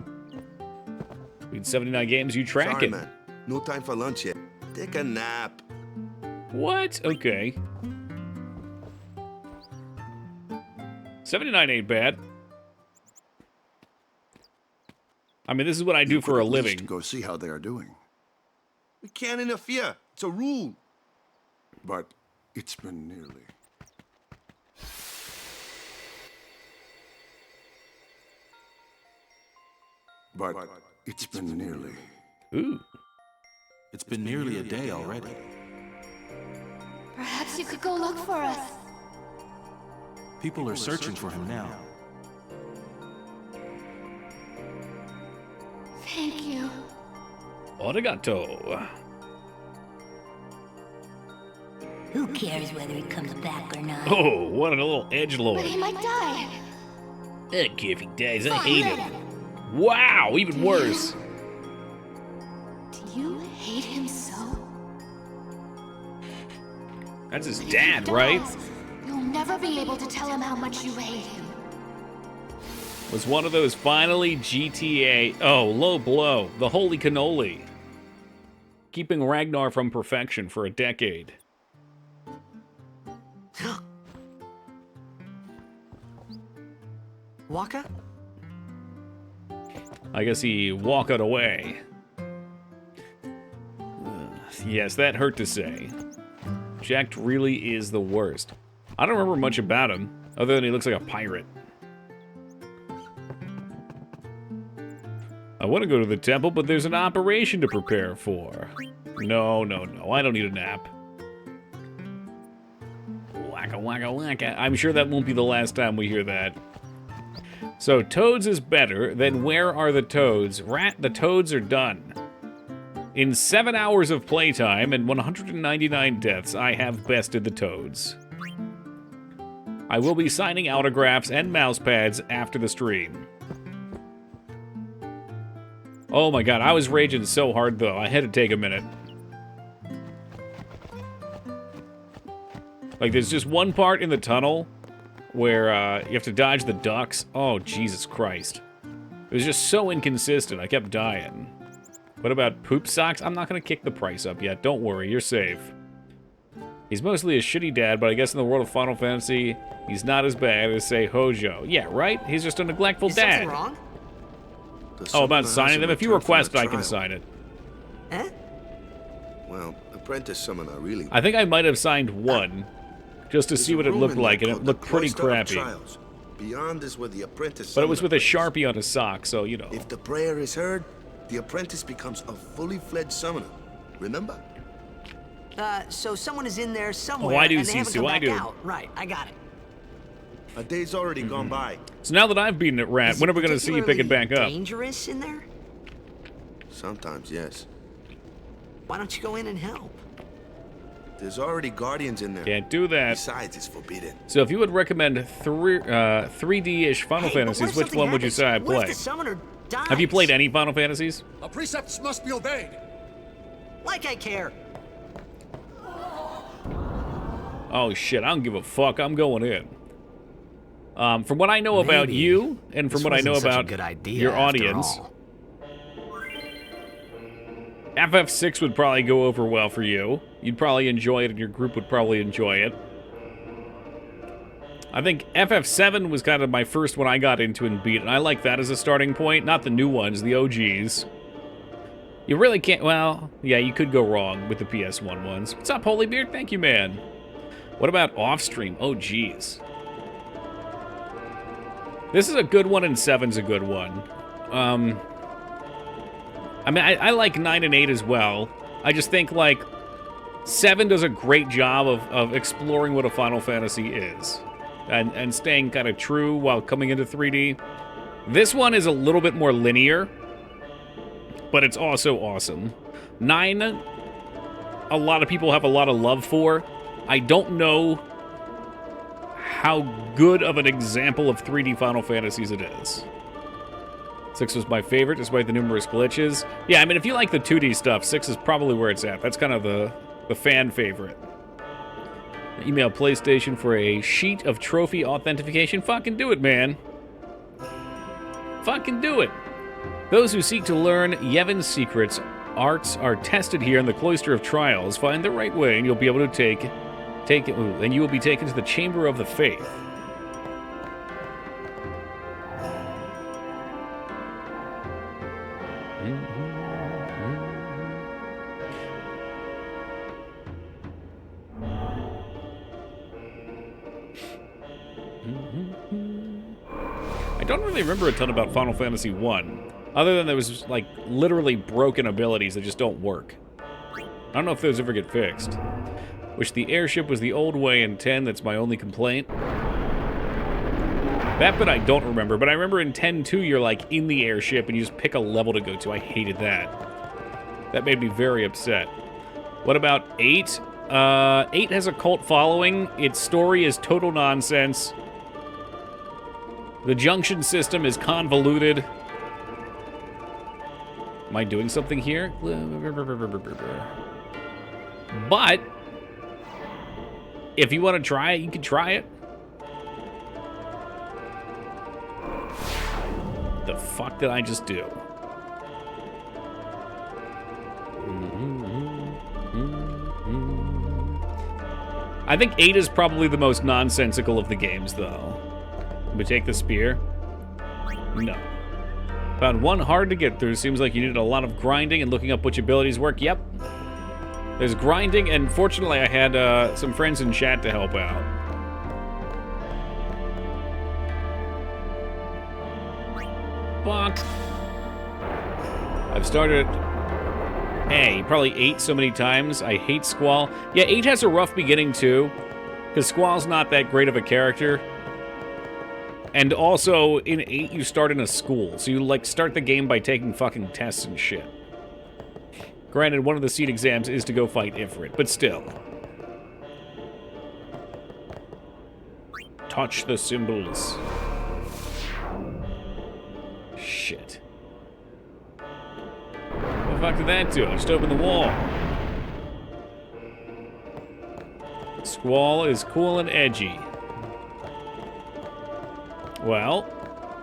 We had 79 games, you Sorry, tracking. man. No time for lunch yet. Take a nap. What? Okay. 79 ain't bad. I mean, this is what I do You for could a at least living. Go see how they are doing. We can't interfere. It's a rule. But it's been nearly. But It's been nearly. Ooh. It's been nearly a day already. Perhaps you could go look for us. People are searching for him now. Thank you. Arigato. Who cares whether he comes back or not? Oh, what a little edgelord. But he might die. I don't care if he dies, I hate him. Wow, even worse. Do you hate him so? That's his But dad, if he right? dies, you'll never be able to tell him how much you hate him. Was one of those finally GTA. Oh, low blow. The holy cannoli. Keeping Ragnar from perfection for a decade. Waka? I guess he walked away. Yes, that hurt to say. Jack really is the worst. I don't remember much about him, other than he looks like a pirate. I want to go to the temple, but there's an operation to prepare for. No, I don't need a nap. Waka, waka, waka. I'm sure that won't be the last time we hear that. So, Toads is better, then where are the Toads? The Toads are done. In 7 hours of playtime and 199 deaths, I have bested the Toads. I will be signing autographs and mouse pads after the stream. Oh my god, I was raging so hard though, I had to take a minute. Like, there's just one part in the tunnel where you have to dodge the ducks. Oh, Jesus Christ. It was just so inconsistent, I kept dying. What about Poop Socks? I'm not gonna kick the price up yet, don't worry, you're safe. He's mostly a shitty dad, but I guess in the world of Final Fantasy, he's not as bad as, say, Hojo. Yeah, right? He's just a neglectful dad. Is something wrong? Oh, about signing them? If you request, I can sign it. Eh? Well, Apprentice Summoner, really. I think I might have signed one, just to see what it looked like, and it looked pretty crappy. Beyond is where the Apprentice But it was with a Summoner Sharpie on his sock, so, you know. plays. If the prayer is heard, the Apprentice becomes a fully fledged summoner. Remember? So someone is in there somewhere, I do, and they haven't Sisu, come I back do. out. Right, I got it. A day's already gone by. So now that I've beaten it, Rat, Is when it are we going to see you pick it back up? dangerous in there? Sometimes, yes. Why don't you go in and help? There's already guardians in there. Can't do that. Besides, it's forbidden. So if you would recommend 3D-ish Final Fantasies, which one would you say I What if play? the summoner dies? Have you played any Final Fantasies? Our precepts must be obeyed. Like I care. Oh shit, I don't give a fuck, I'm going in. From what I know about Maybe you, and from this what I know wasn't such a about good idea your after audience, all. FF6 would probably go over well for you. You'd probably enjoy it, and your group would probably enjoy it. I think FF7 was kind of my first one I got into and beat, and I like that as a starting point. Not the new ones, the OGs. You really can't, well, yeah, you could go wrong with the PS1 ones. What's up, Holybeard? Thank you, man. What about Offstream? Oh, geez. This is a good one, and 7's a good one. I mean, I like 9 and 8 as well. I just think, like, 7 does a great job of exploring what a Final Fantasy is. And staying kind of true while coming into 3D. This one is a little bit more linear, but it's also awesome. 9, a lot of people have a lot of love for. I don't know how good of an example of 3D Final Fantasies it is. 6 was my favorite, despite the numerous glitches. Yeah, I mean, if you like the 2D stuff, 6 is probably where it's at. That's kind of the fan favorite. Email PlayStation for a sheet of trophy authentication. Fucking do it, man. Fucking do it. Those who seek to learn Yevon's secrets, arts are tested here in the Cloister of Trials. Find the right way, and you'll be able to take it, and you will be taken to the Chamber of the Faith. I don't really remember a ton about Final Fantasy 1. Other than there was, like, literally broken abilities that just don't work. I don't know if those ever get fixed. Wish the airship was the old way in 10, that's my only complaint. That bit I don't remember, but I remember in 10-2 you're, like, in the airship and you just pick a level to go to. I hated that. That made me very upset. What about 8? 8 has a cult following. Its story is total nonsense. The junction system is convoluted. Am I doing something here? But if you want to try it, you can try it. The fuck did I just do? I think 8 is probably the most nonsensical of the games, though. We take the spear? No. Found one hard to get through. Seems like you needed a lot of grinding and looking up which abilities work. Yep. There's grinding, and fortunately I had some friends in chat to help out. Fuck. I've started... Hey, you probably 8 so many times. I hate Squall. Yeah, 8 has a rough beginning, too. Because Squall's not that great of a character. And also, in 8, you start in a school. So you, like, start the game by taking fucking tests and shit. Granted, one of the seed exams is to go fight Ifrit, but still. Touch the symbols. Shit. What the fuck did that do? I just opened the wall. Squall is cool and edgy. Well,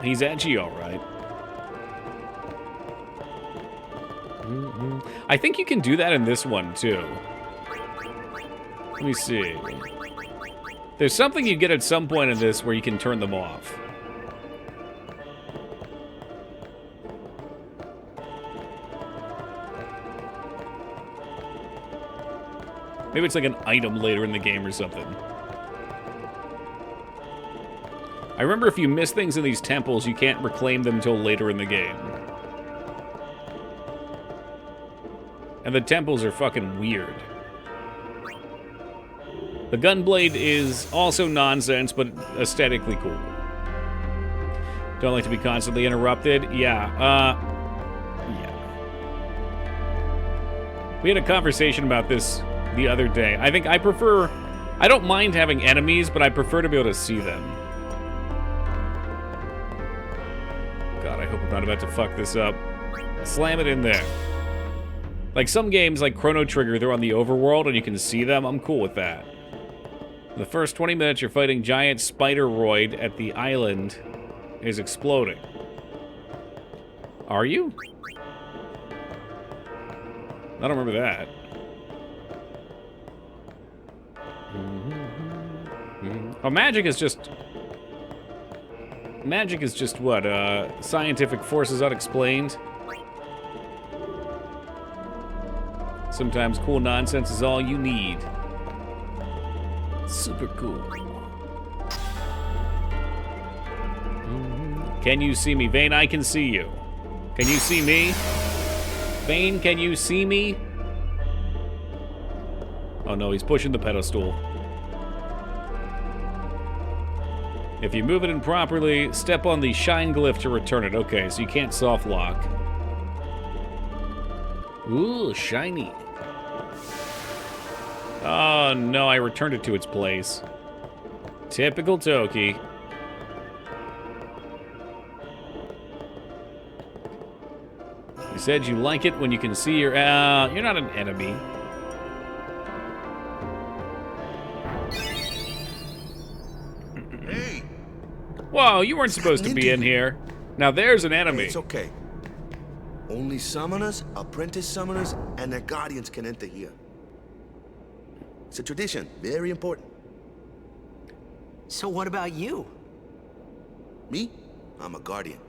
he's edgy, all right. I think you can do that in this one, too. Let me see. There's something you get at some point in this where you can turn them off. Maybe it's like an item later in the game or something. I remember if you miss things in these temples, you can't reclaim them until later in the game. And the temples are fucking weird. The Gunblade is also nonsense, but aesthetically cool. Don't like to be constantly interrupted? Yeah, yeah. We had a conversation about this the other day. I think I prefer... I don't mind having enemies, but I prefer to be able to see them. God, I hope I'm not about to fuck this up. Slam it in there. Like some games, like Chrono Trigger, they're on the overworld and you can see them. I'm cool with that. The first 20 minutes, you're fighting giant Spider-Roid at the island is exploding. Are you? I don't remember that. Oh, magic is just what? Scientific forces unexplained. Sometimes cool nonsense is all you need. Super cool. Can you see me? Vane, I can see you. Can you see me? Vane, can you see me? Oh no, he's pushing the pedestal. If you move it improperly, step on the shine glyph to return it. Okay, so you can't soft lock. Ooh, shiny. Oh no, I returned it to its place. Typical Toki. You said you like it when you can see your... you're not an enemy. Hey! Whoa, you weren't supposed to be in here. Now there's an enemy. It's okay. Only summoners, apprentice summoners, and their guardians can enter here. It's a tradition, very important. So what about you? Me? I'm a guardian.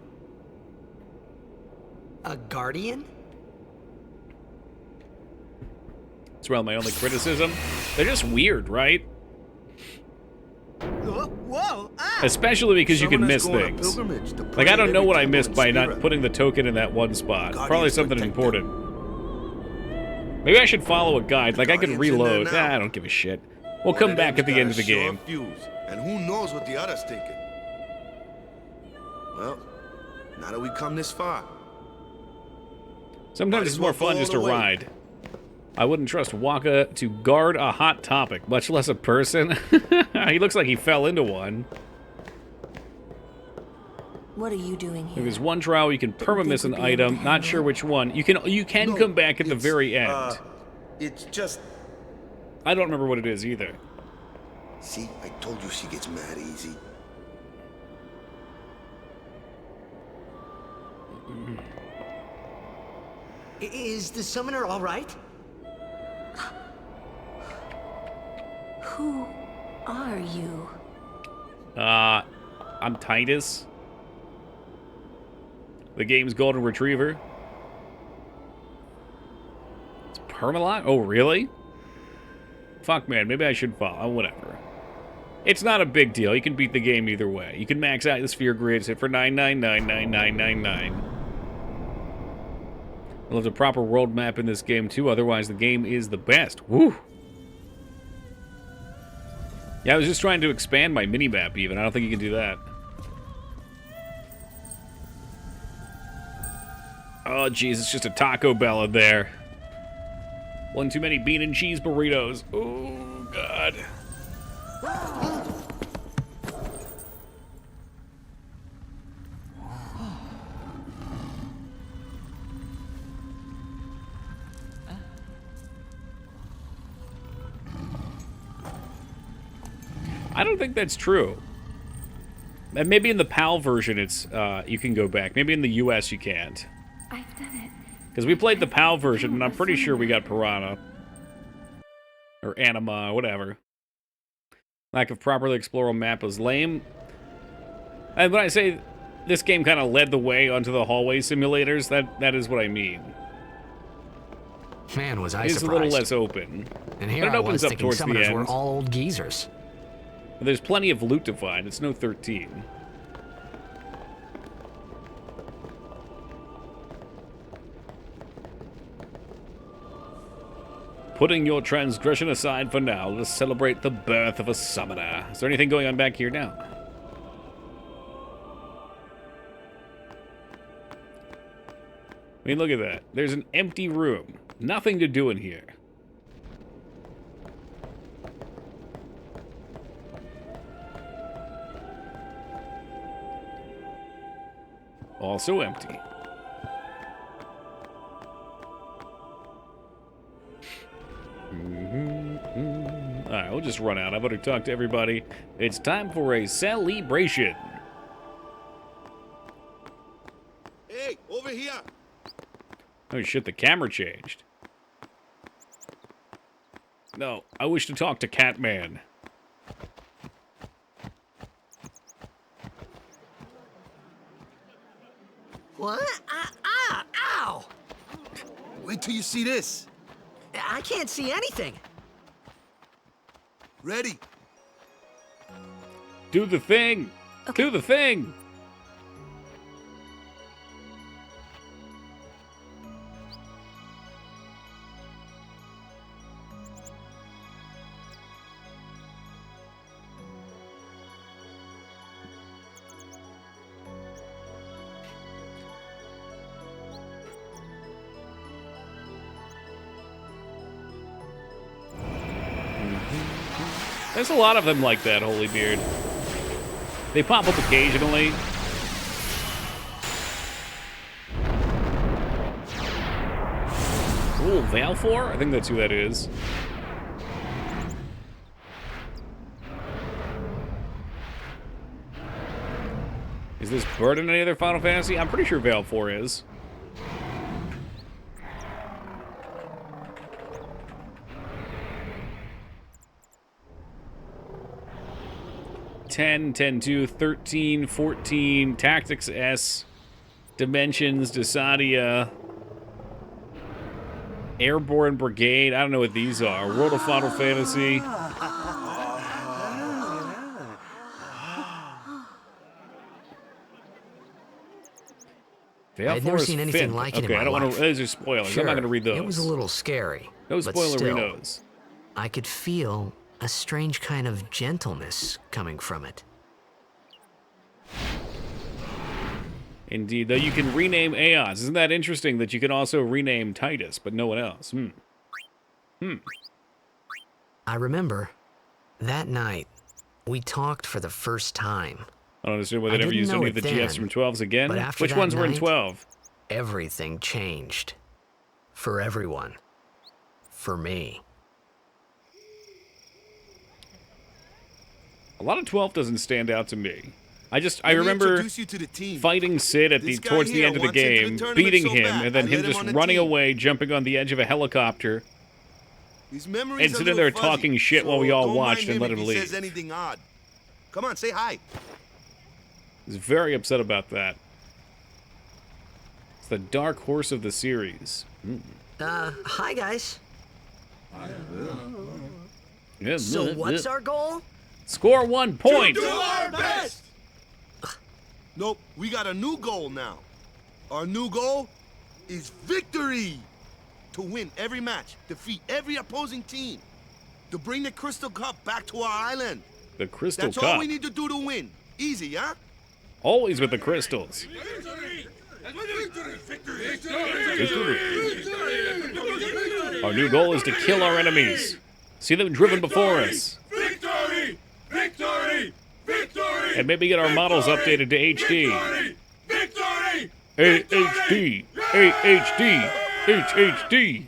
A guardian? It's really my only criticism. They're just weird, right? Whoa! Ah! Especially because you can Summoners miss go on a things. pilgrimage to Like, pray I at don't know every what I temple missed in by not Spira. putting the token in that one spot. Guardians Probably something protect important. Maybe I should follow a guide. Like, I could Guardians in there reload. now. I don't give a shit. We'll One come of back them's at the got end a of the sure game. fuse, and who knows what the other's thinking. Well, now that we come this far, Sometimes Might it's as more well go fun all just the to way. ride. I wouldn't trust Waka to guard a hot topic, much less a person. He looks like he fell into one. What are you doing here? There's one trial you can perma-miss an item. Not sure which one. You can No, come back at the very end. It's just... I don't remember what it is either. See, I told you she gets mad easy. Is the summoner all right? Who are you? I'm Titus. The game's golden retriever. It's Permalot? Oh, really? Fuck, man. Maybe I should follow. Oh, whatever. It's not a big deal. You can beat the game either way. You can max out the sphere grids, hit for 9999999. There's a proper world map in this game, too. Otherwise, the game is the best. Woo! Yeah, I was just trying to expand my minimap, even. I don't think you can do that. Oh, jeez, it's just a Taco Bell in there. One too many bean and cheese burritos. Oh, God. I don't think that's true. And maybe in the PAL version, it's you can go back. Maybe in the US you can't. I've done it. Because we played the PAL version, and I'm pretty sure we got Piranha. Or Anima, whatever. Lack of properly explorable map was lame. And when I say this game kind of led the way onto the hallway simulators, that is what I mean. Man, was I It's a surprised. little less open. And here But it I opens was up thinking towards the summoners end. were all old geezers. There's plenty of loot to find. It's no 13. Putting your transgression aside for now, let's celebrate the birth of a summoner. Is there anything going on back here now? I mean, look at that. There's an empty room. Nothing to do in here. Also empty. Alright, we'll just run out. I've already talked to everybody. It's time for a celebration. Hey, over here! Oh shit, the camera changed. No, I wish to talk to Catman. What? Ow! Wait till you see this. I can't see anything. Ready? Do the thing! Do the thing! There's a lot of them like that, Holybeard. They pop up occasionally. Ooh, Valfor? I think that's who that is. Is this Bird in any other Final Fantasy? I'm pretty sure Valfor is. Ten, 10-2, 13, 14, Tactics S, Dimensions, Desadia, Airborne Brigade. I don't know what these are. World of Final Fantasy. Vale I'd never Forest seen anything Fifth. like it in Okay, my I don't want life. to. Those are spoilers. Sure, I'm not going to read those. It was a little scary. No but spoilery still, knows. I could feel a strange kind of gentleness coming from it. Indeed, though you can rename Aeons. Isn't that interesting that you can also rename Titus, but no one else? I remember that night we talked for the first time. I don't understand why they I never didn't used know any it of the GFs then, from 12s again. but after Which that ones were in night, 12? Everything changed. For everyone. For me. A lot of 12 doesn't stand out to me. I Let me remember introduce you to the team. fighting Sid at This guy towards the here end of the wants into the game, tournament beating so him, bad, and then I him let him just on the running team. away, jumping on the edge of a helicopter, His memory's and a sitting little there fuzzy, talking shit while we so all don't watched mind and let him if he leave. says anything odd. Come on, say hi. He's very upset about that. It's the dark horse of the series. Hi guys. Yeah, So what's our goal? Score 1 point! Do our best! Nope, we got a new goal now. Our new goal is victory. To win every match, defeat every opposing team. To bring the Crystal Cup back to our island. The Crystal That's Cup. all we need to do to win. Easy, huh? Always with the crystals. Our new goal is to kill our enemies. See them driven before us. Victory! Victory! Victory! And maybe get our models updated to HD. Victory! AHD! AHD! HHD!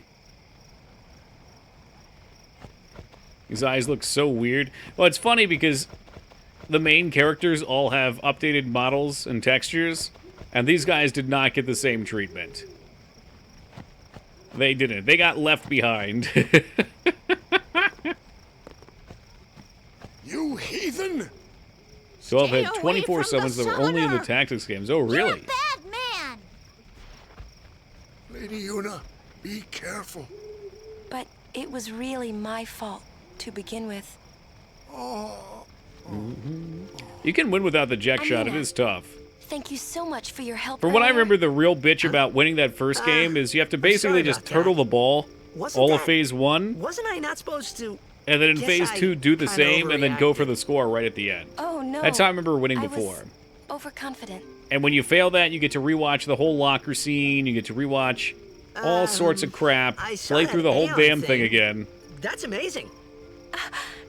His eyes look so weird. Well, it's funny because the main characters all have updated models and textures, and these guys did not get the same treatment. They didn't. They got left behind. You heathen! 12 had Stay away 24 from the summons that were only in the summoner. tactics games. Oh, You're a really? bad man. Lady Una, be careful. But it was really my fault to begin with. Oh. You can win without the Jack shot. It Amina. is tough. Thank you so much for your help. From what I earlier. remember, the real bitch about winning that first game is you have to basically sorry just about that. turtle the ball Wasn't all of that- phase 1, Wasn't I not supposed to? and then in Guess phase I 2 do the kinda same, and then go for overreacted. the score right at the end. Oh no. That's how I remember winning I before. was overconfident. And when you fail that, you get to rewatch the whole locker scene, you get to rewatch all sorts of crap, I saw play that through the whole Aeon damn thing thing. again. That's amazing.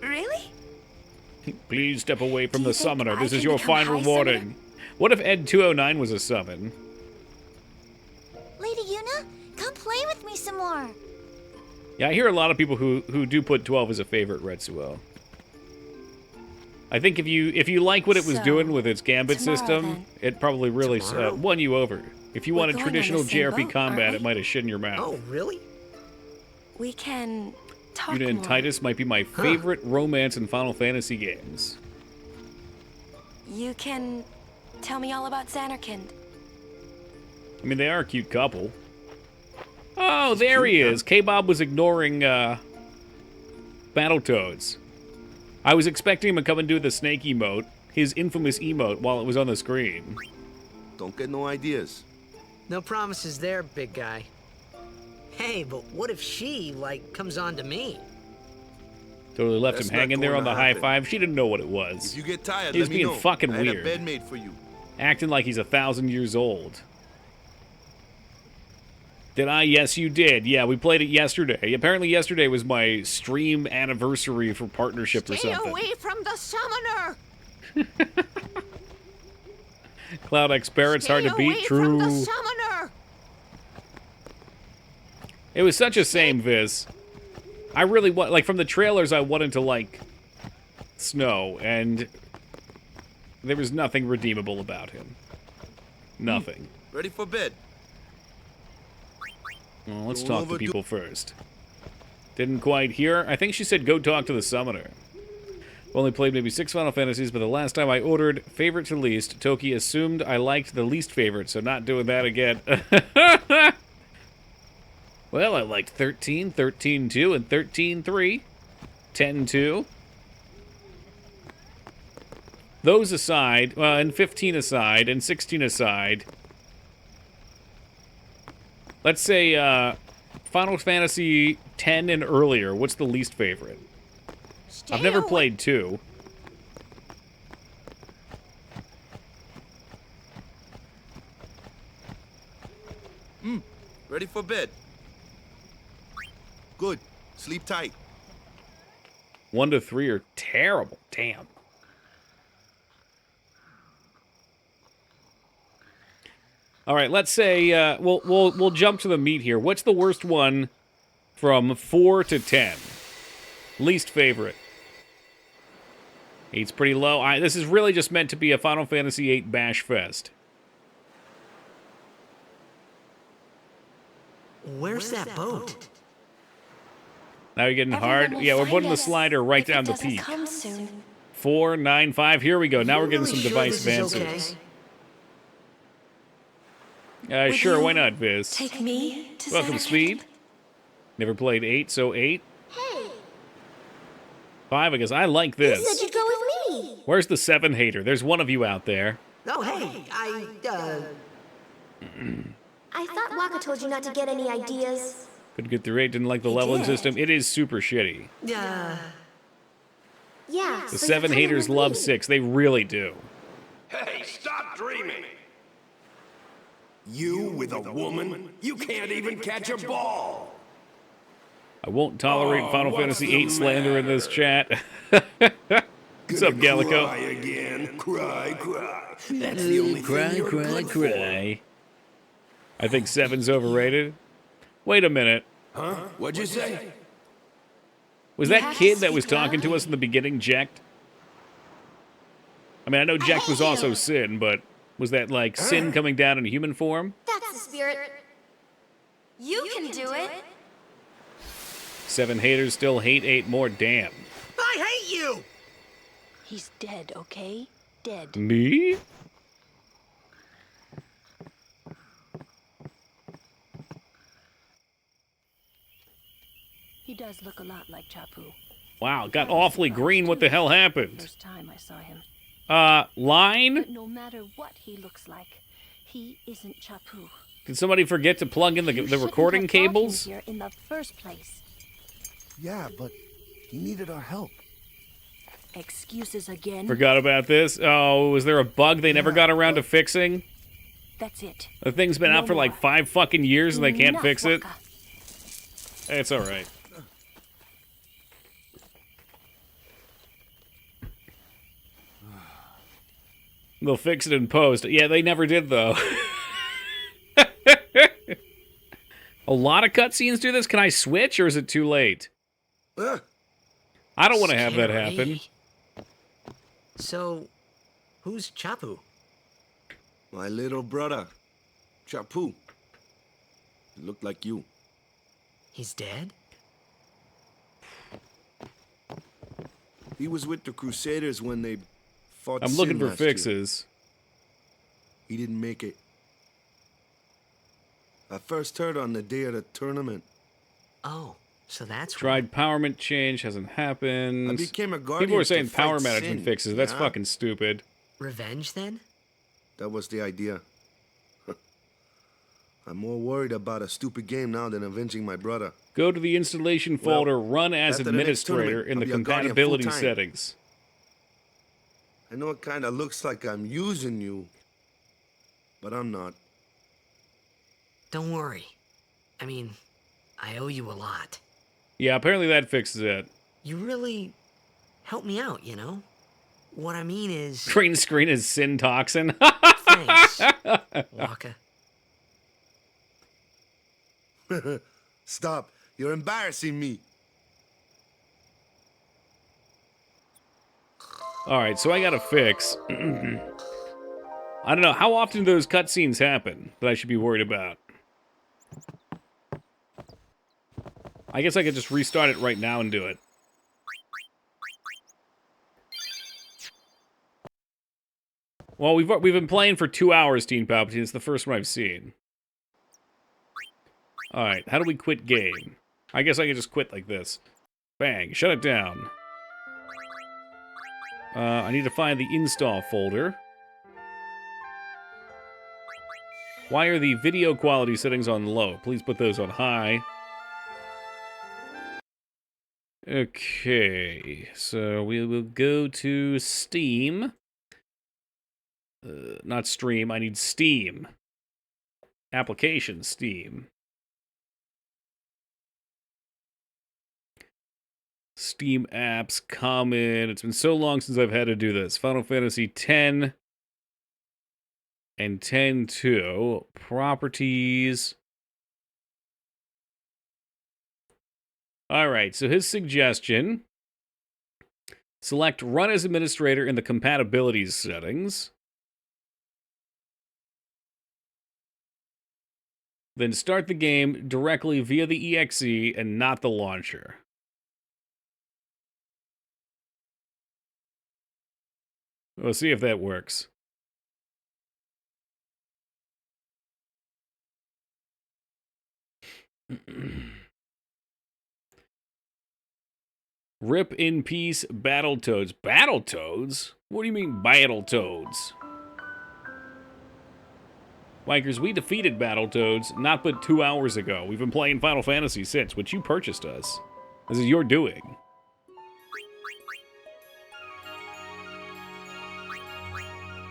Really? Please step away from Do the you think summoner. I This is can your become final High warning. Summoner? What if Ed 209 was a summon? Lady Yuna, come play with me some more. Yeah, I hear a lot of people who do put 12 as a favorite Retsuo. I think if you like what it was So, doing with its gambit tomorrow, system, then. it probably really Tomorrow? won you over. If you We're wanted going on the traditional same JRP boat, combat, aren't it we? might have shit in your mouth. Oh, really? We can talk Una and more. Titus might be my favorite romance in Final Fantasy games. You can tell me all about Xanarkand. I mean, they are a cute couple. Oh, there he is. K-Bob was ignoring Battletoads. I was expecting him to come and do the snake emote, his infamous emote, while it was on the screen. Don't get no ideas. No promises there, big guy. Hey, but what if she, like, comes on to me? Totally left That's him not hanging there going on the to high happen. five. She didn't know what it was. If you get tired, He was let me being know. fucking I had weird. a bed made for you. Acting like he's 1,000 years old. Did I? Yes, you did. Yeah, we played it yesterday. Apparently yesterday was my stream anniversary for partnership or Stay something. away from the summoner. Cloud X Barrett's hard to Stay beat. away from the True. summoner. It was such a same, Viz. I really want, like, from the trailers, I wanted to like Snow, and there was nothing redeemable about him. Nothing. Ready for bed? Well, let's Go talk over to to- people first. Didn't quite hear. I think she said go talk to the summoner. Only played maybe 6 Final Fantasies, but the last time I ordered favorite to least, Toki assumed I liked the least favorite, so not doing that again. Well, I liked 13, 13-2, and 13-3. 10-2. Those aside, well, and 15 aside, and 16 aside, Let's say Final Fantasy X and earlier. What's the least favorite? I've never played 2. Ready for bed? Good. Sleep tight. 1 to 3 are terrible. Damn. All right, let's say we'll jump to the meat here. What's the worst one from 4 to 10? Least favorite. 8's pretty low. This is really just meant to be a Final Fantasy VIII bash fest. Where's that boat? Now you're getting hard. Yeah, we're putting the slider right down the peak. 4, 9, 5. Here we go. Now we're getting some device advances. Sure, why not, Viz? Take me to Welcome, Xanarkand? Speed. Never played 8, so 8. 5, I guess. I like You this. said you'd go with me. Where's the 7 hater? There's one of you out there. Oh, hey, I thought Waka told you not to get any ideas. Couldn't get through 8, didn't like the leveling system. It is super shitty. Yeah. The 7 haters love 6. They really do. Hey, stop dreaming! You with a woman? You can't even catch a ball! I won't tolerate Final Fantasy VIII slander in this chat. What's up, Gallico? Cry again. Cry, cry. That's the only thing you're good for. I think 7's overrated. Wait a minute. Huh? What'd you say? Was that kid that was talking to us in the beginning Jecht? I mean, I know Jecht was also Sin, but was that like Sin coming down in human form? That's the spirit. You can do it. 7 haters still hate 8 more. Damn. I hate you! He's dead, okay? Dead. Me? He does look a lot like Chapu. Wow, got awfully green. What the hell happened? First time I saw him. Line? But no matter what he looks like, he isn't Chapu. Did somebody forget to plug in the recording cables? Here in the first place. Yeah, but he needed our help. Excuses again. Forgot about this. Oh, was there a bug they never got around to fixing? That's it. The thing's been out for like 5 fucking years and they can't fix it. It's all right. They'll fix it in post. Yeah, they never did, though. A lot of cutscenes do this. Can I switch, or is it too late? I don't want to have that happen. So, who's Chapu? My little brother, Chapu. He looked like you. He's dead? He was with the Crusaders when they fought I'm looking Sin for last year. fixes. He didn't make it. I first heard on the day of the tournament. Oh, so that's Tried powerment change, hasn't happened. I became a guardian People are to saying power fight management Sin, fixes. That's yeah? fucking stupid. Revenge, then? That was the idea. I'm more worried about a stupid game now than avenging my brother. Go to the installation folder, run as after the next administrator tournament, in the I'll be a guardian compatibility full-time. settings. I know it kind of looks like I'm using you, but I'm not. Don't worry. I mean, I owe you a lot. Yeah, apparently that fixes it. You really helped me out, you know? What I mean is... Green screen is sin toxin. Thanks, Waka. Stop. You're embarrassing me. All right, so I got to fix. I don't know. How often do those cutscenes happen that I should be worried about? I guess I could just restart it right now and do it. Well, we've been playing for 2 hours, Teen Palpatine. It's the first one I've seen. All right, how do we quit game? I guess I can just quit like this. Bang, shut it down. I need to find the install folder. Why are the video quality settings on low? Please put those on high. Okay, so we will go to Steam. Not Stream, I need Steam. Application Steam. Steam apps, common. It's been so long since I've had to do this. Final Fantasy X and 10-2. Properties. Alright, so his suggestion. Select Run as Administrator in the Compatibilities settings. Then start the game directly via the EXE and not the launcher. We'll see if that works. Rip in peace, Battletoads. Battletoads? What do you mean, Battletoads? Wikers, we defeated Battletoads not but 2 hours ago. We've been playing Final Fantasy since, which you purchased us. This is your doing.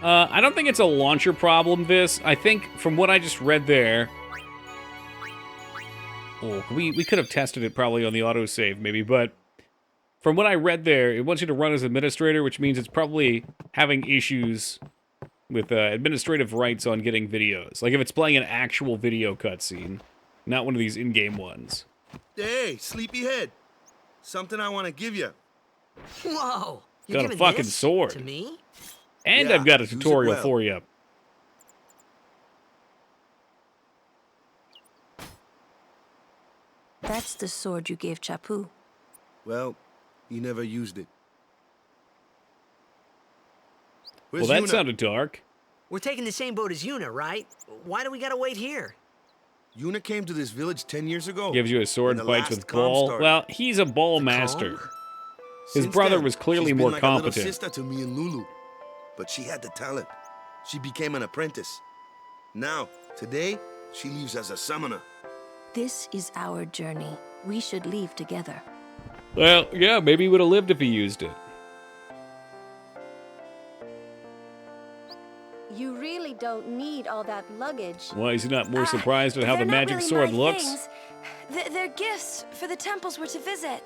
I don't think it's a launcher problem, this. I think, from what I just read there... Oh, we could have tested it probably on the autosave, maybe, but... From what I read there, it wants you to run as administrator, which means it's probably having issues with administrative rights on getting videos. Like if it's playing an actual video cutscene, not one of these in-game ones. Hey, sleepyhead. Something I want to give you. Whoa! Got a fucking sword. To me? And Yeah, I've got a use it tutorial well. for you. That's the sword you gave Chapu. Well, he never used it. Well, Where's that Yuna? sounded dark. We're taking the same boat as Yuna, right? Why do we gotta wait here? Yuna came to this village 10 years ago. Gives you a sword when and the fights last with calm Ball. started. Well, he's a Ball master. His Since brother then, was clearly she's been more like a little competent. sister to me and Lulu, but she had the talent. She became an apprentice. Now, today, she leaves as a summoner. This is our journey. We should leave together. Well, yeah, maybe he would have lived if he used it. You really don't need all that luggage. Why is he not more surprised at how the They're not magic really sword my looks? things. They're gifts for the temples we're to visit.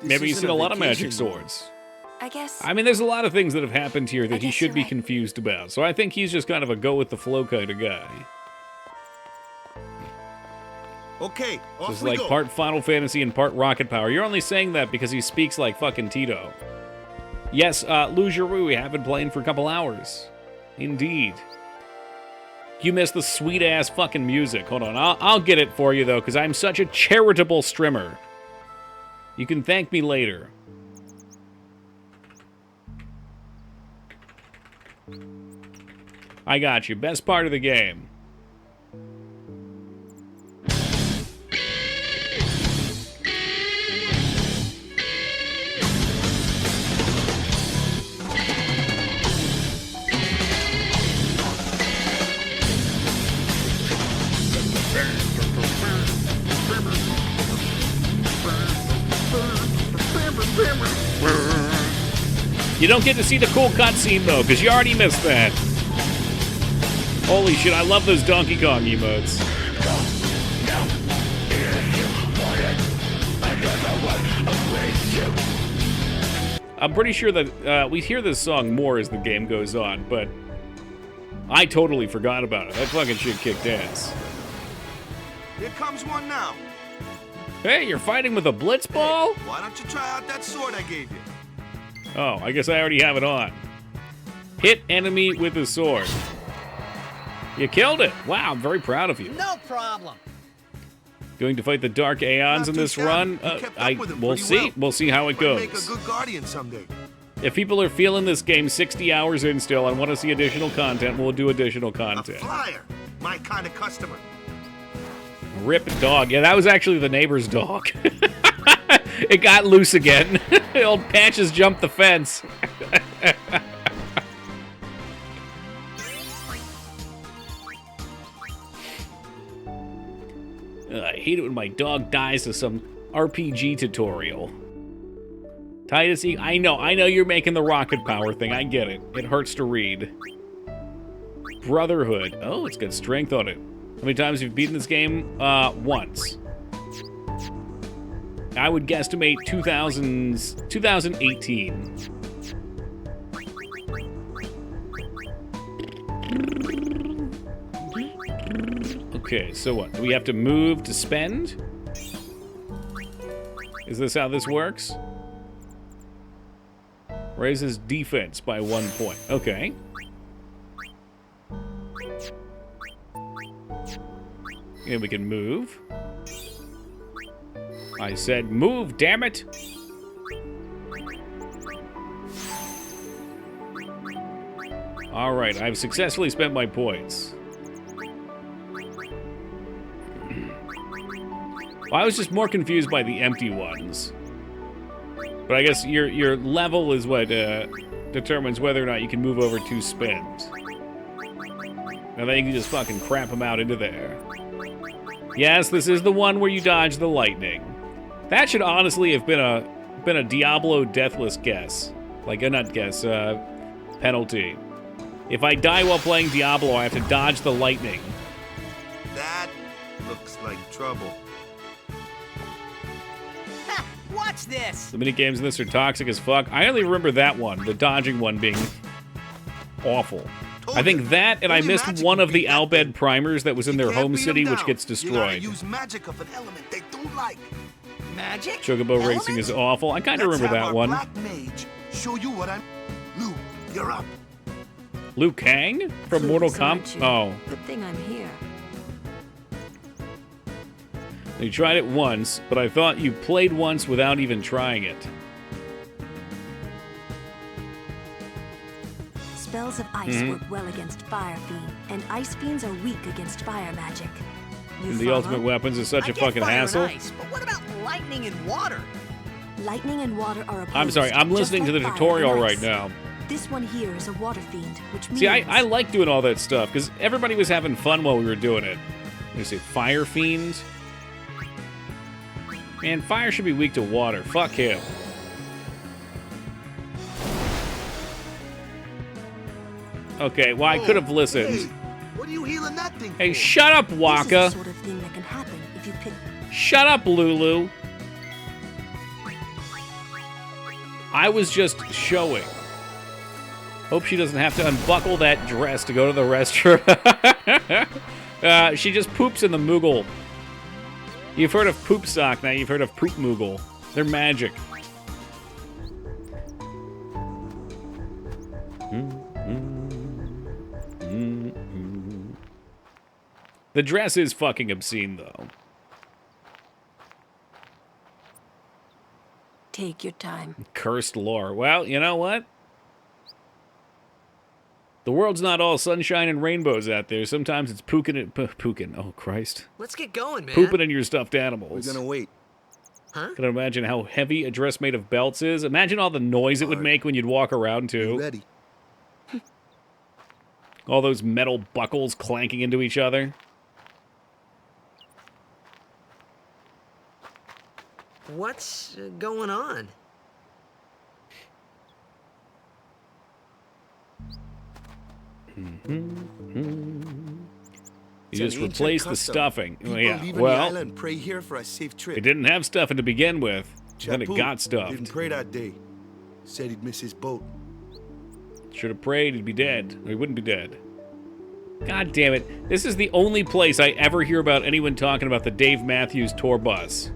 Maybe he's isn't seen a a lot of magic vacation, swords. I guess. I mean, there's a lot of things that have happened here that he guess should you're be right. confused about. So I think he's just kind of a go-with-the-flow kind of guy. Okay, off Just we like go. part Final Fantasy and part Rocket Power. You're only saying that because he speaks like fucking Tito. Yes, Lugeru, we have been playing for a couple hours. Indeed. You missed the sweet-ass fucking music. Hold on, I'll get it for you, though, because I'm such a charitable streamer. You can thank me later. I got you. Best part of the game. You don't get to see the cool cutscene, though, because you already missed that. Holy shit, I love those Donkey Kong emotes. I'm pretty sure that we hear this song more as the game goes on, but I totally forgot about it. That fucking shit kicked ass. Here comes one now. Hey, you're fighting with a blitzball? Why don't you try out that sword I gave you? Oh, I guess I already have it on. Hit enemy with the sword. You killed it. Wow, I'm very proud of you. No problem. Going to fight the Dark Aeons in Not too this shabby. run? You kept up with him We'll pretty see. well. We'll see how it Might make a goes. good guardian someday. If people are feeling this game 60 hours in still and want to see additional content, we'll do additional content. Flyer, my kind of customer. Rip dog. Yeah, that was actually the neighbor's dog. It got loose again. Old Patches jumped the fence. hate it when my dog dies to some RPG tutorial. Titus, I know you're making the rocket power thing. I get it. It hurts to read. Brotherhood. Oh, it's got strength on it. How many times have you beaten this game? Once. I would guesstimate 2018. Okay, so what? Do we have to move to spend? Is this how this works? Raises defense by 1 point. Okay. And we can move. I said move, damn it! Alright, I've successfully spent my points. Well, I was just more confused by the empty ones. But I guess your level is what determines whether or not you can move over to spend. And then you can just fucking crap them out into there. Yes, this is the one where you dodge the lightning. That should honestly have been a Diablo deathless guess. Like, not guess, penalty. If I die while playing Diablo, I have to dodge the lightning. That looks like trouble. Watch this! The minigames in this are toxic as fuck. I only remember that one, the dodging one, being awful. I think that, and I missed one of the Albed primers that was in their home city, which gets destroyed. Use magic of an element they don't like. Magic? Chocobo racing is awful. I kind of remember that one. Black mage show you what I'm. Liu, you're up. Liu Kang from Mortal Kombat. Oh, Good thing I'm here. you tried it once, but I thought you played once without even trying it. Spells of ice work well against Fire Fiend, and Ice Fiends are weak against fire magic. You And the follow? ultimate weapons is such I a get fucking fire and hassle. ice, but what about lightning and water? Lightning and water are opposed. I'm sorry, I'm just listening to like the fire tutorial and right ice. now. This one here is a water fiend, which means... See, I like doing all that stuff, because everybody was having fun while we were doing it. Let me see, Fire Fiend? Man, fire should be weak to water. Fuck him. Okay, well, I could have listened. Hey, what are you healing that thing Hey, for? shut up, This is Waka. the sort of thing that can happen if you pick... Shut up, Lulu. I was just showing. Hope she doesn't have to unbuckle that dress to go to the restroom. She just poops in the Moogle. You've heard of Poop Sock, now you've heard of Poop Moogle. They're magic. The dress is fucking obscene, though. Take your time. Cursed lore. Well, you know what? The world's not all sunshine and rainbows out there. Sometimes it's pookin'. Oh, Christ. Let's get going, man. Pooping in your stuffed animals. We're gonna wait. Huh? Can you imagine how heavy a dress made of belts is? Imagine all the noise it would make when you'd walk around, too. Ready. All those metal buckles clanking into each other. What's going on? You just replaced the stuffing. People Yeah, leaving the well, island pray here for a safe trip. it didn't have stuffing to begin with. Then it Chapu got stuffed. Didn't pray that day. Said he'd miss his boat. Should have prayed he'd be dead. Or he wouldn't be dead. God damn it. This is the only place I ever hear about anyone talking about the Dave Matthews tour bus.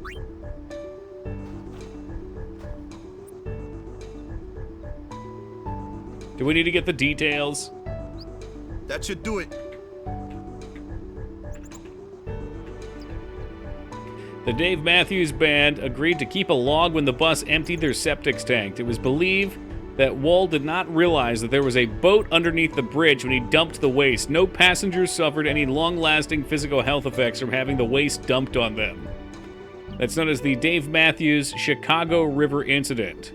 Do we need to get the details? That should do it. The Dave Matthews Band agreed to keep a log when the bus emptied their septic tank. It was believed that Wall did not realize that there was a boat underneath the bridge when he dumped the waste. No passengers suffered any long-lasting physical health effects from having the waste dumped on them. That's known as the Dave Matthews Chicago River Incident.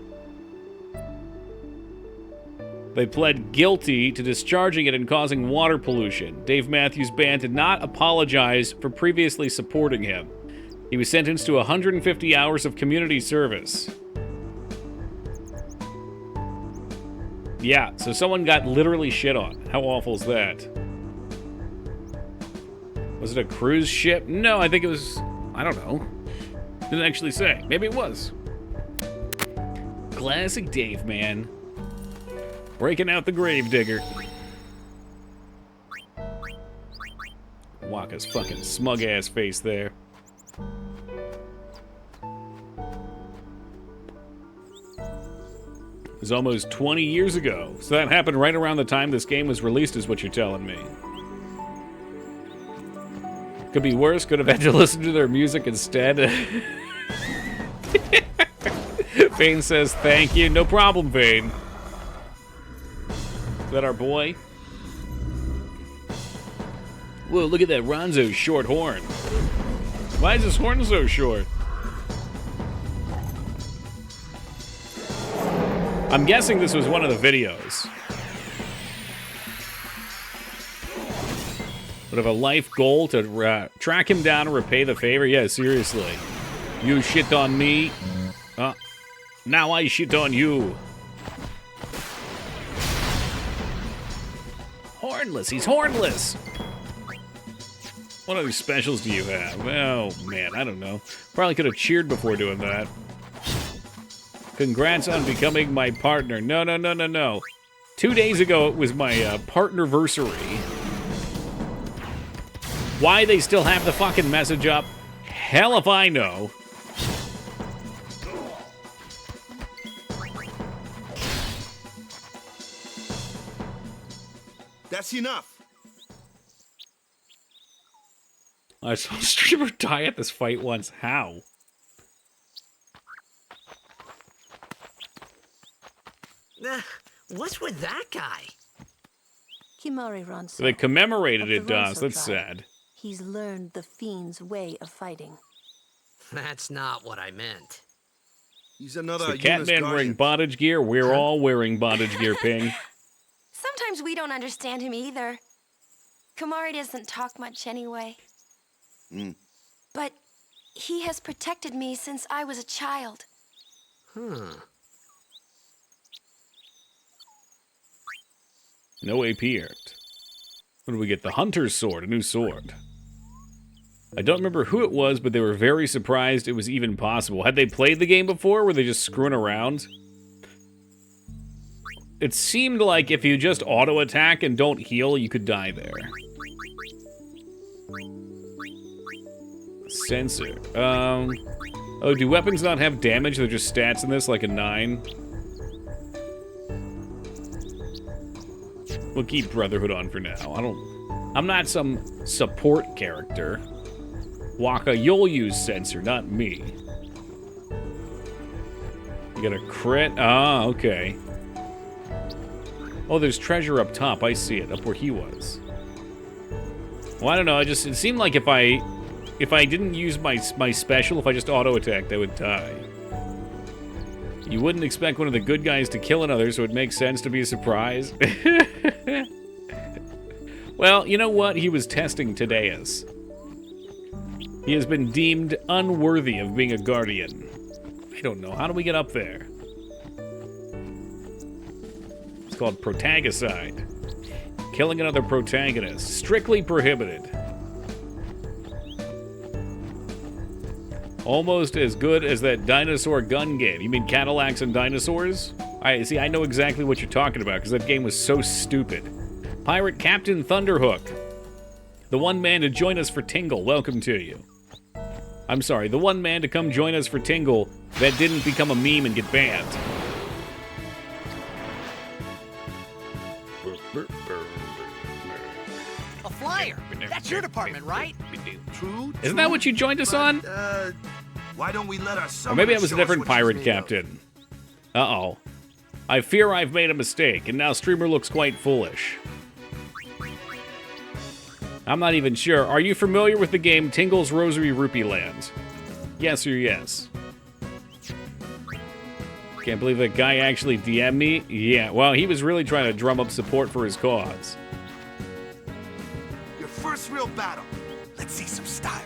They pled guilty to discharging it and causing water pollution. Dave Matthews Band did not apologize for previously supporting him. He was sentenced to 150 hours of community service. Yeah, so someone got literally shit on. How awful is that? Was it a cruise ship? No, I think it was... I don't know. Didn't actually say. Maybe it was. Classic Dave, man. Breaking out the gravedigger. Waka's fucking smug-ass face there. It was almost 20 years ago. So that happened right around the time this game was released, is what you're telling me. Could be worse. Could have had to listen to their music instead. Vane says, thank you. No problem, Vane. Is that our boy? Whoa, look at that Ronzo's short horn. Why is his horn so short? I'm guessing this was one of the videos. Would have a life goal to track him down and repay the favor? Yeah, seriously. You shit on me. Now I shit on you. Hornless. He's hornless. What other specials do you have? Oh, man, I don't know. Probably could have cheered before doing that. Congrats on becoming my partner. No, no, no, no, no. 2 days ago, it was my partnerversary. Why they still have the fucking message up? Hell if I know. That's enough. I saw a streamer die at this fight once. How? What's with that guy? Kimari Ronso. They commemorated it, of the Das. Ronso That's tribe. sad. He's learned the Fiend's way of fighting. That's not what I meant. He's another Is the Catman wearing bondage gear? We're all wearing bondage gear, Ping. Sometimes we don't understand him either. Kamari doesn't talk much anyway. But he has protected me since I was a child. No AP art. What do we get? The Hunter's Sword, a new sword. I don't remember who it was, but they were very surprised it was even possible. Had they played the game before? Were they just screwing around? It seemed like if you just auto-attack and don't heal, you could die there. Sensor. Oh, do weapons not have damage? They're just stats in this, like a 9? We'll keep Brotherhood on for now. I'm not some support character. Waka, you'll use Sensor, not me. You got a crit? Ah, okay. Oh, there's treasure up top. I see it, up where he was. Well, I don't know. It seemed like if I didn't use my special, if I just auto-attacked, I would die. You wouldn't expect one of the good guys to kill another, so it makes sense to be a surprise. Well, you know what? He was testing Tadeus. He has been deemed unworthy of being a guardian. I don't know. How do we get up there? It's called protagicide. Killing another protagonist. Strictly prohibited. Almost as good as that dinosaur gun game. You mean Cadillacs and dinosaurs? I know exactly what you're talking about, because that game was so stupid. Pirate Captain Thunderhook. The one man to join us for Tingle. Welcome to you. I'm sorry, the one man to come join us for Tingle that didn't become a meme and get banned. A flyer. That's your department, right? True. Isn't that what you joined us on? Why don't we let our Or maybe I was a different pirate captain. Uh-oh. I fear I've made a mistake, and now Streamer looks quite foolish. I'm not even sure. Are you familiar with the game Tingle's Rosary Rupee Land? Yes or yes? Can't believe that guy actually DM'd me? Yeah, well, he was really trying to drum up support for his cause. Your first real battle. Let's see some style.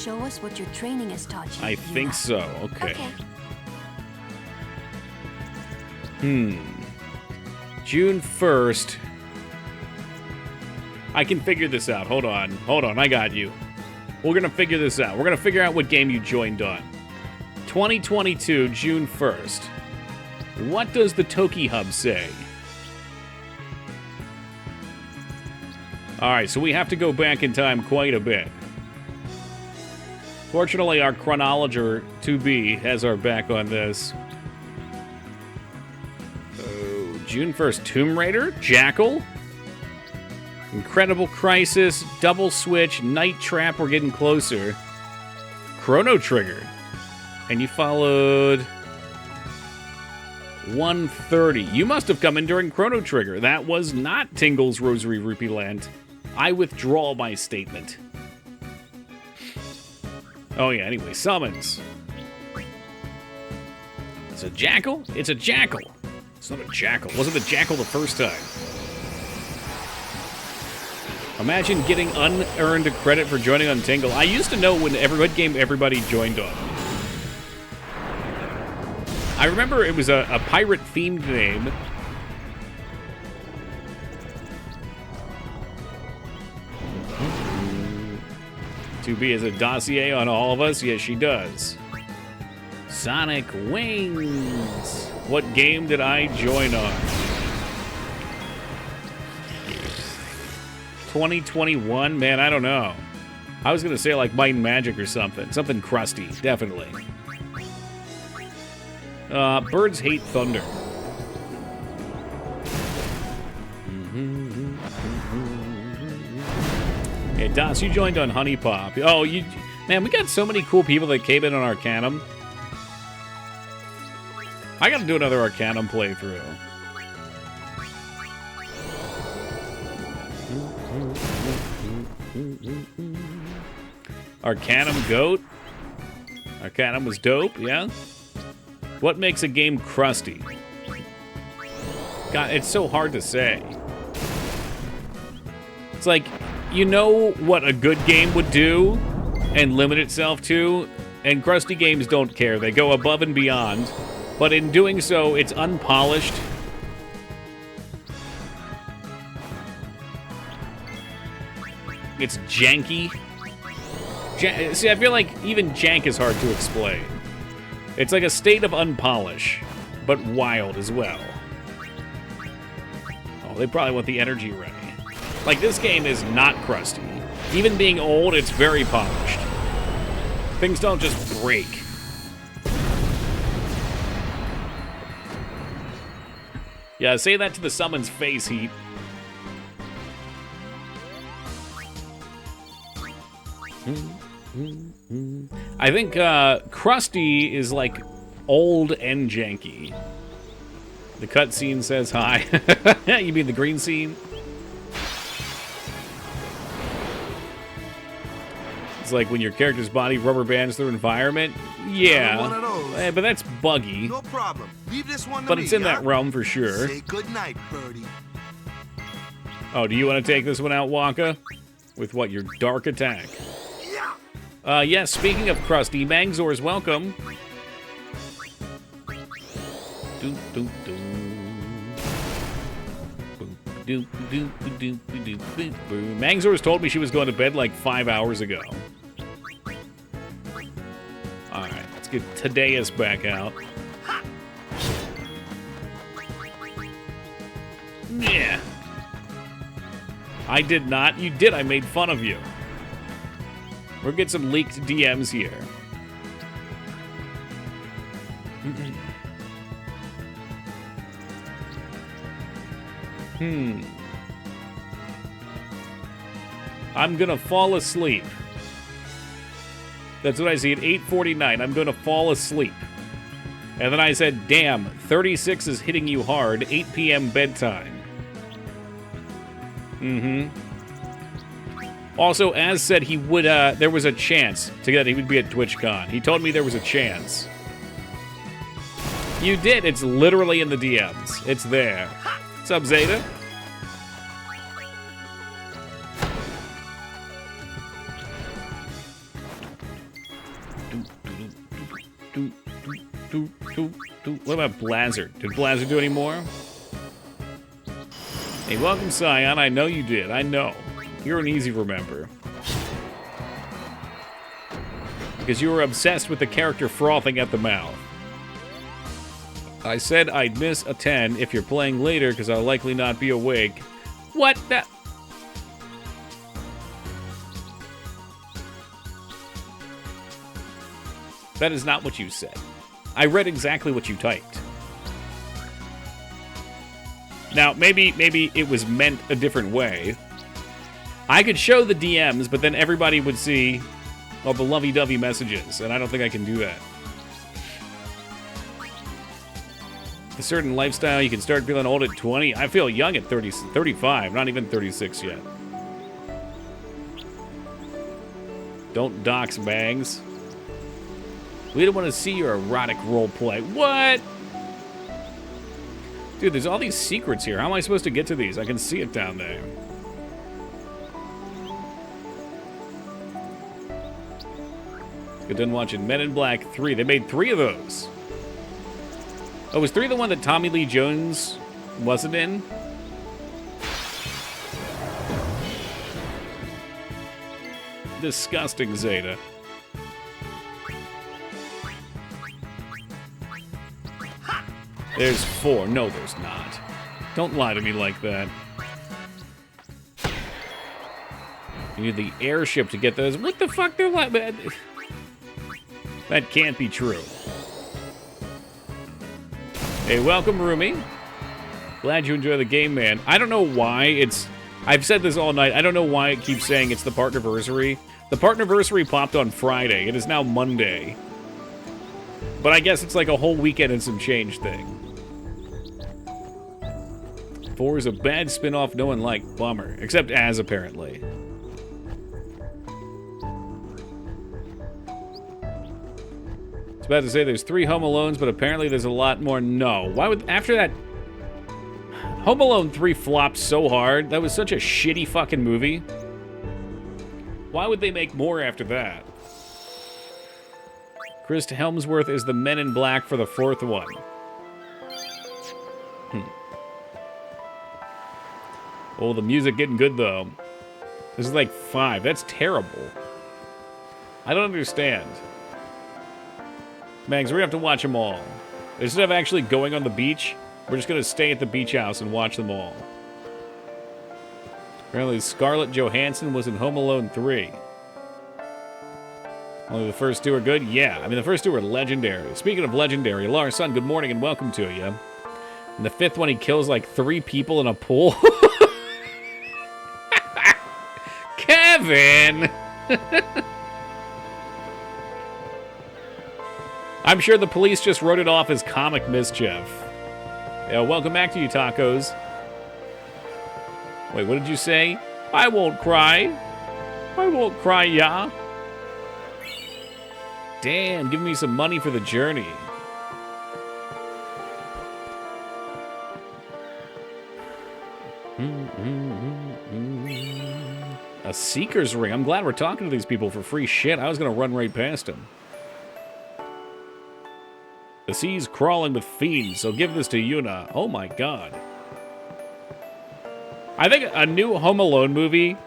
show us what your training has taught you? I think so. Okay. June 1st. I can figure this out. Hold on. Hold on. I got you. We're going to figure this out. We're going to figure out what game you joined on. 2022, June 1st. What does the Toki Hub say? Alright, so we have to go back in time quite a bit. Fortunately, our chronologer 2B has our back on this. Oh, June 1st, Tomb Raider, Jackal, Incredible Crisis, Double Switch, Night Trap, we're getting closer. Chrono Trigger. And you followed 130. You must have come in during Chrono Trigger. That was not Tingle's Rosary Rupee Land. I withdraw my statement. Oh yeah, anyway, summons. It's a jackal? It's a jackal. It's not a jackal. Wasn't the jackal the first time? Imagine getting unearned credit for joining on Tingle. I used to know what game everybody joined on. I remember it was a pirate-themed name. To has a dossier on all of us? Yes, she does. Sonic Wings. What game did I join on? 2021? Man, I don't know. I was going to say like Might and Magic or something. Something crusty, definitely. Birds Hate Thunder. Hey, Das, you joined on Honey Pop. Oh, man, we got so many cool people that came in on Arcanum. I gotta do another Arcanum playthrough. Arcanum Goat? Arcanum was dope, yeah? What makes a game crusty? God, it's so hard to say. It's like, you know what a good game would do and limit itself to, and crusty games don't care. They go above and beyond, but in doing so, it's unpolished. It's janky. See, I feel like even jank is hard to explain. It's like a state of unpolish, but wild as well. Oh, they probably want the energy ready. Like, this game is not crusty. Even being old, it's very polished. Things don't just break. Yeah, say that to the summons face, Heat. I think crusty is like old and janky. The cutscene says hi. You mean the green scene? It's like when your character's body rubber bands through environment. Yeah, One of those. but that's buggy. No problem. Leave this one to But me, it's in yeah? that realm for sure. Say goodnight, birdie. Oh, do you want to take this one out, Waka? With what, your dark attack? Yes, speaking of crusty, Mangzor's welcome. Mangzor's told me she was going to bed like 5 hours ago. Alright, let's get Tadeus back out. Yeah. I did not. You did. I made fun of you. We'll get some leaked DMs here. I'm gonna fall asleep. That's what I see at 8:49. I'm gonna fall asleep. And then I said, damn, 36 is hitting you hard. 8 p.m. bedtime. Also, as said, he would, there was a chance to get, he would be at TwitchCon. He told me there was a chance. You did. It's literally in the DMs. It's there. What's up, Zeta? What about Blazer? Did Blazer do any more? Hey, welcome, Scion. I know you did. I know. You're an easy remember. Because you were obsessed with the character frothing at the mouth. I said I'd miss a 10 if you're playing later because I'll likely not be awake. What? That is not what you said. I read exactly what you typed. Now, maybe it was meant a different way. I could show the DMs, but then everybody would see all the lovey-dovey messages, and I don't think I can do that. A certain lifestyle, you can start feeling old at 20. I feel young at 35, not even 36 yet. Don't dox bangs. We don't want to see your erotic roleplay. What? Dude, there's all these secrets here. How am I supposed to get to these? I can see it down there. Get done watching Men in Black 3. They made 3 of those. Oh, was 3 the one that Tommy Lee Jones wasn't in? Disgusting, Zeta. There's 4. No, there's not. Don't lie to me like that. You need the airship to get those. What the fuck? They're like... That can't be true. Hey, welcome, Rumi. Glad you enjoy the game, man. I don't know why it's... I've said this all night. I don't know why it keeps saying it's the partnerversary. The partnerversary popped on Friday. It is now Monday. But I guess it's like a whole weekend and some change thing. 4 is a bad spin-off no one liked. Bummer. Except Az, apparently. I was about to say there's 3 Home Alones, but apparently there's a lot more. No. Why would... After that... Home Alone 3 flopped so hard. That was such a shitty fucking movie. Why would they make more after that? Chris Helmsworth is the Men in Black for the 4th one. Oh, the music getting good, though. This is like 5. That's terrible. I don't understand. Mags, we're gonna have to watch them all. Instead of actually going on the beach, we're just gonna stay at the beach house and watch them all. Apparently Scarlett Johansson was in Home Alone 3. Only the first 2 are good? Yeah, I mean, the first 2 are legendary. Speaking of legendary, Larson, good morning and welcome to you. And the 5th one, he kills like 3 people in a pool. Kevin! I'm sure the police just wrote it off as comic mischief. Yeah, welcome back to you, tacos. Wait, what did you say? I won't cry. I won't cry, yeah. Damn, give me some money for the journey. A Seeker's Ring. I'm glad we're talking to these people for free shit. I was going to run right past them. The sea's crawling with fiends, so give this to Yuna. Oh my god. I think a new Home Alone movie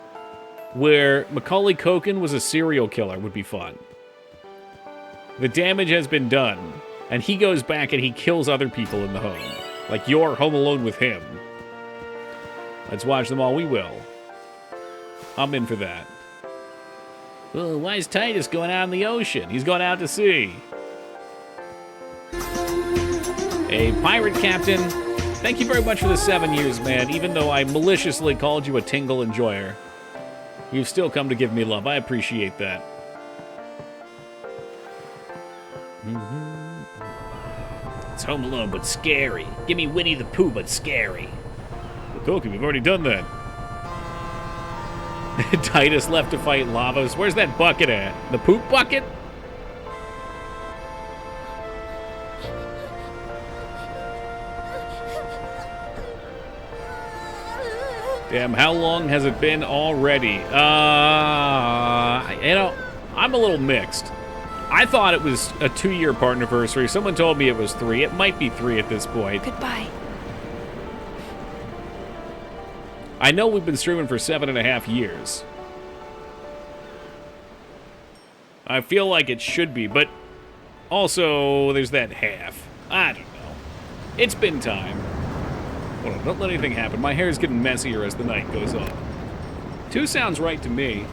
where Macaulay Culkin was a serial killer would be fun. The damage has been done, and he goes back and he kills other people in the home. Like you're Home Alone with him. Let's watch them all, we will. I'm in for that. Well, why is Titus going out in the ocean? He's going out to sea. A pirate captain. Thank you very much for the 7 years, man. Even though I maliciously called you a Tingle enjoyer, you've still come to give me love. I appreciate that. It's Home Alone, but scary. Give me Winnie the Pooh, but scary. Well, Cookie, we've already done that. Titus left to fight Lavos. Where's that bucket at? The poop bucket? Damn, how long has it been already? You know, I'm a little mixed. I thought it was a 2-year partnerversary. Someone told me it was 3. It might be 3 at this point. Goodbye. I know we've been streaming for 7.5 years. I feel like it should be, but also there's that half. I don't know. It's been time. Hold on, don't let anything happen. My hair's getting messier as the night goes on. 2 sounds right to me.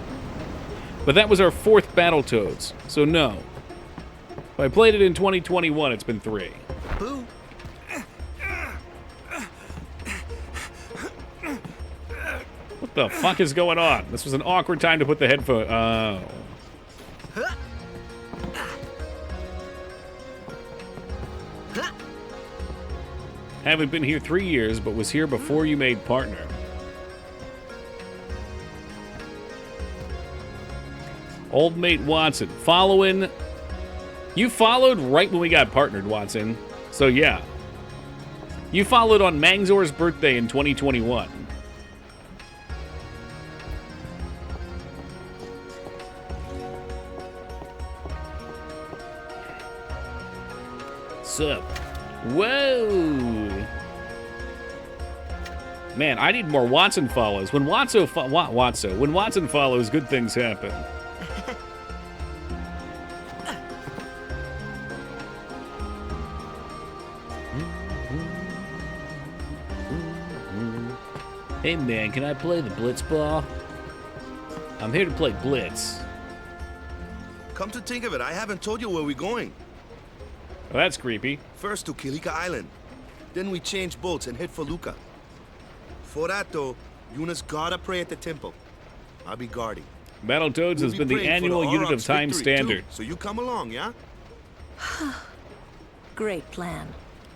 But that was our 4th Battletoads, so no. If I played it in 2021, it's been 3. Boo. What the fuck is going on? This was an awkward time to put the headphone... Oh. Haven't been here 3 years, but was here before you made partner. Old mate Watson. Following... You followed right when we got partnered, Watson. So yeah. You followed on Mangzor's birthday in 2021. Sup? Whoa! Man, I need more Watson follows. When Watson follows, good things happen. Hey man, can I play the Blitz ball? I'm here to play Blitz. Come to think of it, I haven't told you where we're going. Oh, that's creepy. First to Kilika Island. Then we change boats and head for Luca. For that though, Yuna's gotta pray at the temple. I'll be guarding. Battletoads has been the annual unit of time standard. So you come along, yeah? Great plan.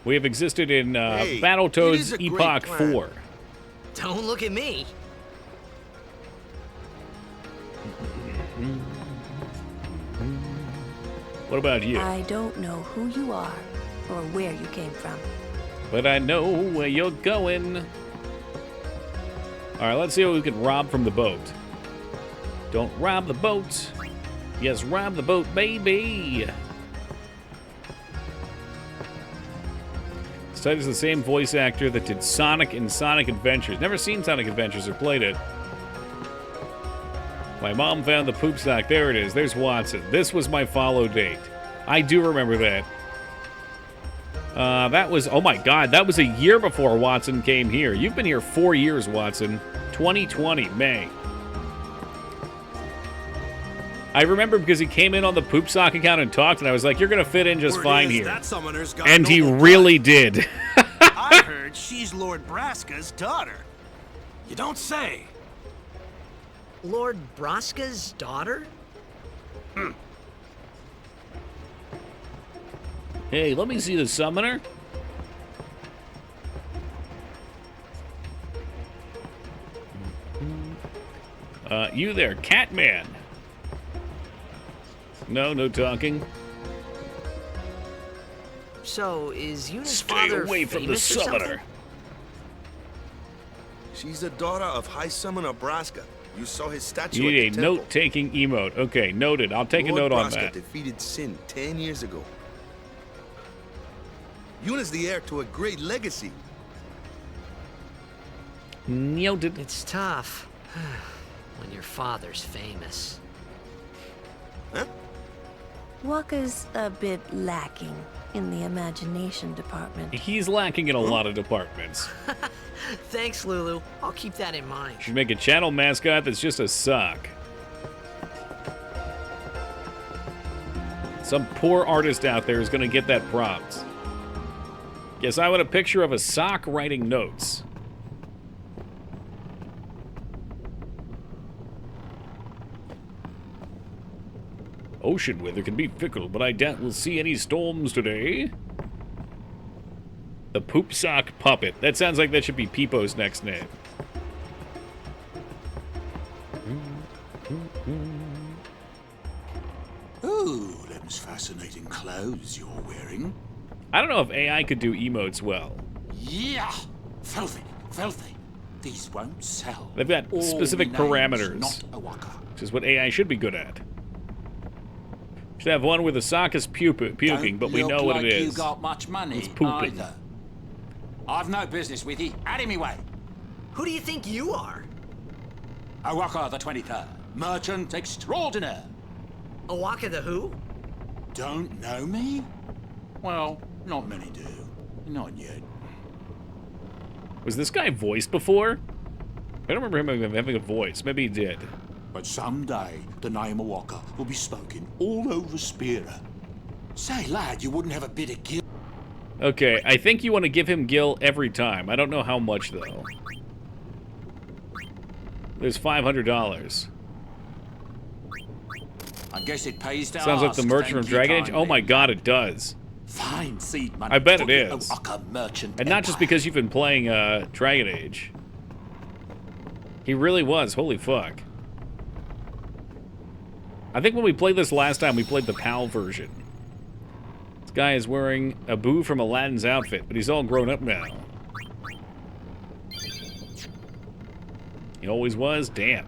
We have existed in Hey, it Battletoads is a great Epoch plan. 4. Don't look at me. What about you? I don't know who you are or where you came from. But I know where you're going. Alright, let's see what we can rob from the boat. Don't rob the boat. Yes, rob the boat, baby. Studd is the same voice actor that did Sonic and Sonic Adventures. Never seen Sonic Adventures or played it. My mom found the poop sock. There it is. There's Watson. This was my follow date. I do remember that. That was, oh my god, that was a year before Watson came here. You've been here 4 years, Watson. 2020, May. I remember because he came in on the poop sock account and talked, and I was like, you're going to fit in just fine here. And he really did. I heard she's Lord Braska's daughter. You don't say. Lord Braska's daughter? Hey, let me see the summoner. You there, Catman. No, no talking. So, is Yuna's Stay father away from the famous or something? summoner. She's the daughter of High Summoner Braska. You saw his statue You at need a the temple. note-taking emote. Okay, noted. I'll take a Lord note on Braska that. defeated Sin 10 years ago. Yuna's the heir to a great legacy. Noted. It's tough when your father's famous. Huh? Waka's a bit lacking in the imagination department. He's lacking in a lot of departments. Thanks, Lulu. I'll keep that in mind. Should make a channel mascot that's just a sock. Some poor artist out there is going to get that prompt. Yes, I want a picture of a sock writing notes. Ocean weather can be fickle, but I doubt we'll see any storms today. The Poop Sock Puppet. That sounds like that should be Peepo's next name. Ooh, them's fascinating clothes you're wearing. I don't know if AI could do emotes well. Yeah! Filthy, filthy. These won't sell. They've got All specific we name's parameters, Not a waka. which is what AI should be good at. Should have one with Asaka's puking, but we know what it is. You got much money It's pooping. either. I've no business with you. Out of me way. Who do you think you are? Owaka the 23rd, merchant extraordinaire. Owaka the who? Don't know me? Well, not many do. Not yet. Was this guy voiced before? I don't remember him having a voice. Maybe he did. But someday, the name Owaka will be spoken all over Spira. Say, lad, you wouldn't have a bit of guilt. Okay, I think you want to give him Gil every time. I don't know how much, though. There's $500. I guess it pays to Sounds like ask, the merchant from thank you Dragon Age. kindly. Oh my god, it does. Fine seed money. I bet for it the is. Owaka merchant And not just empire. because you've been playing Dragon Age. He really was. Holy fuck. I think when we played this last time, we played the PAL version. This guy is wearing Abu from Aladdin's outfit, but he's all grown up now. He always was? Damn.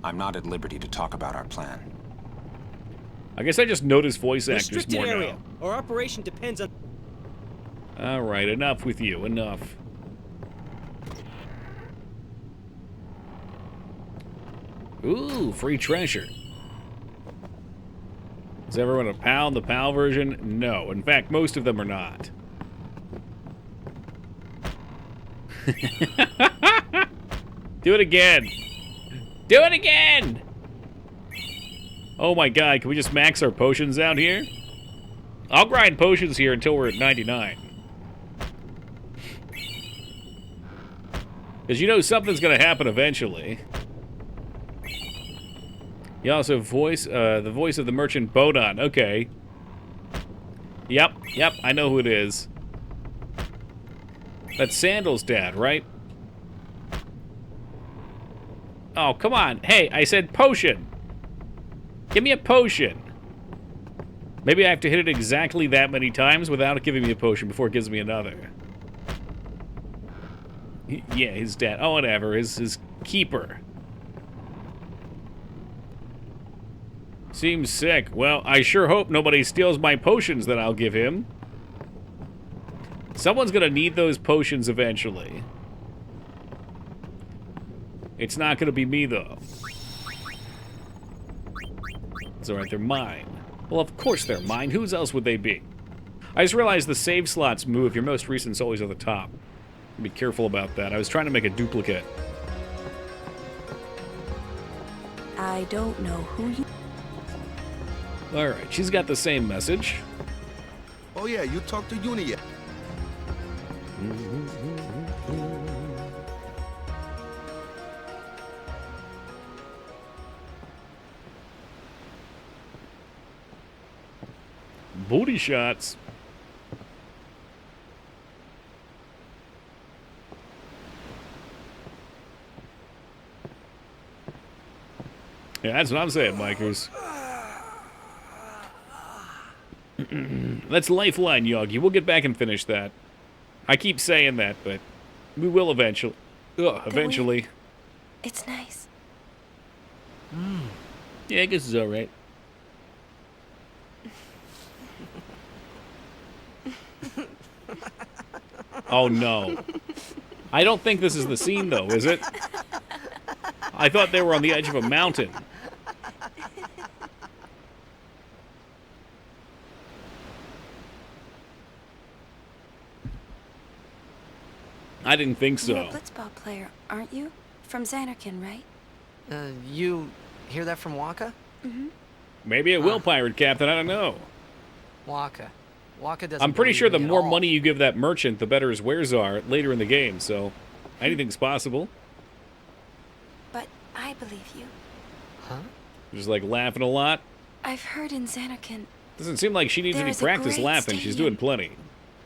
I'm not at liberty to talk about our plan. I guess I just notice voice actors Restricted more area. now. Our operation depends on... Alright, enough with you. Enough. Ooh, free treasure. Is everyone a PAL in the PAL version? No. In fact, most of them are not. Do it again. Do it again! Oh my god, can we just max our potions out here? I'll grind potions here until we're at 99. Because you know something's going to happen eventually. You also voice the voice of the merchant Bodon. Okay. Yep, I know who it is. That's Sandal's dad, right? Oh, come on. Hey, I said potion. Give me a potion. Maybe I have to hit it exactly that many times without it giving me a potion before it gives me another. Yeah, his dad. Oh, whatever. His keeper. Seems sick. Well, I sure hope nobody steals my potions that I'll give him. Someone's gonna need those potions eventually. It's not gonna be me, though. It's alright, they're mine. Well, of course they're mine. Whose else would they be? I just realized the save slots move. Your most recent's always at the top. Be careful about that. I was trying to make a duplicate. I don't know who you... Alright, she's got the same message. Oh yeah, you talked to Uni yet? Booty shots. Yeah, that's what I'm saying, bikers. That's Lifeline, Yogi. We'll get back and finish that. I keep saying that, but we will eventually. Ugh, eventually. It's nice. Yeah, I guess it's alright. Oh no. I don't think this is the scene though, is it? I thought they were on the edge of a mountain. I didn't think so. You're a blitzball player, aren't you? From Xanarkin, right? You hear that from Waka? Mm-hmm. Maybe it will, Pirate Captain. I don't know. Waka doesn't. I'm pretty believe sure the me at more all. money you give that merchant, the better his wares are later in the game, so anything's possible. But I believe you. Huh? Just like laughing a lot. I've heard in Xanarkin, Doesn't seem like she needs There any is a practice great laughing. She's doing plenty.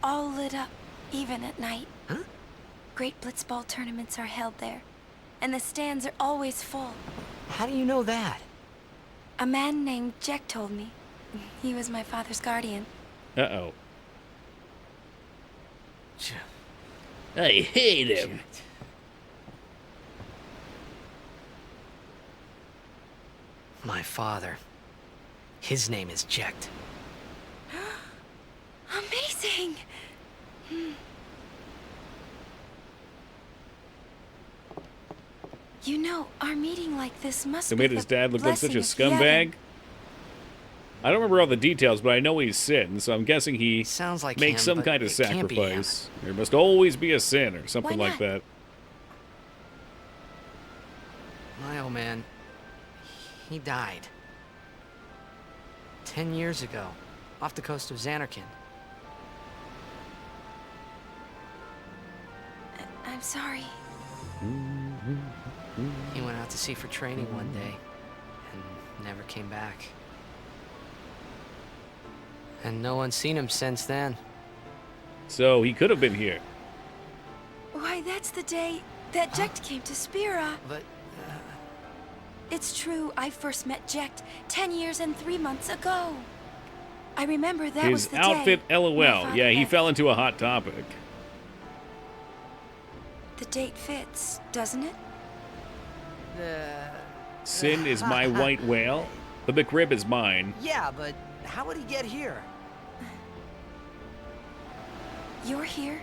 all lit up, even at night. Huh? Great blitzball tournaments are held there, and the stands are always full. How do you know that? A man named Jack told me. He was my father's guardian. Uh-oh. I hate him. My father. His name is Jecht. Amazing! You know, our meeting like this must They be made the his dad look like such a blessing of scumbag. Yevon. I don't remember all the details, but I know he's Sin, so I'm guessing he Sounds like makes him, some but kind of it can't be him. sacrifice. There must always be a sin or something Why like not? that. My old man, he died 10 years ago, off the coast of Xanarkand. I'm sorry. He went out to sea for training one day and never came back. And no one's seen him since then. So he could have been here. Why, that's the day that Jecht came to Spira. But, It's true, I first met Jecht 10 years and 3 months ago. I remember that was His the outfit, day my LOL. father Yeah, he met. fell into a hot topic. The date fits, doesn't it? Sin is my white whale. The McRib is mine. Yeah, but how would he get here? You're here?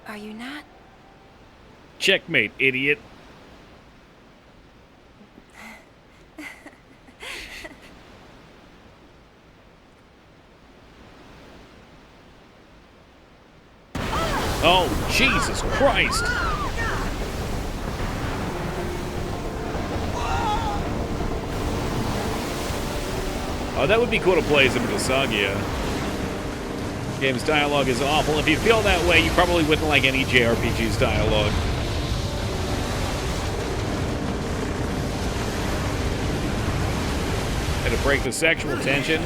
Are you not? Checkmate, idiot. Oh, Jesus Christ! Oh, that would be cool to play as Imbrasagia. Game's dialogue is awful. If you feel that way, you probably wouldn't like any JRPG's dialogue. Had to break the sexual tension.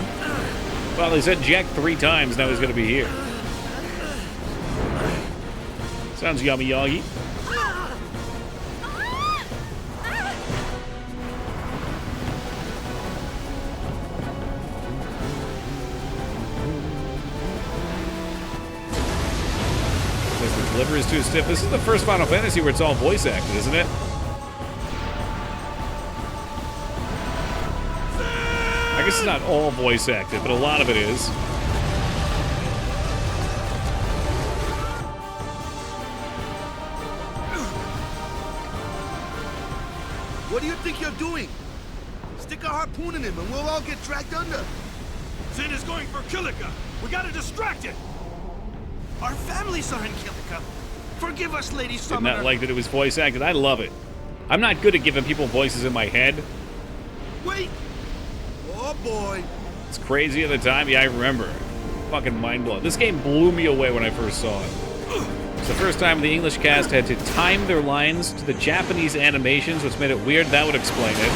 Well, they said Jack 3 times, now he's gonna be here. Sounds yummy, Yagi. Because the delivery is too stiff. This is the first Final Fantasy where it's all voice acted, isn't it? I guess it's not all voice acted, but a lot of it is. What do you think you're doing? Stick a harpoon in him and we'll all get dragged under. Sin is going for Kilika. We gotta distract it. Our families are in Kilika. Forgive us, Lady Did Summoner. not like that it was voice acted. I love it. I'm not good at giving people voices in my head. Wait! Oh boy! It's crazy at the time. Yeah, I remember. Fucking mind blowing. This game blew me away when I first saw it. It's the first time the English cast had to time their lines to the Japanese animations, which made it weird. That would explain it.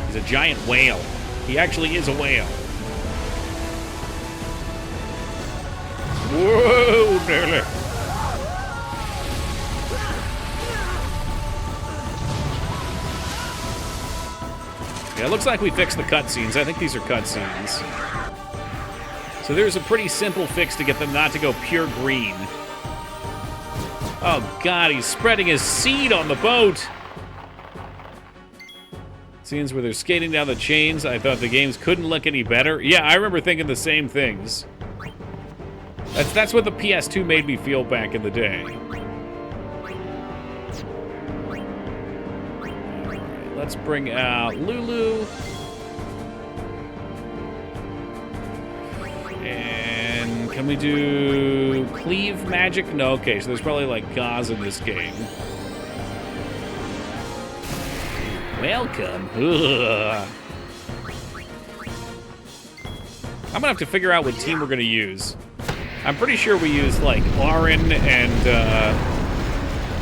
He's a giant whale. He actually is a whale. Whoa, nearly. Yeah, it looks like we fixed the cutscenes. I think these are cutscenes. So there's a pretty simple fix to get them not to go pure green. Oh god, he's spreading his seed on the boat! Scenes where they're skating down the chains. I thought the games couldn't look any better. Yeah, I remember thinking the same things. That's what the PS2 made me feel back in the day. Alright, let's bring out Lulu. And can we do cleave magic? No, okay, so there's probably like Gauze in this game. Welcome. Ugh. I'm gonna have to figure out what team we're gonna use. I'm pretty sure we used like Auron and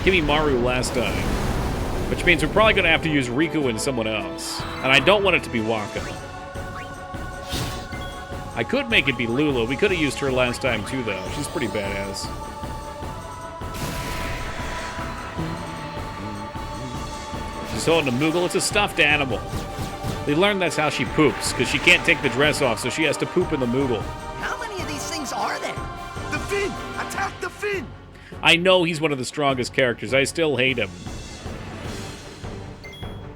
Kimimaro last time, which means we're probably gonna have to use Riku and someone else. And I don't want it to be Wakka. I could make it be Lulu. We could have used her last time too, though. She's pretty badass. She's holding a Moogle. It's a stuffed animal. They learned that's how she poops, because she can't take the dress off, so she has to poop in the Moogle. How many of these things are there? The fin! Attack the fin! I know he's one of the strongest characters. I still hate him.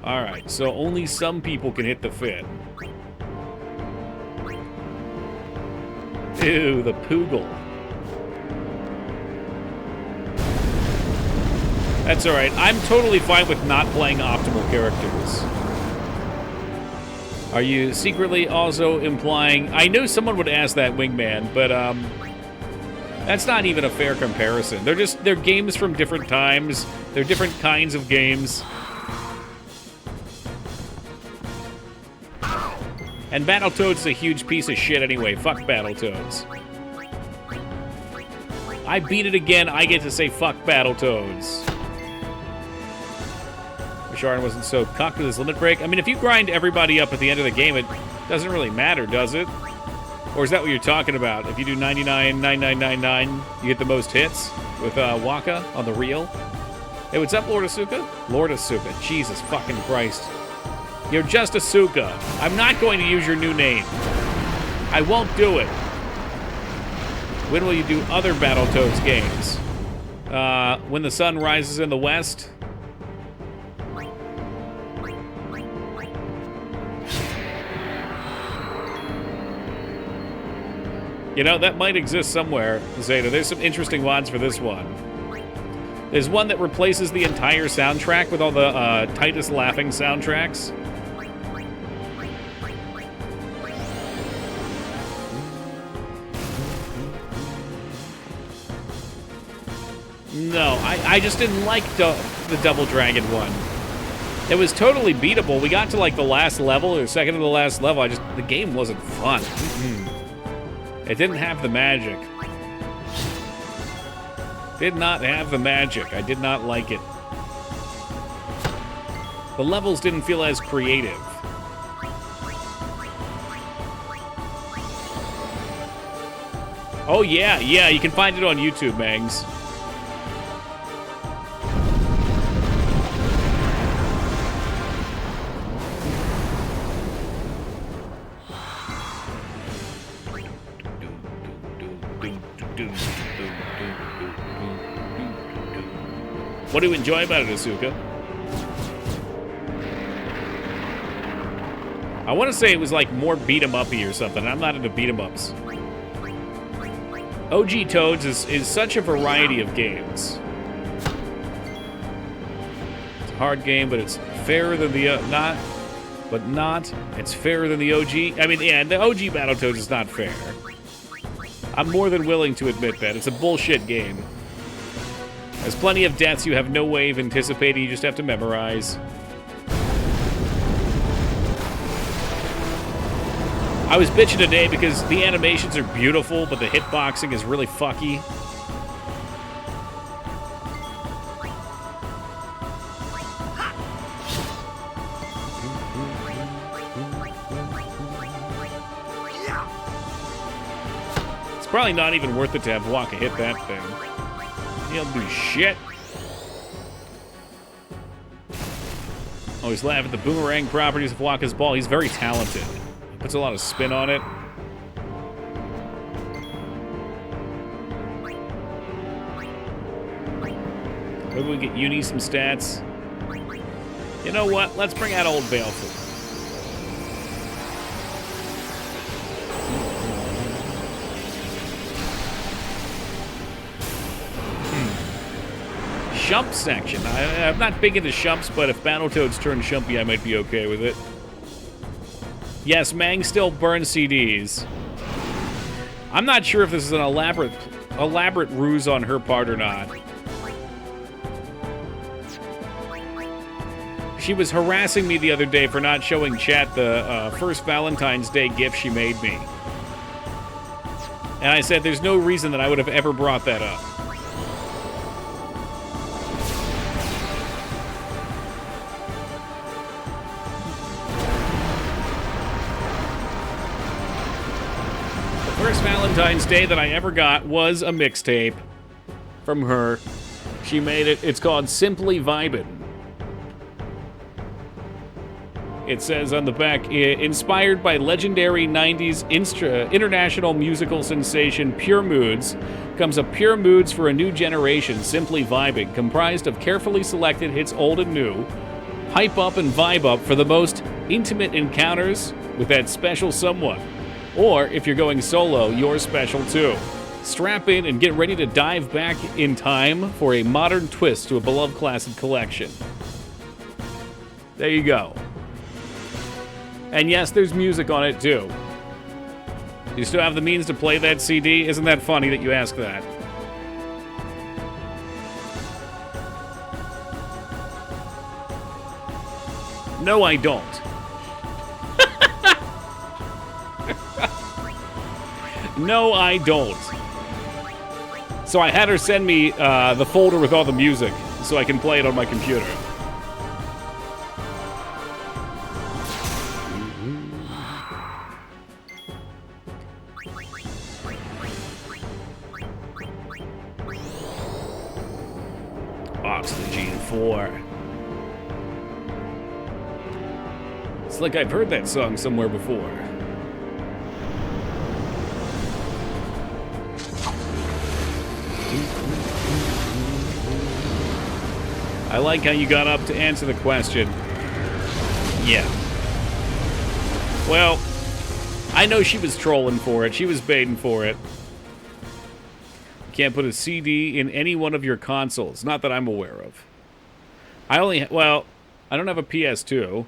Alright, so only some people can hit the fin. Ew, the Poogle. That's alright. I'm totally fine with not playing optimal characters. Are you secretly also implying... I knew someone would ask that, Wingman, but, that's not even a fair comparison. They're games from different times. They're different kinds of games. And Battletoads is a huge piece of shit anyway. Fuck Battletoads. I beat it again, I get to say fuck Battletoads. Wish Arden wasn't so cocked with his limit break. I mean, if you grind everybody up at the end of the game, it doesn't really matter, does it? Or is that what you're talking about? If you do 99,9999, you get the most hits with Waka on the reel? Hey, what's up, Lord Asuka? Lord Asuka, Jesus fucking Christ. You're just Asuka. I'm not going to use your new name. I won't do it. When will you do other Battletoads games? When the sun rises in the west? You know, that might exist somewhere, Zeta. There's some interesting ones for this one. There's one that replaces the entire soundtrack with all the Titus laughing soundtracks. No, I just didn't like the Double Dragon one. It was totally beatable. We got to like the last level, or second to the last level. The game wasn't fun. It didn't have the magic. Did not have the magic. I did not like it. The levels didn't feel as creative. Oh yeah, you can find it on YouTube, Mangs. What do you enjoy about it, Asuka? I want to say it was like more beat-em-uppy or something. I'm not into beat-em-ups. OG Toads is such a variety of games. It's a hard game, but it's fairer than the it's fairer than the OG. I mean, yeah, the OG Battletoads is not fair. I'm more than willing to admit that. It's a bullshit game. There's plenty of deaths you have no way of anticipating, you just have to memorize. I was bitching today because the animations are beautiful, but the hitboxing is really fucky. It's probably not even worth it to have Waka hit that thing. He'll do shit. Oh, he's laughing at the boomerang properties of Waka's ball. He's very talented. He puts a lot of spin on it. Maybe we get Uni some stats. You know what? Let's bring out old Baleful. Shump section. I'm not big into shumps, but if Battletoads turn shumpy, I might be okay with it. Yes, Mang still burns CDs. I'm not sure if this is an elaborate ruse on her part or not. She was harassing me the other day for not showing chat the first Valentine's Day gift she made me. And I said there's no reason that I would have ever brought that up. First Valentine's Day that I ever got was a mixtape from her. She made it. It's called Simply Vibin'. It says on the back, inspired by legendary 90s international musical sensation Pure Moods, comes a Pure Moods for a new generation, simply vibing, comprised of carefully selected hits old and new. Hype up and vibe up for the most intimate encounters with that special someone. Or, if you're going solo, you're special too. Strap in and get ready to dive back in time for a modern twist to a beloved classic collection. There you go. And yes, there's music on it too. You still have the means to play that CD? Isn't that funny that you ask that? No, I don't. No, I don't. So I had her send me the folder with all the music so I can play it on my computer. Oxygen 4. It's like I've heard that song somewhere before. I like how you got up to answer the question. Yeah. Well, I know she was trolling for it. She was baiting for it. You can't put a CD in any one of your consoles. Not that I'm aware of. Well, I don't have a PS2.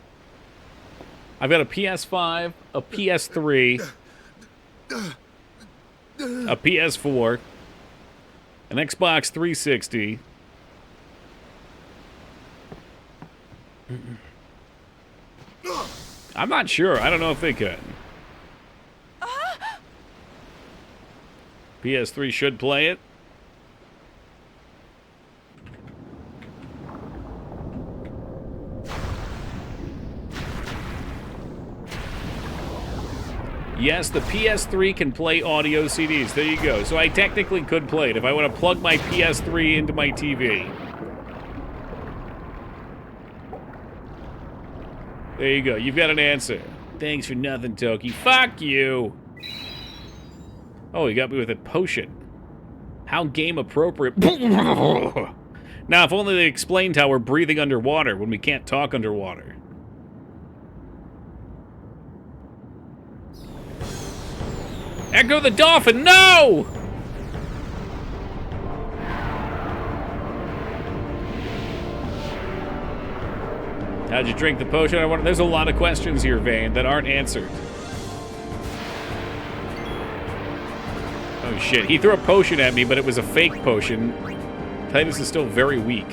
I've got a PS5, a PS3, a PS4, an Xbox 360. I'm not sure. I don't know if they can. PS3 should play it. Yes, the PS3 can play audio CDs. There you go. So I technically could play it if I want to plug my PS3 into my TV. There you go. You've got an answer. Thanks for nothing, Toki. Fuck you. Oh, he got me with a potion. How game appropriate. Now, if only they explained how we're breathing underwater when we can't talk underwater. Echo the Dolphin, no! How'd you drink the potion? There's a lot of questions here, Vane, that aren't answered. Oh shit, he threw a potion at me, but it was a fake potion. Titus is still very weak.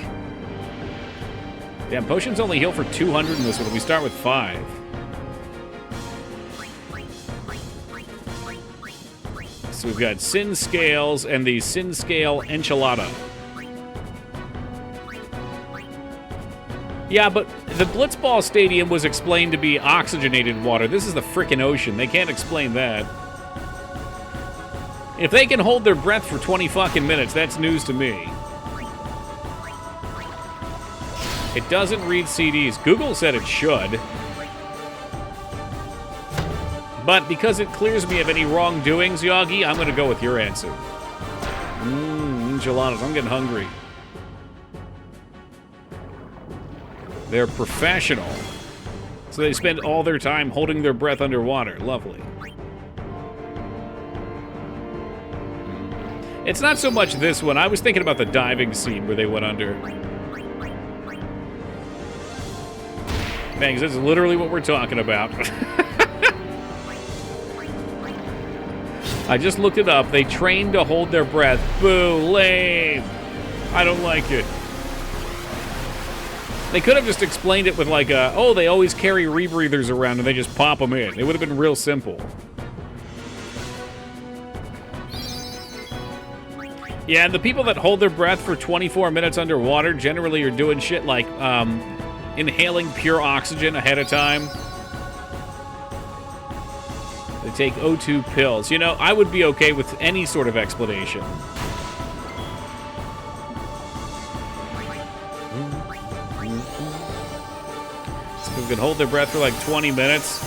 Damn, potions only heal for 200 in this one. We start with 5. So we've got Sin Scales and the Sin Scale Enchilada. Yeah, but the Blitzball Stadium was explained to be oxygenated water. This is the frickin' ocean. They can't explain that. If they can hold their breath for 20 fucking minutes, that's news to me. It doesn't read CDs. Google said it should. But because it clears me of any wrongdoings, Yagi, I'm going to go with your answer. Enchiladas. I'm getting hungry. They're professional. So they spend all their time holding their breath underwater. Lovely. It's not so much this one. I was thinking about the diving scene where they went under. Bangs, that's literally what we're talking about. I just looked it up. They train to hold their breath. Boo, lame. I don't like it. They could have just explained it with like a, oh, they always carry rebreathers around and they just pop them in. It would have been real simple. Yeah, and the people that hold their breath for 24 minutes underwater generally are doing shit like inhaling pure oxygen ahead of time. They take O2 pills. You know, I would be okay with any sort of explanation. who can hold their breath for like 20 minutes.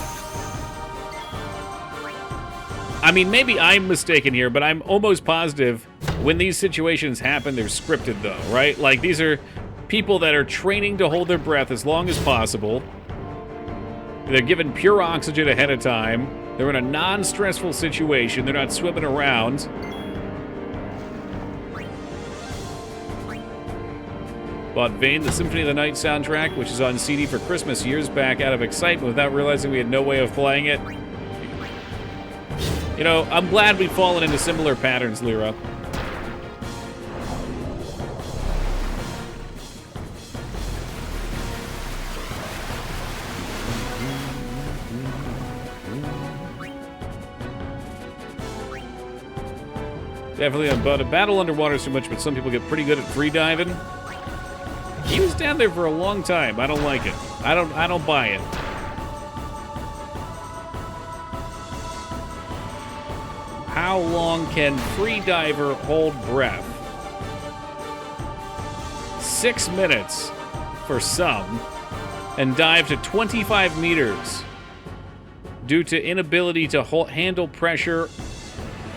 I mean, maybe I'm mistaken here, but I'm almost positive when these situations happen, they're scripted though, right? Like, these are people that are training to hold their breath as long as possible. They're given pure oxygen ahead of time. They're in a non-stressful situation. They're not swimming around. Bought Vane, the Symphony of the Night soundtrack, which is on CD for Christmas years back out of excitement without realizing we had no way of playing it. You know, I'm glad we've fallen into similar patterns, Lyra. Definitely about a battle underwater so much, but some people get pretty good at free diving. He was down there for a long time. I don't like it. I don't buy it. How long can free diver hold breath? 6 minutes for some, and dive to 25 meters due to inability to handle pressure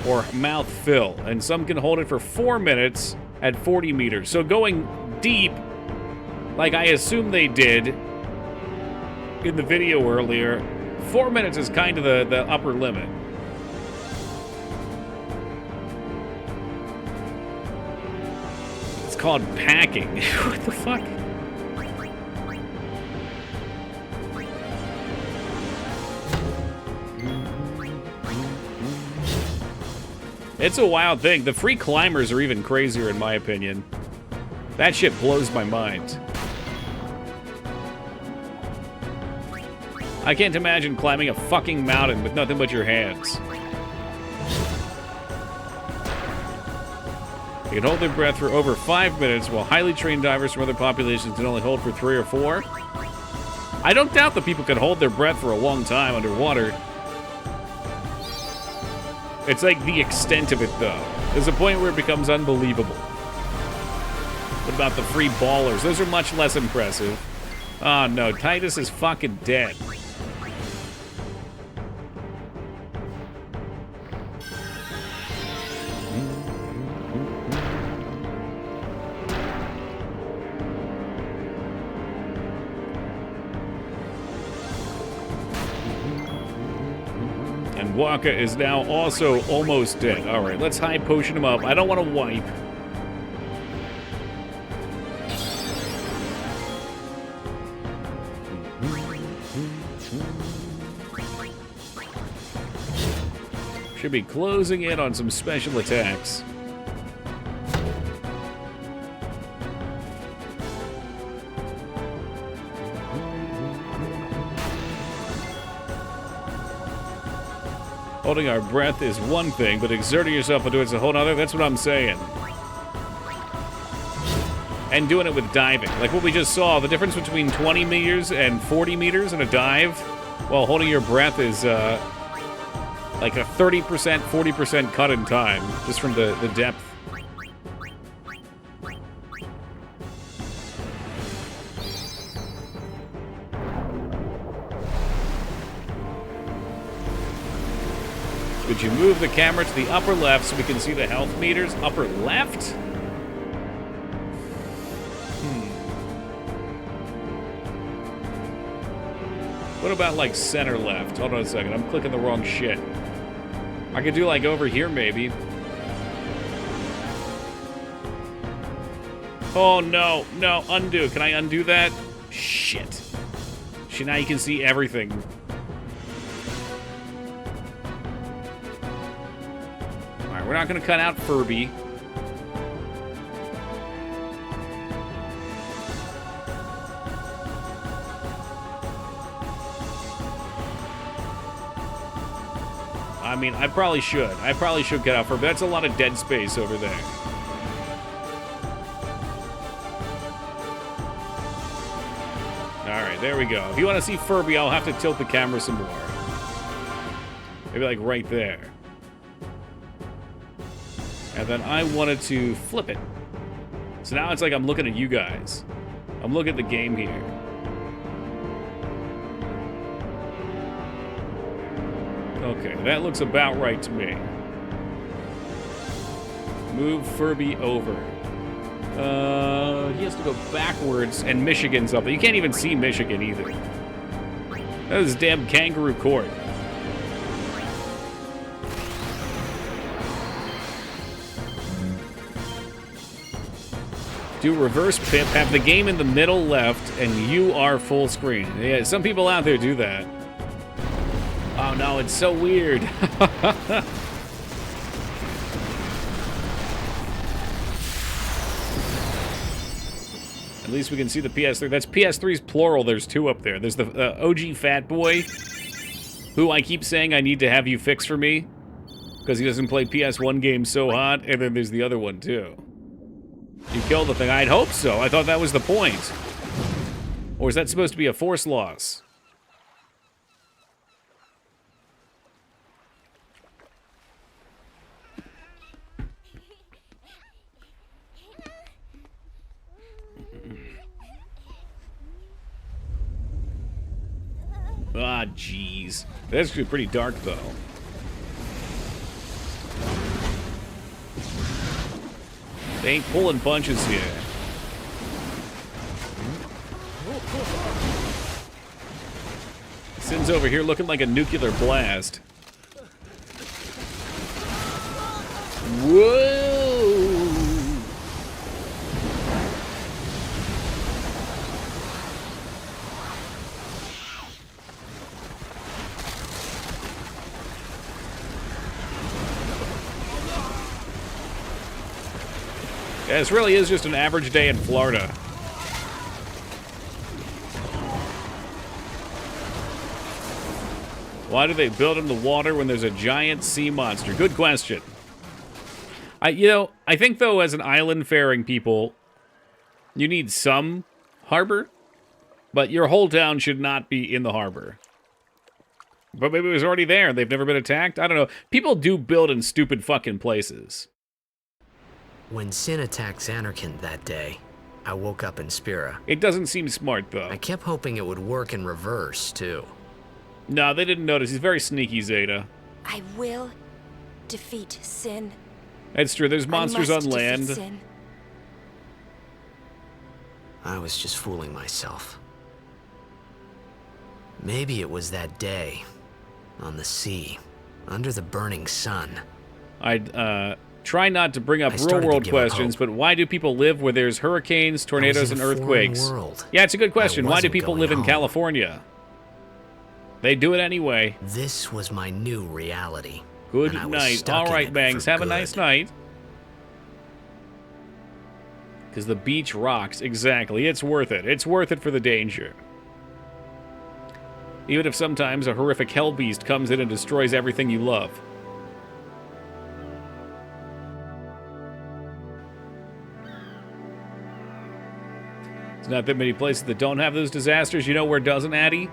or mouth fill. And some can hold it for 4 minutes at 40 meters. So going deep, like I assume they did in the video earlier, 4 minutes is kind of the upper limit. It's called packing. What the fuck? It's a wild thing. The free climbers are even crazier in my opinion. That shit blows my mind. I can't imagine climbing a fucking mountain with nothing but your hands. They can hold their breath for over 5 minutes, while highly trained divers from other populations can only hold for 3 or 4. I don't doubt that people can hold their breath for a long time underwater. It's like the extent of it, though. There's a point where it becomes unbelievable. What about the free ballers? Those are much less impressive. Oh, no. Titus is fucking dead. And Waka is now also almost dead. All right, let's high potion him up. I don't want to wipe. Should be closing in on some special attacks. Holding our breath is one thing, but exerting yourself into it is a whole other. That's what I'm saying. And doing it with diving. Like what we just saw, the difference between 20 meters and 40 meters in a dive while holding your breath is like a 30%, 40% cut in time, just from the depth. Could you move the camera to the upper left so we can see the health meters? Upper left? What about like center left? Hold on a second, I'm clicking the wrong shit. I could do like over here maybe. Oh no, no, undo. Can I undo that? Shit. See, now you can see everything. Alright, we're not gonna cut out Furby. I mean, I probably should. I probably should get out Furby. That's a lot of dead space over there. Alright, there we go. If you want to see Furby, I'll have to tilt the camera some more. Maybe like right there. And then I wanted to flip it. So now it's like I'm looking at you guys. I'm looking at the game here. Okay, that looks about right to me. Move Furby over. He has to go backwards, and Michigan's up. You can't even see Michigan either. That is damn kangaroo court. Do reverse pip, have the game in the middle left, and you are full screen. Yeah, some people out there do that. Oh no, it's so weird. At least we can see the PS3. That's PS3's plural. There's two up there. There's the OG Fat Boy, who I keep saying I need to have you fix for me, because he doesn't play PS1 games so hot, and then there's the other one, too. You killed the thing. I'd hope so. I thought that was the point. Or is that supposed to be a force loss? Ah, jeez. That's actually pretty dark, though. They ain't pulling punches here. Sin's over here looking like a nuclear blast. Whoa! Yeah, this really is just an average day in Florida. Why do they build in the water when there's a giant sea monster? Good question. I think, though, as an island-faring people, you need some harbor, but your whole town should not be in the harbor. But maybe it was already there. They've never been attacked? I don't know. People do build in stupid fucking places. When Sin attacked Xanarkand that day, I woke up in Spira. It doesn't seem smart, though. I kept hoping it would work in reverse, too. No, they didn't notice. He's very sneaky, Zeta. I will defeat Sin. That's true. There's monsters on land. Sin. I was just fooling myself. Maybe it was that day, on the sea, under the burning sun. I'd, try not to bring up real-world questions, but why do people live where there's hurricanes, tornadoes, and earthquakes? Yeah, it's a good question. Why do people live in California? They do it anyway. This was my new reality. Good night. All right, Bangs. Have a nice night. Because the beach rocks. Exactly. It's worth it. It's worth it for the danger. Even if sometimes a horrific hell beast comes in and destroys everything you love. There's not that many places that don't have those disasters. You know where doesn't, Addy?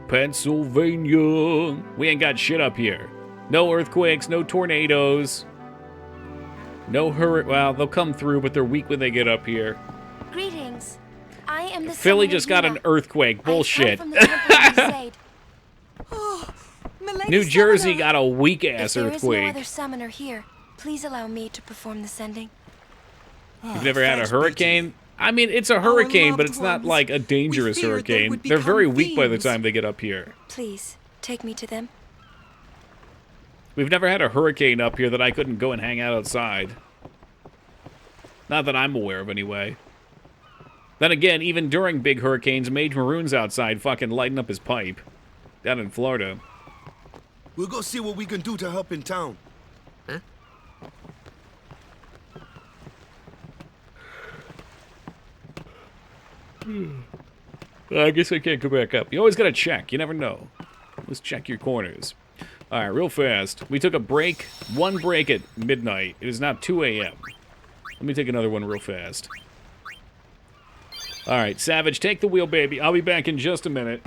Pennsylvania. We ain't got shit up here. No earthquakes, no tornadoes. No well, they'll come through, but they're weak when they get up here. Greetings. I am the Philly just got an earthquake. Bullshit. New Jersey got a weak-ass earthquake. If there is no other summoner here, please allow me to perform the sending. You've never had a hurricane? I mean, it's a hurricane, but it's not like a dangerous hurricane. They're very weak by the time they get up here. Please, take me to them. We've never had a hurricane up here that I couldn't go and hang out outside. Not that I'm aware of, anyway. Then again, even during big hurricanes, Mage Maroon's outside fucking lighting up his pipe. Down in Florida. We'll go see what we can do to help in town. Huh? I guess I can't go back up. You always gotta check. You never know. Let's check your corners. Alright, real fast. We took a break. One break at midnight. It is now 2 a.m. Let me take another one real fast. Alright, Savage, take the wheel, baby. I'll be back in just a minute.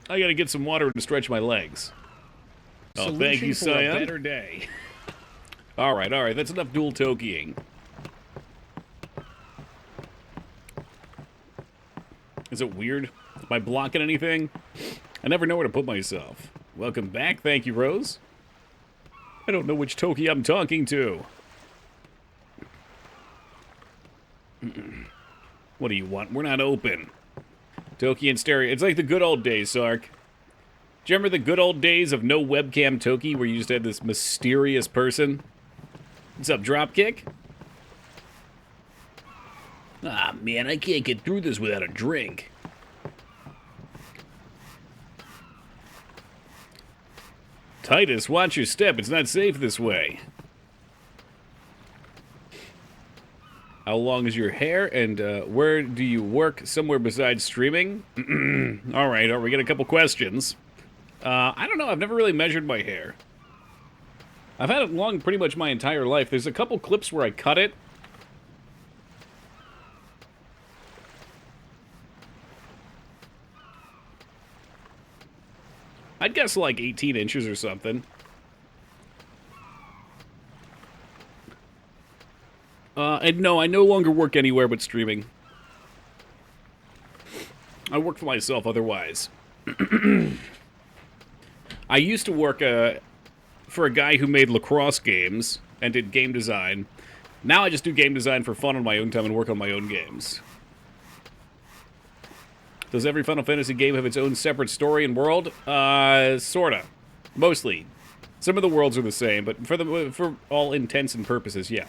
I gotta get some water to stretch my legs. Oh, thank you, Cyan. Better day. Alright. That's enough dual tokiing. Is it weird? Am I blocking anything? I never know where to put myself. Welcome back. Thank you, Rose. I don't know which Toki I'm talking to. What do you want? We're not open. Toki and stereo. It's like the good old days, Sark. Do you remember the good old days of no webcam Toki where you just had this mysterious person? What's up, Dropkick? Ah, man, I can't get through this without a drink. Titus, watch your step. It's not safe this way. How long is your hair, and where do you work? Somewhere besides streaming? All right, we got a couple questions. I don't know. I've never really measured my hair. I've had it long pretty much my entire life. There's a couple clips where I cut it. I'd guess like 18 inches or something. And no, I no longer work anywhere but streaming. I work for myself otherwise. I used to work for a guy who made lacrosse games and did game design. Now I just do game design for fun on my own time and work on my own games. Does every Final Fantasy game have its own separate story and world? Sorta. Mostly. Some of the worlds are the same, but for all intents and purposes, yeah.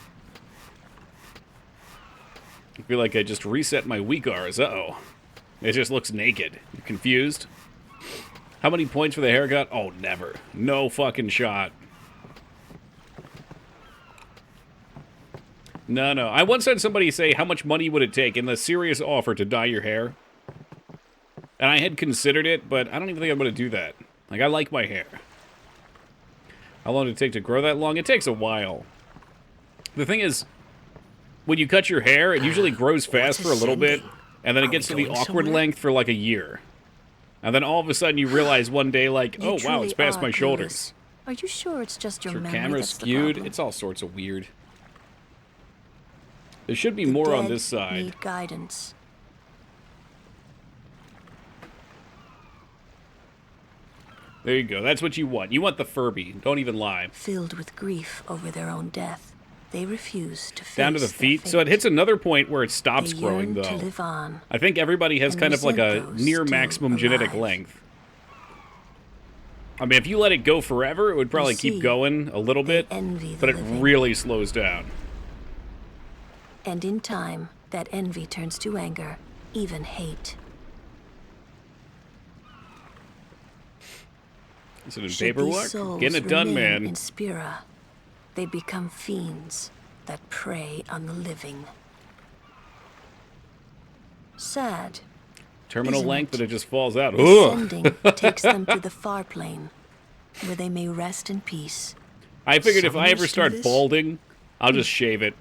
I feel like I just reset my WeakRs. Uh-oh. It just looks naked. You confused? How many points for the haircut? Oh, never. No fucking shot. No. I once had somebody say, how much money would it take in the serious offer to dye your hair? And I had considered it, but I don't even think I'm going to do that. Like, I like my hair. How long did it take to grow that long? It takes a while. The thing is, when you cut your hair, it usually grows fast for a little bit, and then it gets to the awkward length for like a year. And then all of a sudden you realize one day, like, oh wow, it's past my shoulders. Are you sure it's just your Your memory camera's that's the skewed. problem? It's all sorts of weird. There should be more on Dead this side. Need guidance. There you go. That's what you want. You want the Furby. Don't even lie. Filled with grief over their own death, they refuse to face Down to the their feet. fate. So it hits another point where it stops They growing, yearn though. to live on I think everybody has and kind of like a resent those near still maximum genetic alive. length. I mean, if you let it go forever, it would probably see, keep going a little bit, envy the but it living. really slows down. And in time, that envy turns to anger, even hate. Is it in Should these paperwork? souls Getting it done, remain man. in Spira, they become fiends that prey on the living. Sad. Terminal isn't length, it? but it just falls out. Ugh. Ascending takes them to the far plane, where they may rest in peace. I figured if I Summoners ever do start this? balding, I'll just shave it.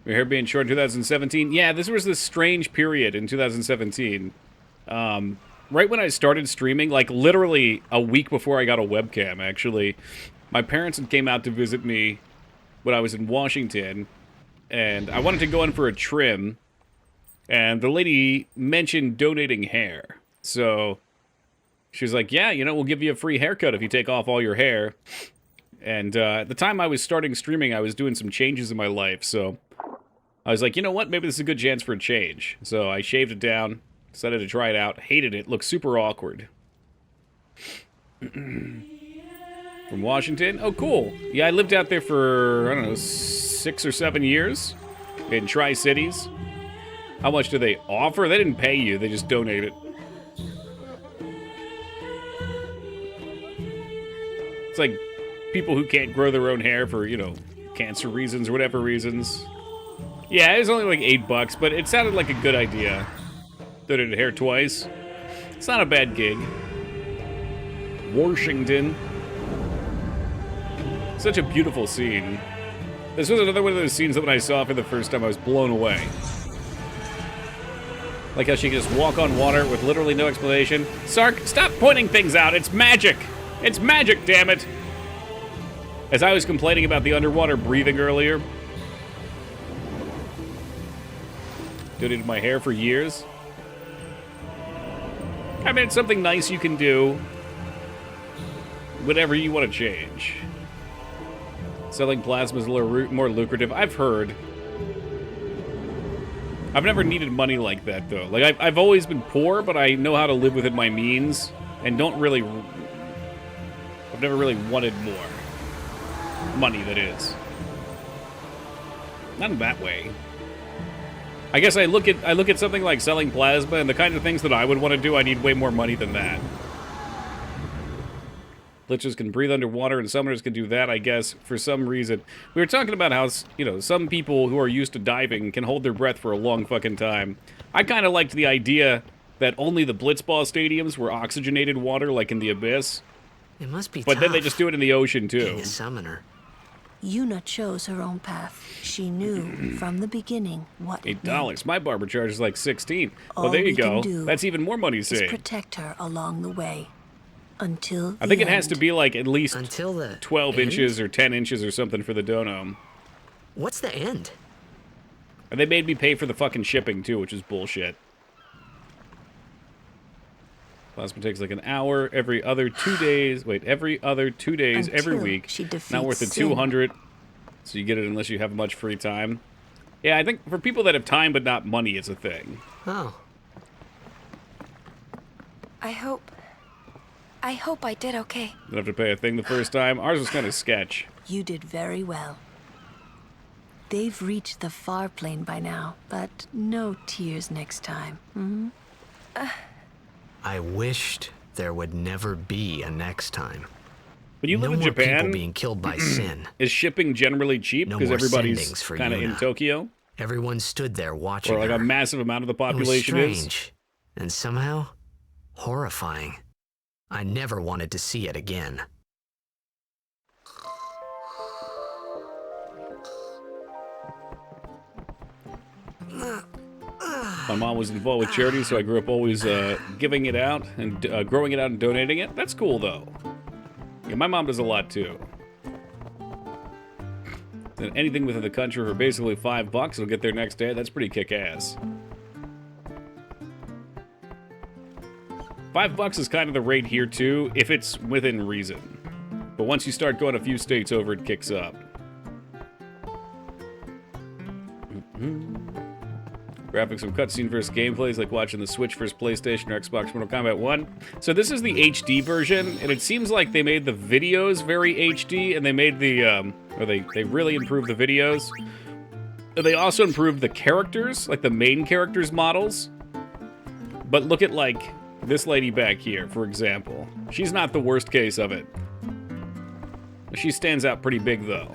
Your hair being short in 2017? Yeah, this was this strange period in 2017. Right when I started streaming, like literally a week before I got a webcam, actually, my parents came out to visit me when I was in Washington, and I wanted to go in for a trim, and the lady mentioned donating hair. So she was like, yeah, you know, we'll give you a free haircut if you take off all your hair. And at the time I was starting streaming, I was doing some changes in my life, so I was like, you know what, maybe this is a good chance for a change. So I shaved it down, decided to try it out, hated it, looked super awkward. From Washington? Oh, cool. Yeah, I lived out there for, I don't know, 6 or 7 years in Tri-Cities. How much do they offer? They didn't pay you, they just donate it. It's like people who can't grow their own hair for, you know, cancer reasons or whatever reasons. Yeah, it was only like $8, but it sounded like a good idea. Donated hair twice. It's not a bad gig. Washington. Such a beautiful scene. This was another one of those scenes that when I saw it for the first time, I was blown away. Like how she can just walk on water with literally no explanation. Sark, stop pointing things out. It's magic. It's magic, damn it. As I was complaining about the underwater breathing earlier. Donated my hair for years. I mean, it's something nice you can do. whatever you want to change. Selling plasma is a little more lucrative. I've heard. I've never needed money like that, though. Like, I've always been poor, but I know how to live within my means, and don't really... I've never really wanted more. Money, that is. Not in that way. I guess I look at something like selling plasma, and the kind of things that I would want to do, I need way more money than that. Liches can breathe underwater, and summoners can do that, I guess, for some reason. We were talking about how, you know, some people who are used to diving can hold their breath for a long fucking time. I kind of liked the idea that only the Blitzball stadiums were oxygenated water, like in the Abyss. It must be But tough then they just do it in the ocean, too. being a summoner. Yuna chose her own path. She knew from the beginning what it meant. $8. My barber charges like 16. All Well, there you we can go. do That's even more money is saved. protect her along the way. Until I think it has to be like at least until the 12 end? inches or 10 inches or something for the donome. What's the end? And they made me pay for the fucking shipping too, which is bullshit. Plasma takes like an hour every other 2 days. Wait, every other 2 days every Until week. she defeats Not worth the sin. 200. So you get it unless you have much free time. Yeah, I think for people that have time but not money, it's a thing. Oh. I hope I did okay. Don't have to pay a thing the first time. Ours was kind of sketch. You did very well. They've reached the far plane by now, but no tears next time. Hmm? I wished there would never be a next time. When you live in more Japan, people being killed by sin. Is shipping generally cheap No because more everybody's sendings for kind of in Yuna. Tokyo? Everyone stood there watching Or like her. a massive amount of the It was population is? strange, and somehow horrifying. I never wanted to see it again. My mom was involved with charity, so I grew up always giving it out and growing it out and donating it. That's cool, though. Yeah, my mom does a lot, too. And anything within the country for basically $5, it'll get there next day. That's pretty kick-ass. $5 is kind of the rate here, too, if it's within reason. But once you start going a few states over, it kicks up. Graphics from cutscene versus gameplay is like watching the Switch versus PlayStation or Xbox Mortal Kombat 1. So this is the HD version, and it seems like they made the videos very HD, and they made the, or they really improved the videos. They also improved the characters, like the main characters' models. But look at, like, this lady back here, for example. She's not the worst case of it. She stands out pretty big, though.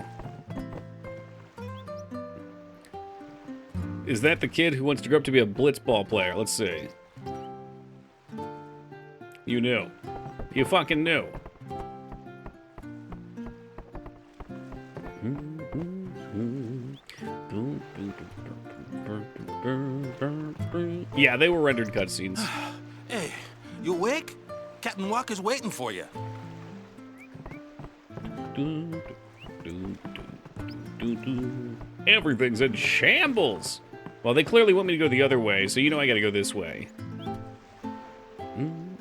Is that the kid who wants to grow up to be a blitzball player? Let's see. You knew. You fucking knew. Yeah, they were rendered cutscenes. Hey, you awake? Captain Walker's waiting for you. Everything's in shambles. Well, they clearly want me to go the other way, so you know I gotta go this way. Can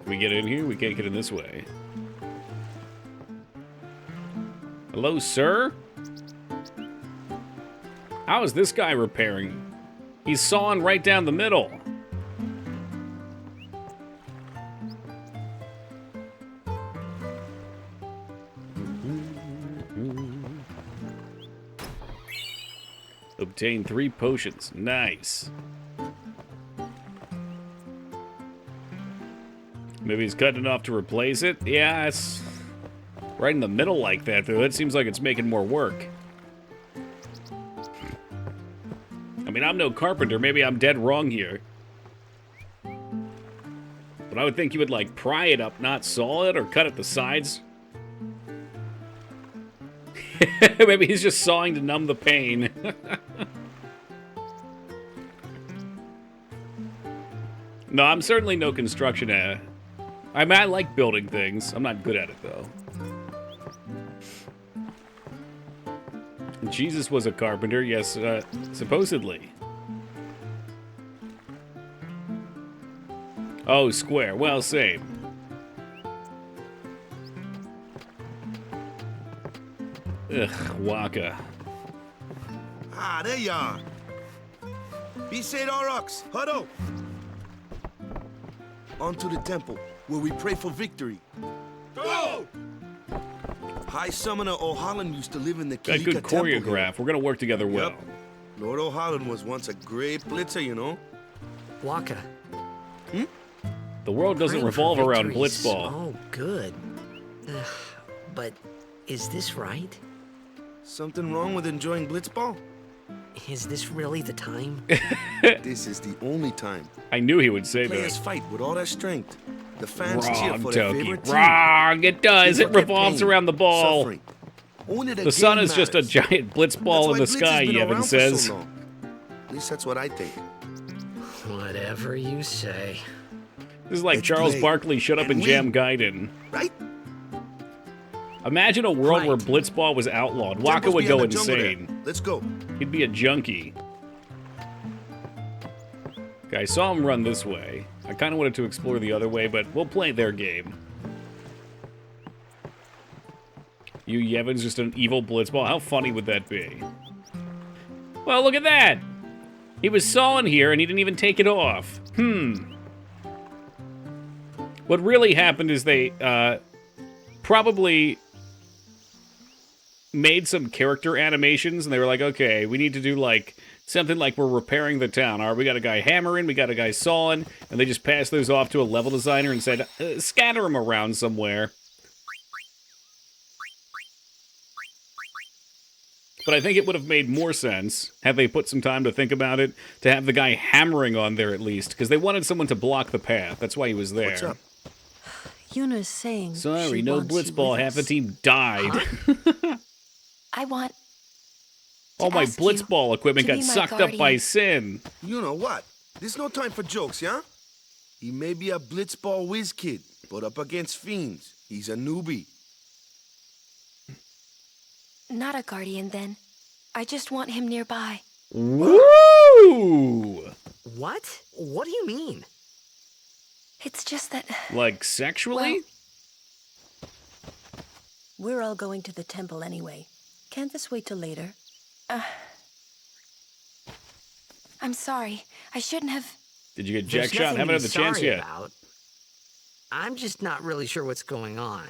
we get in here? We can't get in this way. Hello, sir? How is this guy repairing? He's sawing right down the middle. Obtain 3 potions. Nice. Maybe he's cutting it off to replace it? Yeah, it's right in the middle like that, though. That seems like it's making more work. I mean, I'm no carpenter. Maybe I'm dead wrong here. But I would think you would, like, pry it up, not saw it, or cut at the sides. Maybe he's just sawing to numb the pain. No, I'm certainly no construction. I mean, I like building things. I'm not good at it, though. Jesus was a carpenter, yes, supposedly. Oh, square. Well, same. Ugh, Waka. Ah, there you are. Besaid Aurochs, huddle. On to the temple, where we pray for victory. Go! High Summoner O'Holland used to live in the Got Kilika good temple choreograph. We're gonna work together well. Yep. Lord O'Holland was once a great blitzer, you know? Waka. The world doesn't Praying for revolve around victories. Blitzball. Oh, good. But is this right? Something wrong with enjoying Blitzball? Is this really the time? This is the only time. I knew he would say Players that. fight with all their strength. The fans cheer Wrong, for their Toki. favorite team. Wrong. It does. They It forget revolves pain, around the ball. suffering. Only The sun game is just a matters. giant Blitzball in the That's why Blitz sky, has been Yevon around for says. so long. At least that's what I think. Whatever you say. This is like Let's Charles play Barkley shut up and and jam win. Gaiden. Right? Imagine a world where Blitzball was outlawed. Waka Temple's would go behind the jungle there. insane. Let's go. He'd be a junkie. Okay, I saw him run this way. I kind of wanted to explore the other way, but we'll play their game. You Yevon's just an evil Blitzball. How funny would that be? Well, look at that! He was sawing here and he didn't even take it off. What really happened is they probably made some character animations and they were like, okay, we need to do like something like we're repairing the town. All right, we got a guy hammering, we got a guy sawing, and they just passed those off to a level designer and said, scatter them around somewhere. But I think it would have made more sense, had they put some time to think about it, to have the guy hammering on there at least, because they wanted someone to block the path. That's why he was there. What's up? Yuna's saying Sorry, she no wants you Blitzball. with Half the us. team died. I want All my ask you Blitzball equipment to got be my sucked up by guardian. Sin. You know what? There's no time for jokes, yeah? He may be a Blitzball whiz kid, but up against fiends, he's a newbie. not a guardian then. I just want him nearby. Woo! What? What do you mean? It's just that Like sexually? We're all going to the temple anyway. Can't this wait till later? I'm sorry. I shouldn't have. Did you get There's jack shot? nothing Haven't to had be the chance sorry yet. about. I'm just not really sure what's going on.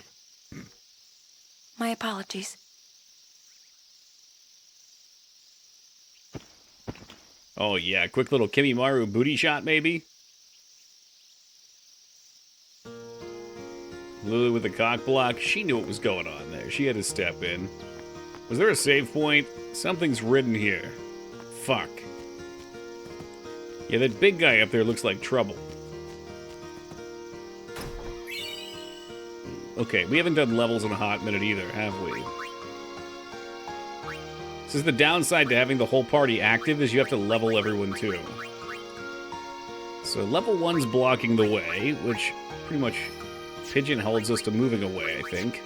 My apologies. Oh yeah, quick little Kimimaru booty shot maybe? Lulu with the cock block. She knew what was going on there. She had to step in. Was there a save point? Something's written here. Fuck. Yeah, that big guy up there looks like trouble. Okay, we haven't done levels in a hot minute either, have we? This is the downside to having the whole party active, is you have to level everyone too. So level 1's blocking the way, which pretty much pigeonholes us to moving away, I think.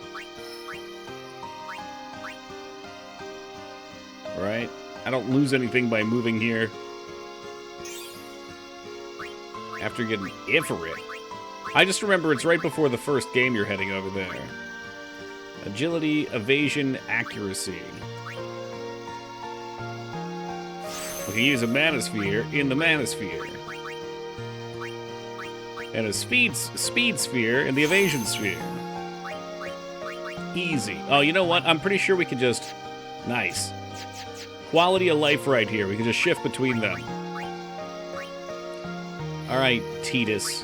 Right? I don't lose anything by moving here. After getting Ifrit. I just remember it's right before the first game you're heading over there. Agility, evasion, accuracy. We can use a Manosphere in the Manosphere. And a speed sphere in the evasion sphere. Easy. Oh, you know what? I'm pretty sure we could just... Nice. Quality of life right here. We can just shift between them. Alright, Tidus.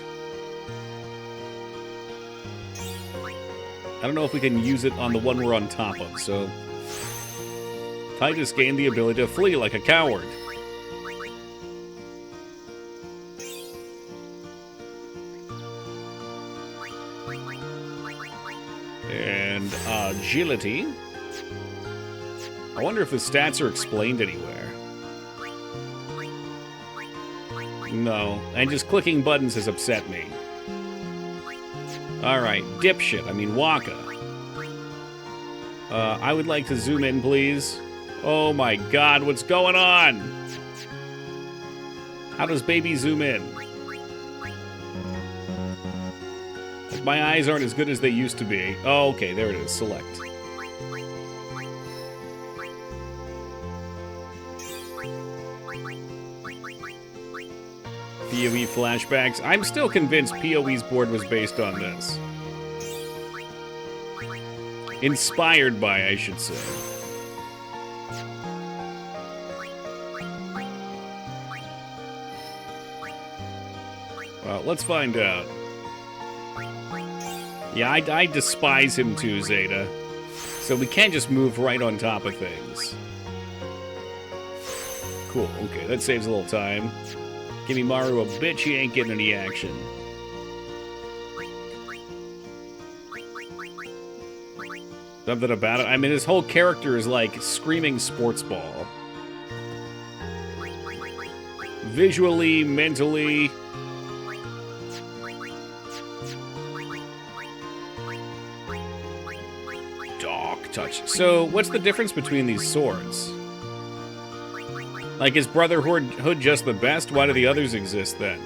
I don't know if we can use it on the one we're on top of, so... Titus gained the ability to flee like a coward. And agility. I wonder if the stats are explained anywhere. No, and just clicking buttons has upset me. Alright, dipshit, I mean Waka. I would like to zoom in, please. Oh my god, what's going on? How does baby zoom in? My eyes aren't as good as they used to be. Oh, okay, there it is. Select. PoE flashbacks. I'm still convinced PoE's board was based on this. Inspired by, I should say. Well, let's find out. Yeah, I despise him too, Zeta. So we can't just move right on top of things. Cool, okay, that saves a little time. Kimimaro a bitch, he ain't getting any action. Something about it. I mean, his whole character is like screaming sports ball. Visually, mentally. Dark touch. So, what's the difference between these swords? Like, is Brotherhood just the best? Why do the others exist then?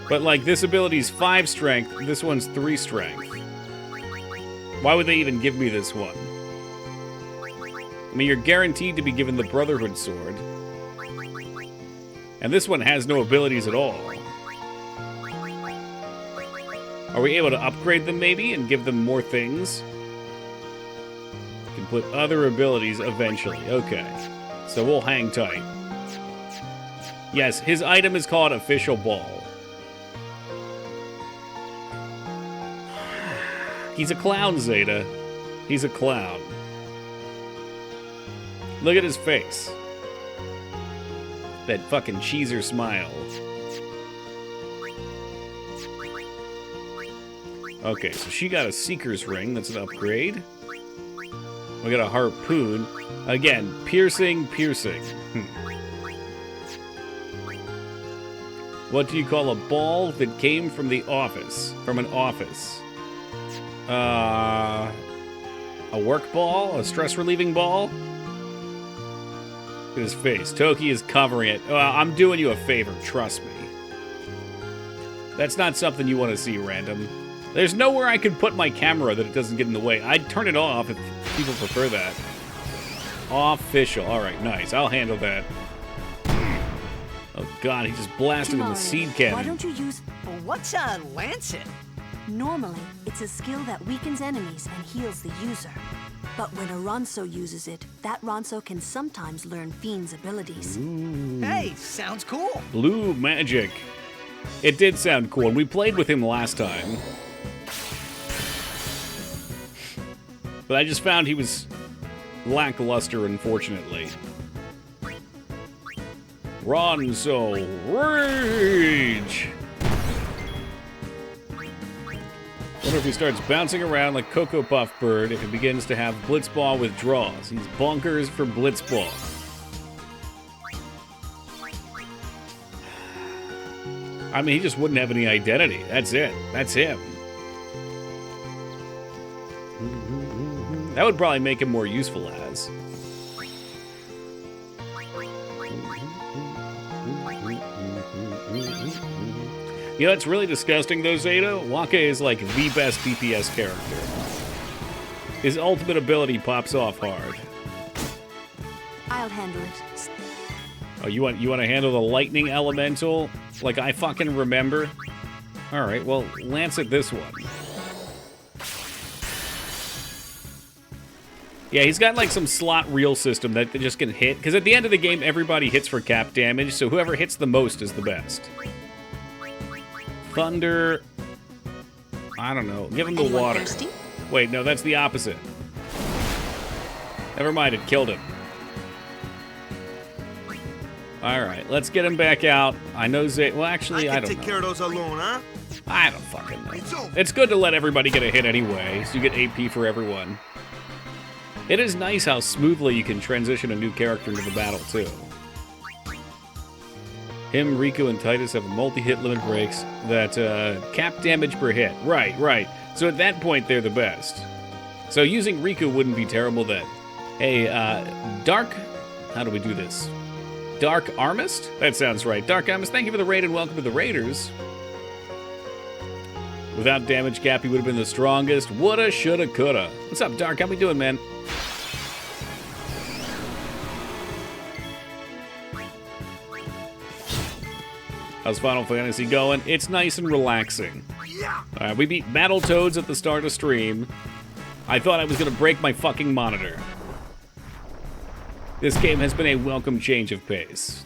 But, like, this ability's 5 strength, this one's 3 strength. Why would they even give me this one? I mean, you're guaranteed to be given the Brotherhood sword. And this one has no abilities at all. Are we able to upgrade them, maybe, and give them more things? Can put other abilities eventually. Okay. So we'll hang tight. Yes, his item is called Official Ball. He's a clown, Zeta. He's a clown. Look at his face. That fucking cheeser smile. Okay, so she got a Seeker's Ring. That's an upgrade. We got a Harpoon. Again, piercing, piercing. What do you call a ball that came from the office? From an office? A work ball? A stress-relieving ball? Look at his face. Toki is covering it. I'm doing you a favor, trust me. That's not something you want to see, random. There's nowhere I could put my camera that it doesn't get in the way. I'd turn it off if people prefer that. Official. Alright, nice. I'll handle that. Oh god, he just blasted him with seed cannon. Why don't you use... What's a lancet? Normally, it's a skill that weakens enemies and heals the user. But when a Ronso uses it, that Ronso can sometimes learn Fiend's abilities. Ooh. Hey, sounds cool. Blue magic. It did sound cool, and we played with him last time. But I just found he was lackluster, unfortunately. Ronso Rage! Wonder if he starts bouncing around like Cocoa Puff Bird if he begins to have Blitzball withdrawals. He's bonkers for Blitzball. I mean, he just wouldn't have any identity. That's it. That's him. That would probably make him more useful as. You know, it's really disgusting, though, Zeta. Waka is like the best DPS character. His ultimate ability pops off hard. I'll handle it. Oh, you want to handle the lightning elemental? Like I fucking remember? Alright, well, lance it this one. Yeah, he's got like some slot reel system that just can hit. Because at the end of the game, everybody hits for cap damage, so whoever hits the most is the best. Thunder. I don't know. Give him the water. Thirsty? Wait, no, that's the opposite. Never mind, it killed him. Alright, let's get him back out. I know well, actually, I don't know. I can take care of those alone, huh? I don't fucking know. It's good to let everybody get a hit anyway, so you get AP for everyone. It is nice how smoothly you can transition a new character into the battle, too. Him, Riku, and Titus have multi-hit limit breaks that cap damage per hit. Right, right. So at that point, they're the best. So using Riku wouldn't be terrible then. Hey, Dark... How do we do this? Dark Armist? That sounds right. Dark Armist, thank you for the raid and welcome to the Raiders. Without damage gap, he would have been the strongest. Woulda, shoulda, coulda. What's up, Dark? How we doing, man? How's Final Fantasy going? It's nice and relaxing. We beat Battletoads at the start of stream. I thought I was going to break my fucking monitor. This game has been a welcome change of pace.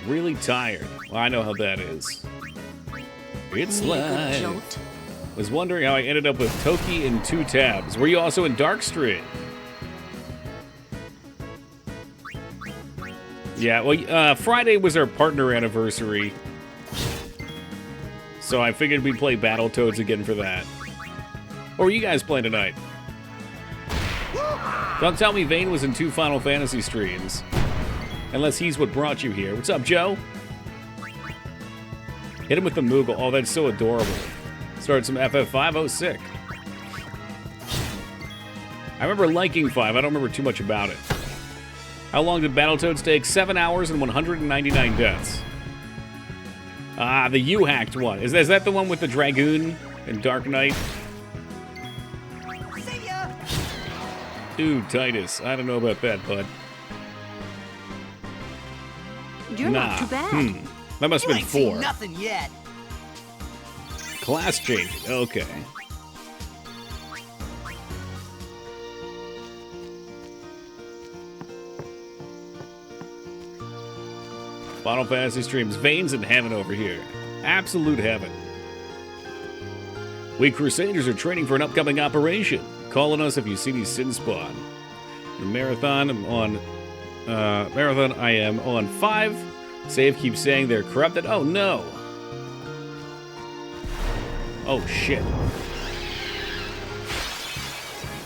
Really tired. Well, I know how that is. It's live. Was wondering how I ended up with Toki in 2 tabs. Were you also in Darkstream? Yeah, well, Friday was our partner anniversary. So I figured we'd play Battletoads again for that. What were you guys playing tonight? Don't tell me Vane was in 2 Final Fantasy streams. Unless he's what brought you here. What's up, Joe? Hit him with the Moogle. Oh, that's so adorable. Started some FF5. Oh, sick. I remember liking 5. I don't remember too much about it. How long did Battletoads take? 7 hours and 199 deaths. Ah, the U-hacked one. Is that the one with the Dragoon and Dark Knight? See ya! Dude, Titus. I don't know about that, bud. You're not too bad. That must have been 4. Nothing yet. Class change. Okay. Final Fantasy streams. Vane's in heaven over here. Absolute heaven. We Crusaders are training for an upcoming operation. Call on us if you see these sin spawn. In Marathon, I'm on... Marathon, I am on 5. Save keeps saying they're corrupted. Oh, no. Oh, shit.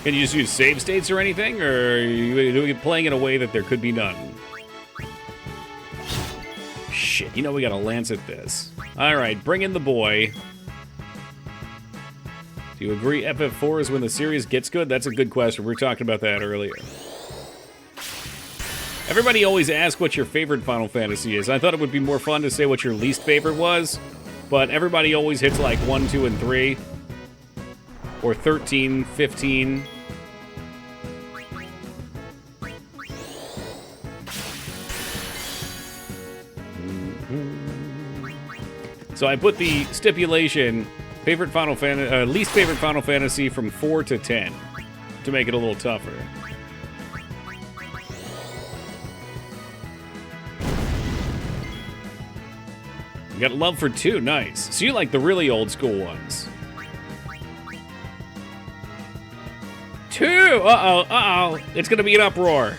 Can you just use save states or anything? Or are you playing in a way that there could be none? Shit, you know we gotta lance at this. Alright, bring in the boy. Do you agree FF4 is when the series gets good? That's a good question. We were talking about that earlier. Everybody always asks what your favorite Final Fantasy is. I thought it would be more fun to say what your least favorite was, but everybody always hits like 1, 2, and 3. Or 13, 15. So I put the stipulation, least favorite Final Fantasy from 4 to 10, to make it a little tougher. You got love for 2, nice. So you like the really old school ones. 2, uh-oh, it's gonna be an uproar.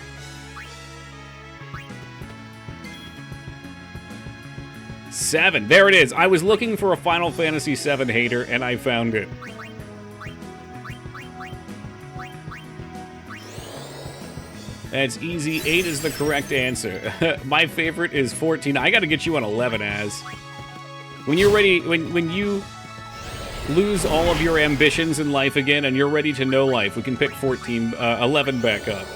Seven. There it is. I was looking for a Final Fantasy VII hater, and I found it. That's easy. 8 is the correct answer. My favorite is 14. I gotta get you on 11, Az. When you're ready, when you lose all of your ambitions in life again, and you're ready to know life, we can pick 11 back up.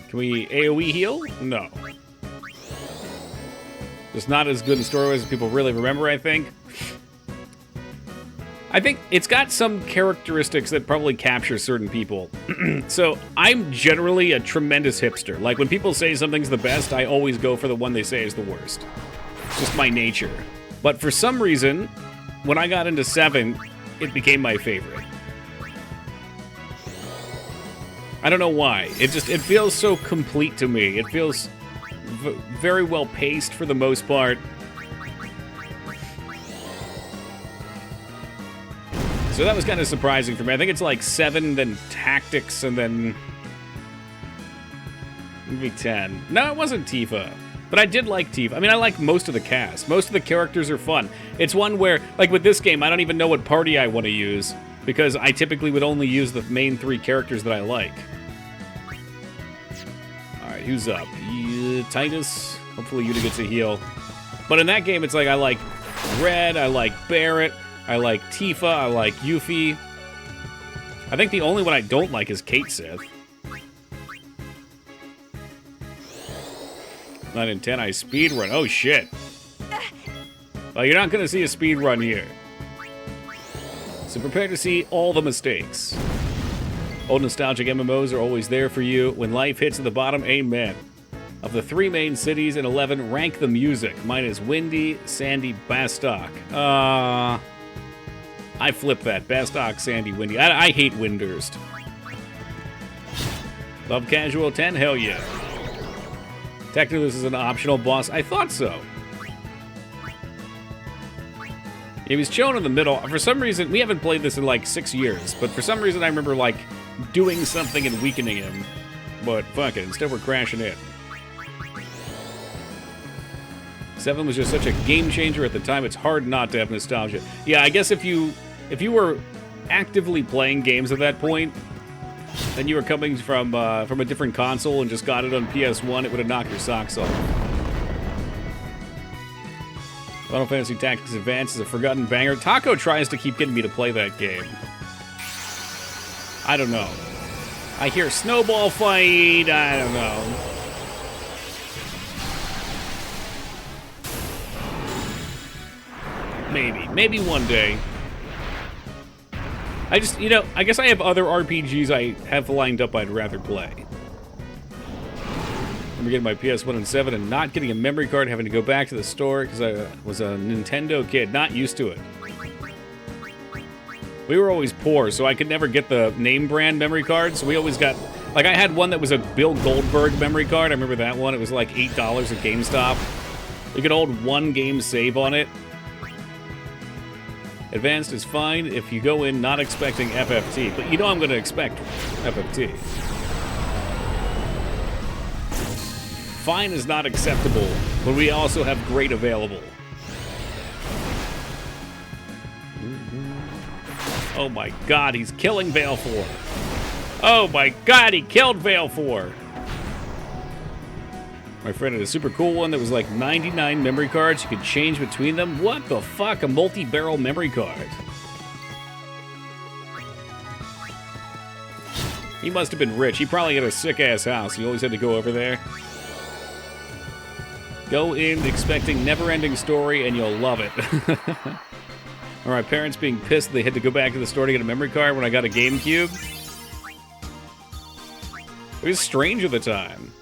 Can we AoE heal? No. It's not as good a story as people really remember, I think. I think it's got some characteristics that probably capture certain people. So, I'm generally a tremendous hipster. Like, when people say something's the best, I always go for the one they say is the worst. It's just my nature. But for some reason, when I got into 7, it became my favorite. I don't know why. It feels so complete to me. It feels very well paced for the most part. So that was kind of surprising for me. I think it's like 7, then Tactics, and then maybe 10. No, it wasn't Tifa. But I did like Tifa. I mean, I like most of the cast. Most of the characters are fun. It's one where, like with this game, I don't even know what party I want to use, because I typically would only use the main 3 characters that I like. Alright, who's up? Titus. Hopefully Yuta gets a heal. But in that game, it's like I like Red, I like Barret, I like Tifa. I like Yuffie. I think the only one I don't like is Kate Sith. 9 and 10, I speedrun. Oh, shit. Well, you're not going to see a speedrun here. So prepare to see all the mistakes. Old nostalgic MMOs are always there for you. When life hits at the bottom, amen. Of the 3 main cities in 11, rank the music. Mine is Windy, Sandy, Bastok. I flip that. Bastok, Sandy, Windy. I hate Windurst. Love Casual 10? Hell yeah. Technically, this is an optional boss. I thought so. He was chilling in the middle. For some reason, we haven't played this in like 6 years, but for some reason I remember like doing something and weakening him. But fuck it, instead we're crashing it. 7 was just such a game changer at the time, it's hard not to have nostalgia. Yeah, I guess if you were actively playing games at that point, then you were coming from a different console and just got it on PS1, it would have knocked your socks off. Final Fantasy Tactics Advance is a forgotten banger. Taco tries to keep getting me to play that game. I don't know. I hear snowball fight, I don't know. Maybe one day. I just, I guess I have other RPGs I have lined up I'd rather play. I remember getting my PS1 and 7 and not getting a memory card, having to go back to the store because I was a Nintendo kid, not used to it. We were always poor, so I could never get the name brand memory cards. So we always got, like I had one that was a Bill Goldberg memory card. I remember that one. It was like $8 at GameStop. You could hold 1 game save on it. Advanced is fine if you go in not expecting FFT, but I'm going to expect FFT. Fine is not acceptable, but we also have great available. Oh my god, he's killing Baleful. Oh my god, he killed Baleful. My friend had a super cool one that was like 99 memory cards. You could change between them. What the fuck? A multi-barrel memory card. He must have been rich. He probably had a sick-ass house. He always had to go over there. Go in expecting never-ending story, and you'll love it. Or my parents being pissed they had to go back to the store to get a memory card when I got a GameCube. It was strange at the time.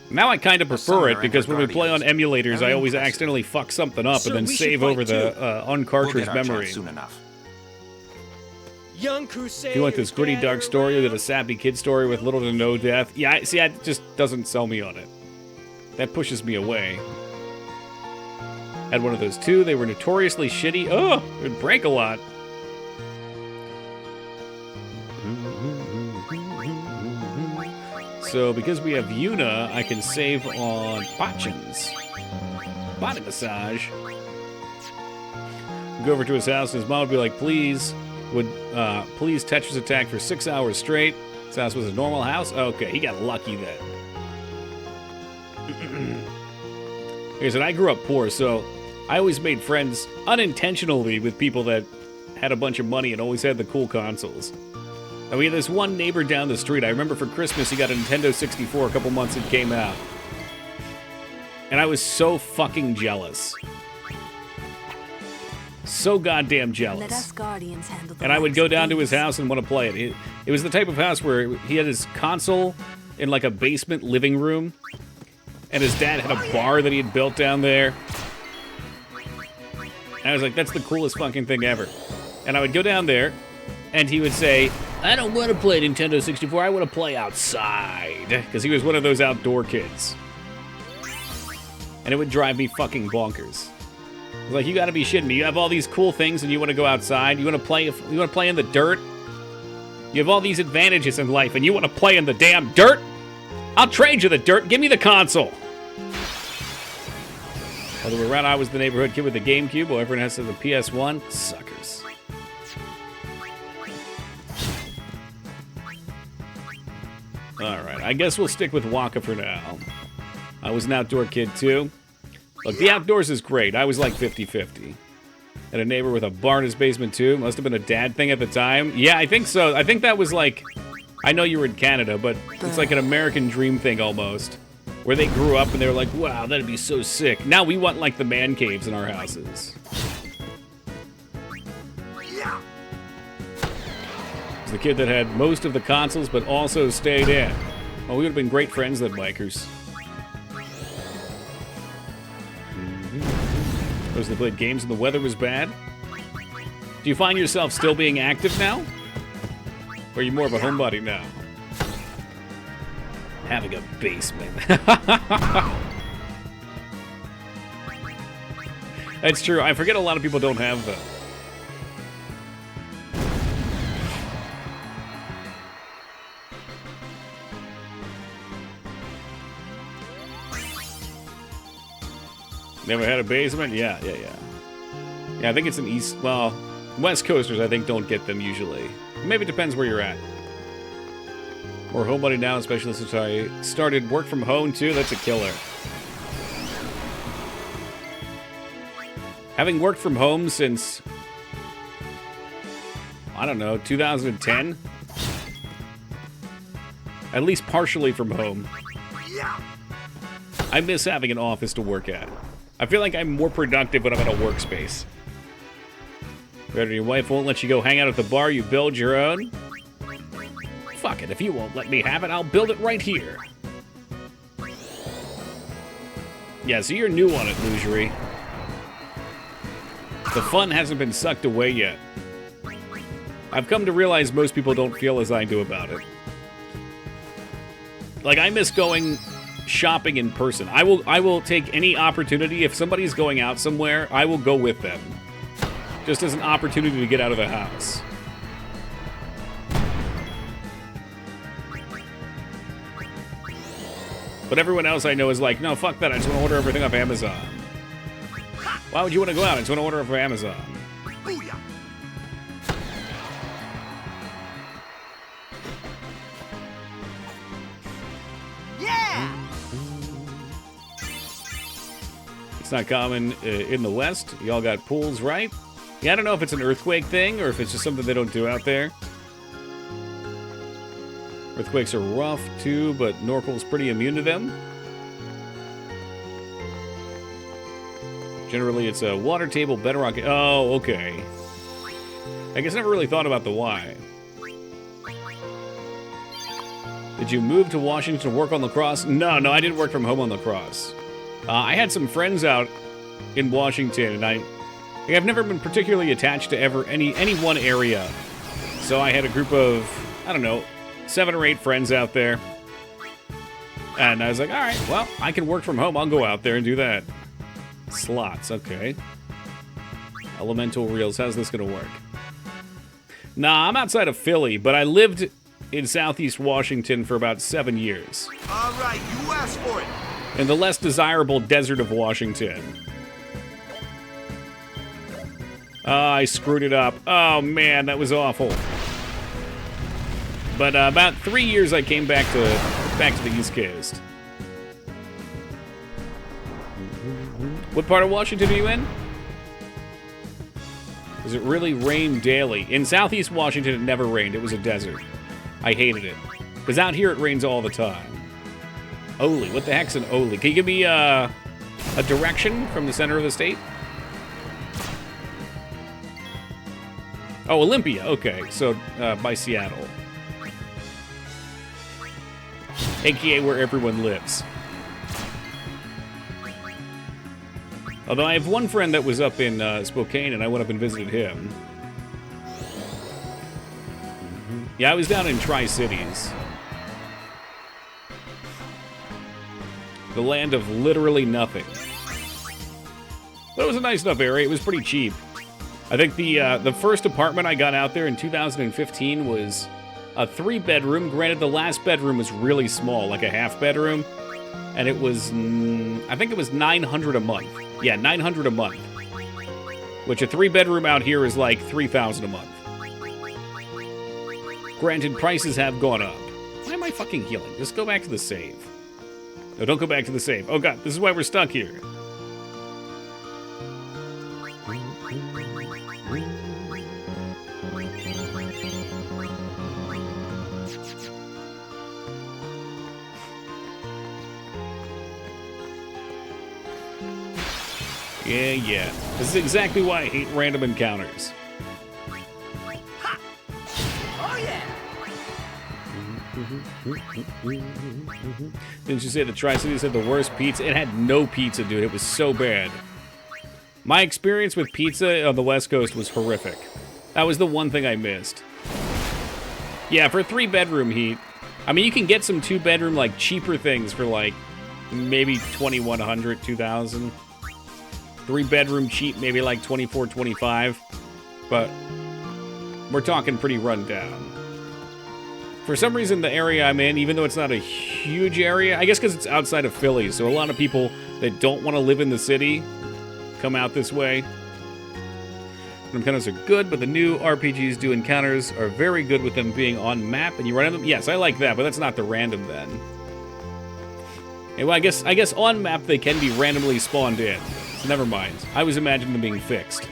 Now I kind of prefer it because when we play on emulators, I always accidentally fuck something up and then save over the on-cartridge memory. Soon enough. Young Crusader. If you want this gritty, dark story, you get a sappy kid story with little to no death. Yeah, see, that just doesn't sell me on it. That pushes me away. Had one of those too. They were notoriously shitty. Oh, it would break a lot. So because we have Yuna, I can save on Botchins. Body massage. Go over to his house and his mom would be like, please Tetris attack for 6 hours straight. His house was a normal house? Okay, he got lucky then. He said, I grew up poor, so I always made friends unintentionally with people that had a bunch of money and always had the cool consoles. And we had this one neighbor down the street. I remember for Christmas he got a Nintendo 64 a couple months it came out. And I was so fucking jealous. So goddamn jealous. Let us guardians handle the and I would go down to his please. house and want to play it. It was the type of house where he had his console in like a basement living room. And his dad had a bar that he had built down there. And I was like, that's the coolest fucking thing ever. And I would go down there, and he would say, I don't want to play Nintendo 64, I want to play outside. Because he was one of those outdoor kids. And it would drive me fucking bonkers. I was like, you gotta be shitting me. You have all these cool things and you want to go outside? You want to play in the dirt? You have all these advantages in life and you want to play in the damn dirt? I'll trade you the dirt. Give me the console. Other way around, I was the neighborhood kid with the GameCube, while everyone else has the PS1. Suckers. Alright, I guess we'll stick with Waka for now. I was an outdoor kid, too. Look, the outdoors is great. I was like 50-50. Had a neighbor with a bar in his basement too. Must have been a dad thing at the time. Yeah, I think so. I think that was like, I know you were in Canada, but it's like an American dream thing almost. Where they grew up and they were like, wow, that'd be so sick. Now we want like the man caves in our houses. It's the kid that had most of the consoles but also stayed in. Oh, we would have been great friends then, bikers. Those that played games and the weather was bad. Do you find yourself still being active now? Or are you more of a homebody now? Having a basement. That's true. I forget a lot of people don't have them. Never had a basement? Yeah. Yeah, I think it's an east... Well, West Coasters, I think, don't get them usually. Maybe it depends where you're at. Or homebody now, especially since I started work from home, too. That's a killer. Having worked from home since... I don't know, 2010? At least partially from home. I miss having an office to work at. I feel like I'm more productive when I'm in a workspace. Your wife won't let you go hang out at the bar, you build your own? Fuck it, if you won't let me have it, I'll build it right here. Yeah, so you're new on it, Lugery. The fun hasn't been sucked away yet. I've come to realize most people don't feel as I do about it. Like, I miss going shopping in person. I will take any opportunity. If somebody's going out somewhere, I will go with them. Just as an opportunity to get out of the house. But everyone else I know is like, no, fuck that. I just want to order everything off Amazon. Why would you want to go out? I just want to order it from Amazon. It's not common in the West. Y'all got pools, right? Yeah, I don't know if it's an earthquake thing or if it's just something they don't do out there. Earthquakes are rough, too, but Norkel's pretty immune to them. Generally, it's a water table bedrock. Oh, okay. I guess I never really thought about the why. Did you move to Washington to work on lacrosse? No, I didn't work from home on lacrosse. I had some friends out in Washington, and I've never been particularly attached to any one area. So I had a group of, I don't know, 7 or 8 friends out there. And I was like, all right, well, I can work from home. I'll go out there and do that. Slots, okay. Elemental reels, how's this gonna work? Nah, I'm outside of Philly, but I lived in Southeast Washington for about 7 years. All right, you asked for it. In the less desirable desert of Washington. I screwed it up. Oh, man, that was awful. But about 3 years I came back to the East Coast. What part of Washington are you in? Does it really rain daily? In Southeast Washington, it never rained. It was a desert. I hated it. Because out here, it rains all the time. Oli. What the heck's an Oli? Can you give me a direction from the center of the state? Oh, Olympia. Okay, so by Seattle. AKA where everyone lives. Although I have one friend that was up in Spokane, and I went up and visited him. Yeah, I was down in Tri-Cities. The land of literally nothing. But it was a nice enough area. It was pretty cheap. I think the first apartment I got out there in 2015 was a 3-bedroom. Granted, the last bedroom was really small, like a half-bedroom. And it was, I think it was $900 a month. Yeah, $900 a month. Which a 3-bedroom out here is like $3,000 a month. Granted, prices have gone up. Why am I fucking healing? Just go back to the save. No, don't go back to the save. Oh god, this is why we're stuck here. Yeah. This is exactly why I hate random encounters. Oh yeah. Didn't you say the Tri-Cities had the worst pizza? It had no pizza, dude. It was so bad. My experience with pizza on the West Coast was horrific. That was the one thing I missed. Yeah, for 3-bedroom heat. I mean, you can get some 2-bedroom, like, cheaper things for, like, maybe $2,100, $2,000. 3-bedroom cheap, maybe like $24, $25. But we're talking pretty run down. For some reason, the area I'm in, even though it's not a huge area, I guess because it's outside of Philly, so a lot of people that don't want to live in the city come out this way. Encounters are good, but the new RPGs do encounters are very good with them being on map, and you run them. Yes, I like that, but that's not the random then. And well, I guess on map they can be randomly spawned in. So never mind. I was imagining them being fixed.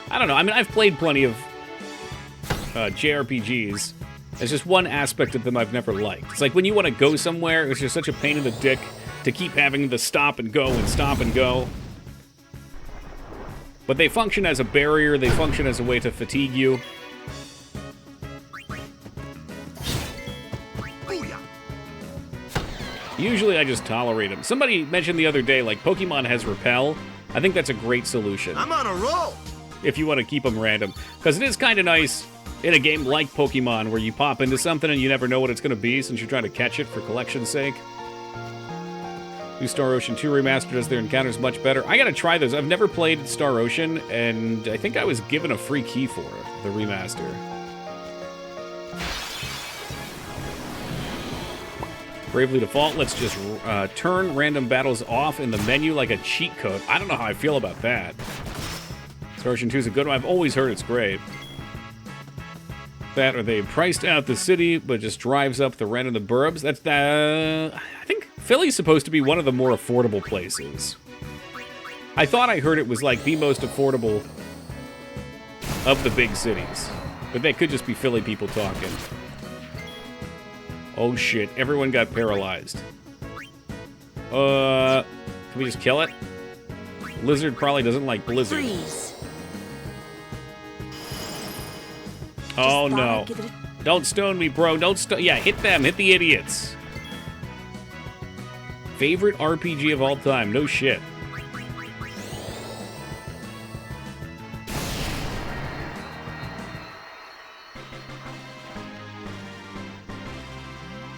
I don't know. I mean, I've played plenty of JRPGs. There's just one aspect of them I've never liked. It's like when you want to go somewhere, it's just such a pain in the dick to keep having to stop and go and stop and go. But they function as a barrier. They function as a way to fatigue you. Usually I just tolerate them. Somebody mentioned the other day, like, Pokemon has Repel. I think that's a great solution. I'm on a roll! If you want to keep them random. Because it is kind of nice in a game like Pokemon where you pop into something and you never know what it's going to be since you're trying to catch it for collection's sake. New Star Ocean 2 Remastered does their encounters much better. I gotta try those. I've never played Star Ocean, and I think I was given a free key for it, the remaster. Bravely Default lets just turn random battles off in the menu like a cheat code. I don't know how I feel about that. Star Ocean 2 is a good one. I've always heard it's great. That, or they priced out the city, but just drives up the rent in the burbs. That's I think Philly's supposed to be one of the more affordable places. I thought I heard it was like the most affordable of the big cities. But they could just be Philly people talking. Oh shit, everyone got paralyzed. Can we just kill it? Lizard probably doesn't like Blizzard. Freeze. Oh no. Don't stone me, bro. Don't stone. Yeah, hit them. Hit the idiots. Favorite RPG of all time. No shit.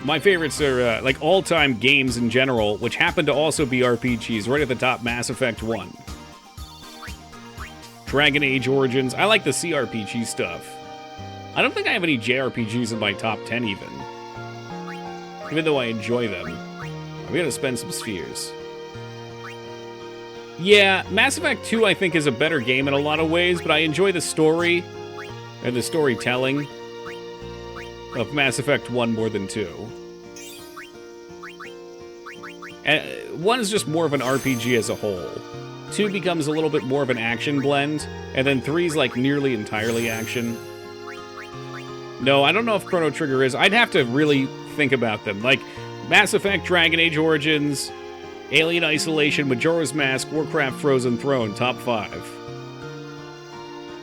My favorites are like all-time games in general, which happen to also be RPGs. Right at the top, Mass Effect 1. Dragon Age Origins. I like the CRPG stuff. I don't think I have any JRPGs in my top 10 even though I enjoy them. I'm gonna spend some spheres. Yeah, Mass Effect 2 I think is a better game in a lot of ways, but I enjoy the story and the storytelling of Mass Effect 1 more than 2. And 1 is just more of an RPG as a whole. 2 becomes a little bit more of an action blend, and then 3 is like nearly entirely action. No, I don't know if Chrono Trigger is. I'd have to really think about them. Like, Mass Effect, Dragon Age Origins, Alien Isolation, Majora's Mask, Warcraft Frozen Throne, top 5.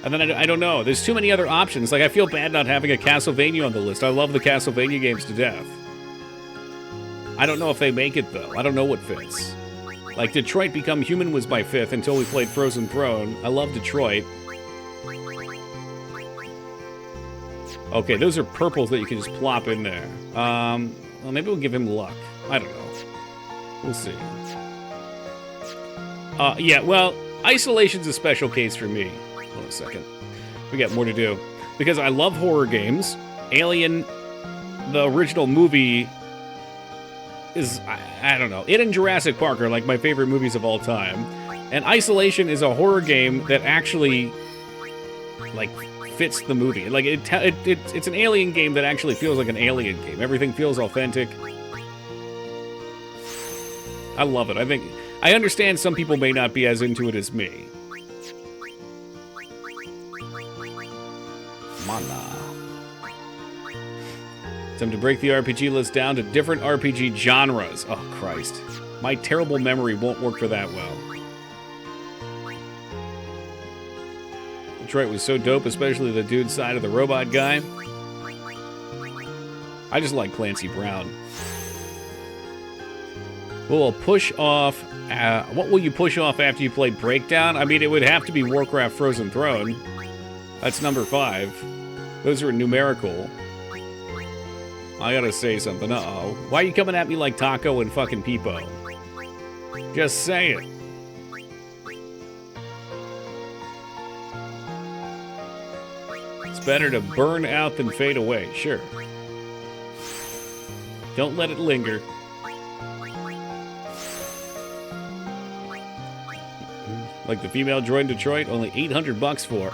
And then I don't know. There's too many other options. Like, I feel bad not having a Castlevania on the list. I love the Castlevania games to death. I don't know if they make it, though. I don't know what fits. Like, Detroit Become Human was my 5th until we played Frozen Throne. I love Detroit. Okay, those are purples that you can just plop in there. Well, maybe we'll give him luck. I don't know. We'll see. Yeah, well, Isolation's a special case for me. Hold on a second. We got more to do. Because I love horror games. Alien, the original movie, is, I don't know. It and Jurassic Park are like my favorite movies of all time. And Isolation is a horror game that actually, like, fits the movie. Like, it's an Alien game that actually feels like an Alien game. Everything feels authentic. I love it. I understand some people may not be as into it as me. Mana. Time to break the RPG list down to different RPG genres. Oh, Christ. My terrible memory won't work for that well. Detroit was so dope, especially the dude side of the robot guy. I just like Clancy Brown. We'll push off... what will you push off after you play Breakdown? I mean, it would have to be Warcraft Frozen Throne. That's number 5. Those are numerical. I gotta say something. Uh-oh. Why are you coming at me like Taco and fucking Peepo? Just say it. It's better to burn out than fade away. Sure. Don't let it linger. Like the female droid in Detroit, only $800 for.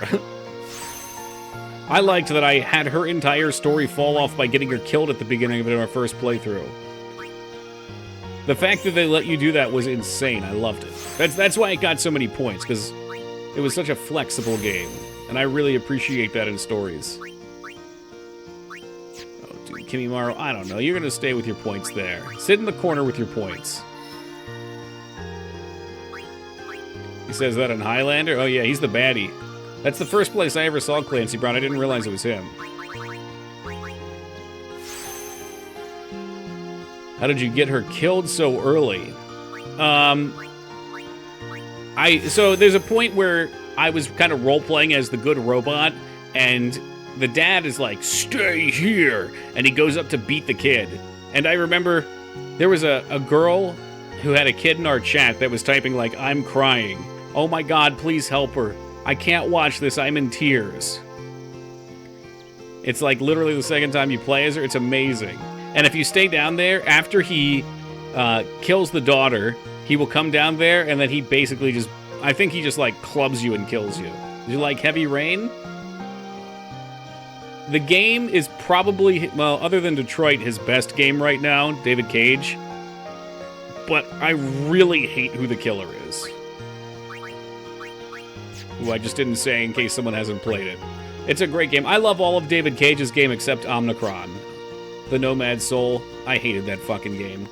I liked that I had her entire story fall off by getting her killed at the beginning of it in our first playthrough. The fact that they let you do that was insane. I loved it. That's why it got so many points, because it was such a flexible game. And I really appreciate that in stories. Oh, dude, Kimimaro, I don't know. You're going to stay with your points there. Sit in the corner with your points. He says that in Highlander? Oh yeah, he's the baddie. That's the first place I ever saw Clancy Brown. I didn't realize it was him. How did you get her killed so early? So there's a point where I was kind of role-playing as the good robot, and the dad is like, stay here, and he goes up to beat the kid. And I remember there was a girl who had a kid in our chat that was typing like, I'm crying. Oh my God, please help her. I can't watch this, I'm in tears. It's like literally the second time you play as her, it's amazing. And if you stay down there, after he kills the daughter, he will come down there and then he basically just, I think he just like clubs you and kills you. Do you like Heavy Rain? The game is probably, well, other than Detroit, his best game right now, David Cage. But I really hate who the killer is. Who I just didn't say in case someone hasn't played it. It's a great game. I love all of David Cage's game except Omnicron. The Nomad Soul. I hated that fucking game.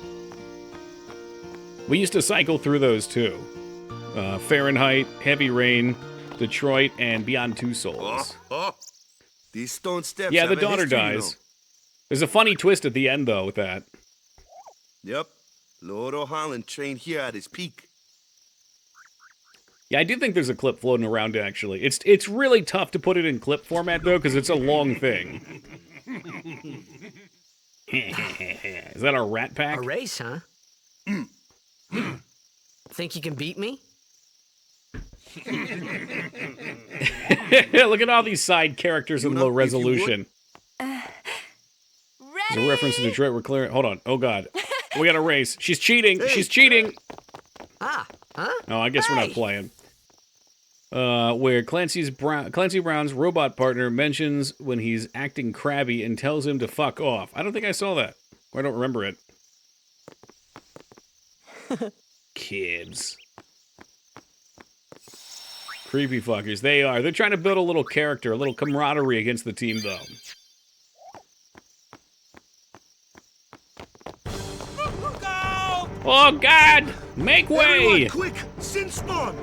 We used to cycle through those too. Fahrenheit, Heavy Rain, Detroit, and Beyond Two Souls. These stone steps. Yeah, the have a daughter history, dies. There's a funny twist at the end, though, with that. Yep. Lord O'Holland trained here at his peak. Yeah, I do think there's a clip floating around, actually. It's really tough to put it in clip format, though, because it's a long thing. Is that our Rat Pack? A race, huh? Think you can beat me? Look at all these side characters in low resolution. There's a reference to Detroit. We're clear. Hold on. Oh, God. We got a race. She's cheating. Hey. She's cheating. Ah, huh? No, I guess we're not playing. Where Clancy Brown's robot partner mentions when he's acting crabby and tells him to fuck off. I don't think I saw that. Or I don't remember it. Kids. Creepy fuckers. They are. They're trying to build a little character, a little camaraderie against the team, though. Oh, God! Make way! Everyone, quick! Sin spawn!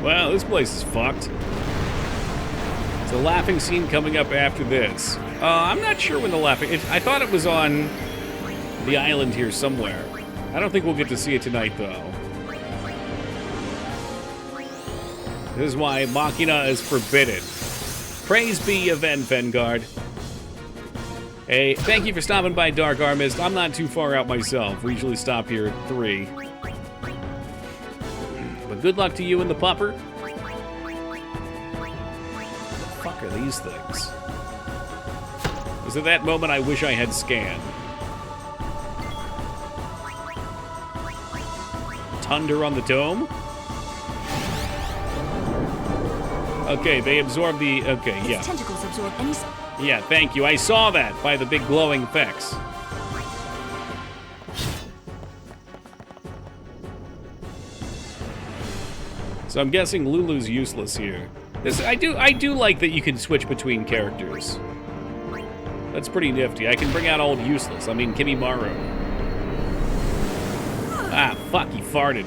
Well, this place is fucked. It's a laughing scene coming up after this. I'm not sure when the laughing... I thought it was on the island here somewhere. I don't think we'll get to see it tonight, though. This is why Machina is forbidden. Praise be Yevhen Vanguard. Hey, thank you for stopping by, Dark Armist. I'm not too far out myself. We usually stop here at 3. But good luck to you and the pupper. What the fuck are these things? Was it that moment I wish I had scanned? Thunder on the dome? Okay, they absorb the... Okay, yeah. Its tentacles absorb any... Yeah, thank you. I saw that by the big glowing effects. So I'm guessing Lulu's useless here. I do like that you can switch between characters. That's pretty nifty. I can bring out old useless. I mean, Kimimaro. Ah, fuck, he farted.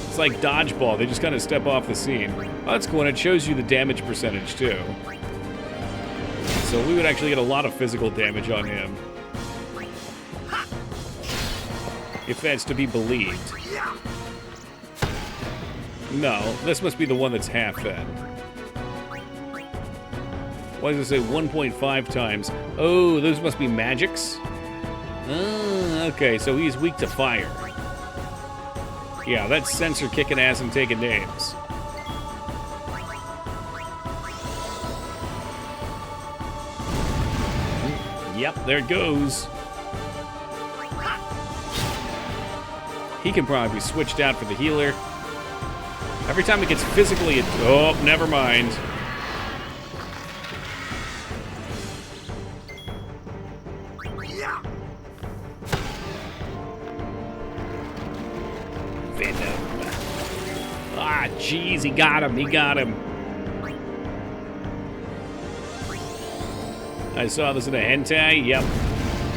It's like dodgeball. They just kind of step off the scene. Oh, that's cool, and it shows you the damage percentage, too. So we would actually get a lot of physical damage on him. If that's to be believed. No, this must be the one that's half then. Why does it say 1.5 times? Oh, those must be magics? Okay, so he's weak to fire. Yeah, that's Sensor kicking ass and taking names. Yep, there it goes. He can probably be switched out for the healer. Every time it gets physically... Oh, never mind. Venom. Ah, jeez, he got him. He got him. I saw this in a hentai. Yep.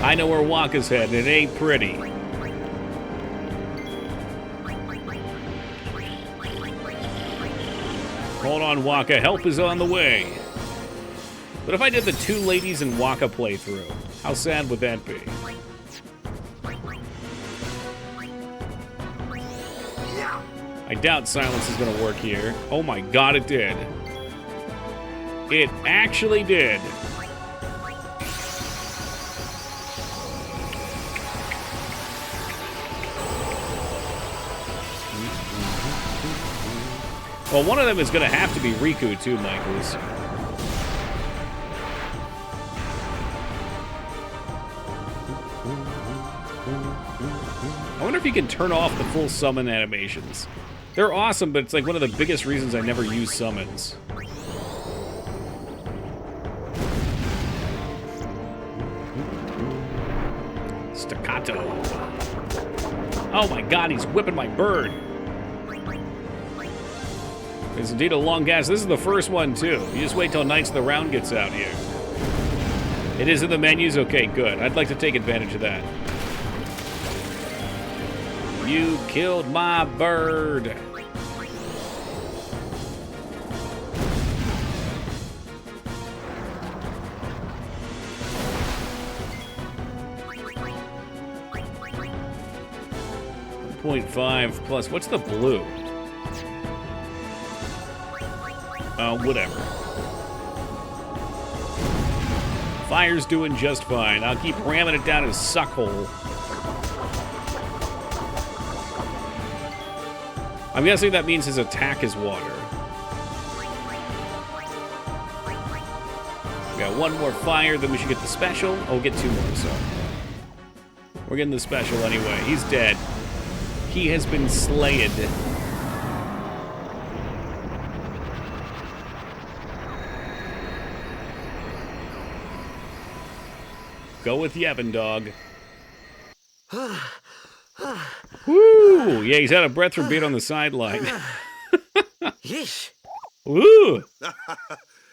I know where Waka's headed. It ain't pretty. Hold on, Waka. Help is on the way. What if I did the 2 ladies and Waka playthrough? How sad would that be? I doubt silence is going to work here. Oh my god, it did. It actually did. Well, one of them is going to have to be Riku, too, Michaels. I wonder if you can turn off the full summon animations. They're awesome, but it's like one of the biggest reasons I never use summons. Staccato. Oh my god, he's whipping my bird. It's indeed a long gas. This is the first one, too. You just wait till Knights of the Round gets out here. It is in the menus? Okay, good. I'd like to take advantage of that. You killed my bird. .5 plus. What's the blue? Whatever. Fire's doing just fine. I'll keep ramming it down his suckhole. I'm guessing that means his attack is water. We got 1 more fire, then we should get the special. Oh, we'll get 2 more, so. We're getting the special anyway. He's dead. He has been slayed. Go with Yevon, dog. Woo! Yeah, he's out of breath from being on the sideline. Yeesh. Woo!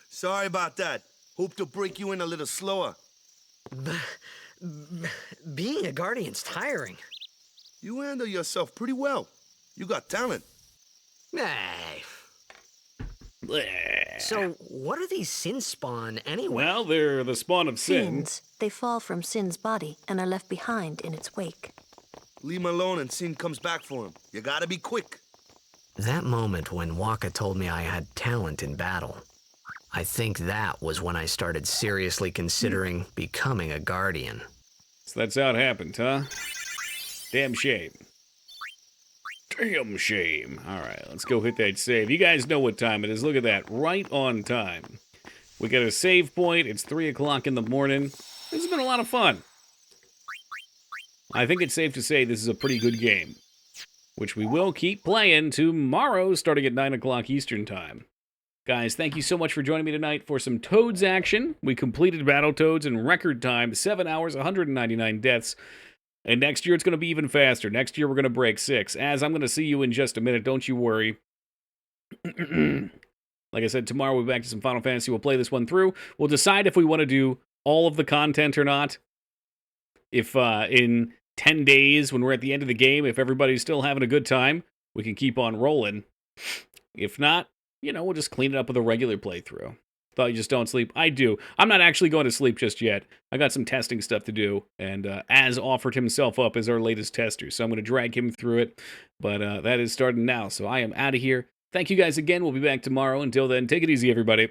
Sorry about that. Hope to break you in a little slower. Being a guardian's tiring. You handle yourself pretty well. You got talent. Hey. So, what are these sin spawn anyway? Well, they're the spawn of sin. Fiends. They fall from Sin's body and are left behind in its wake. Leave him alone and Sin comes back for him. You gotta be quick. That moment when Waka told me I had talent in battle, I think that was when I started seriously considering becoming a guardian. So that's how it happened, huh? Damn shame. Damn shame. All right, let's go hit that save. You guys know what time it is. Look at that. Right on time. We got a save point. It's 3 o'clock in the morning. This has been a lot of fun. I think it's safe to say this is a pretty good game, which we will keep playing tomorrow starting at 9 o'clock Eastern Time. Guys, thank you so much for joining me tonight for some Toads action. We completed Battletoads in record time, 7 hours, 199 deaths. And next year it's going to be even faster. Next year we're going to break 6. Az, I'm going to see you in just a minute. Don't you worry. Like I said, tomorrow we'll be back to some Final Fantasy. We'll play this one through. We'll decide if we want to do all of the content or not. If in 10 days, when we're at the end of the game, if everybody's still having a good time, we can keep on rolling. If not, we'll just clean it up with a regular playthrough. Thought you just don't sleep? I do. I'm not actually going to sleep just yet. I got some testing stuff to do, and Az offered himself up as our latest tester, so I'm going to drag him through it. But that is starting now, so I am out of here. Thank you guys again. We'll be back tomorrow. Until then, take it easy, everybody.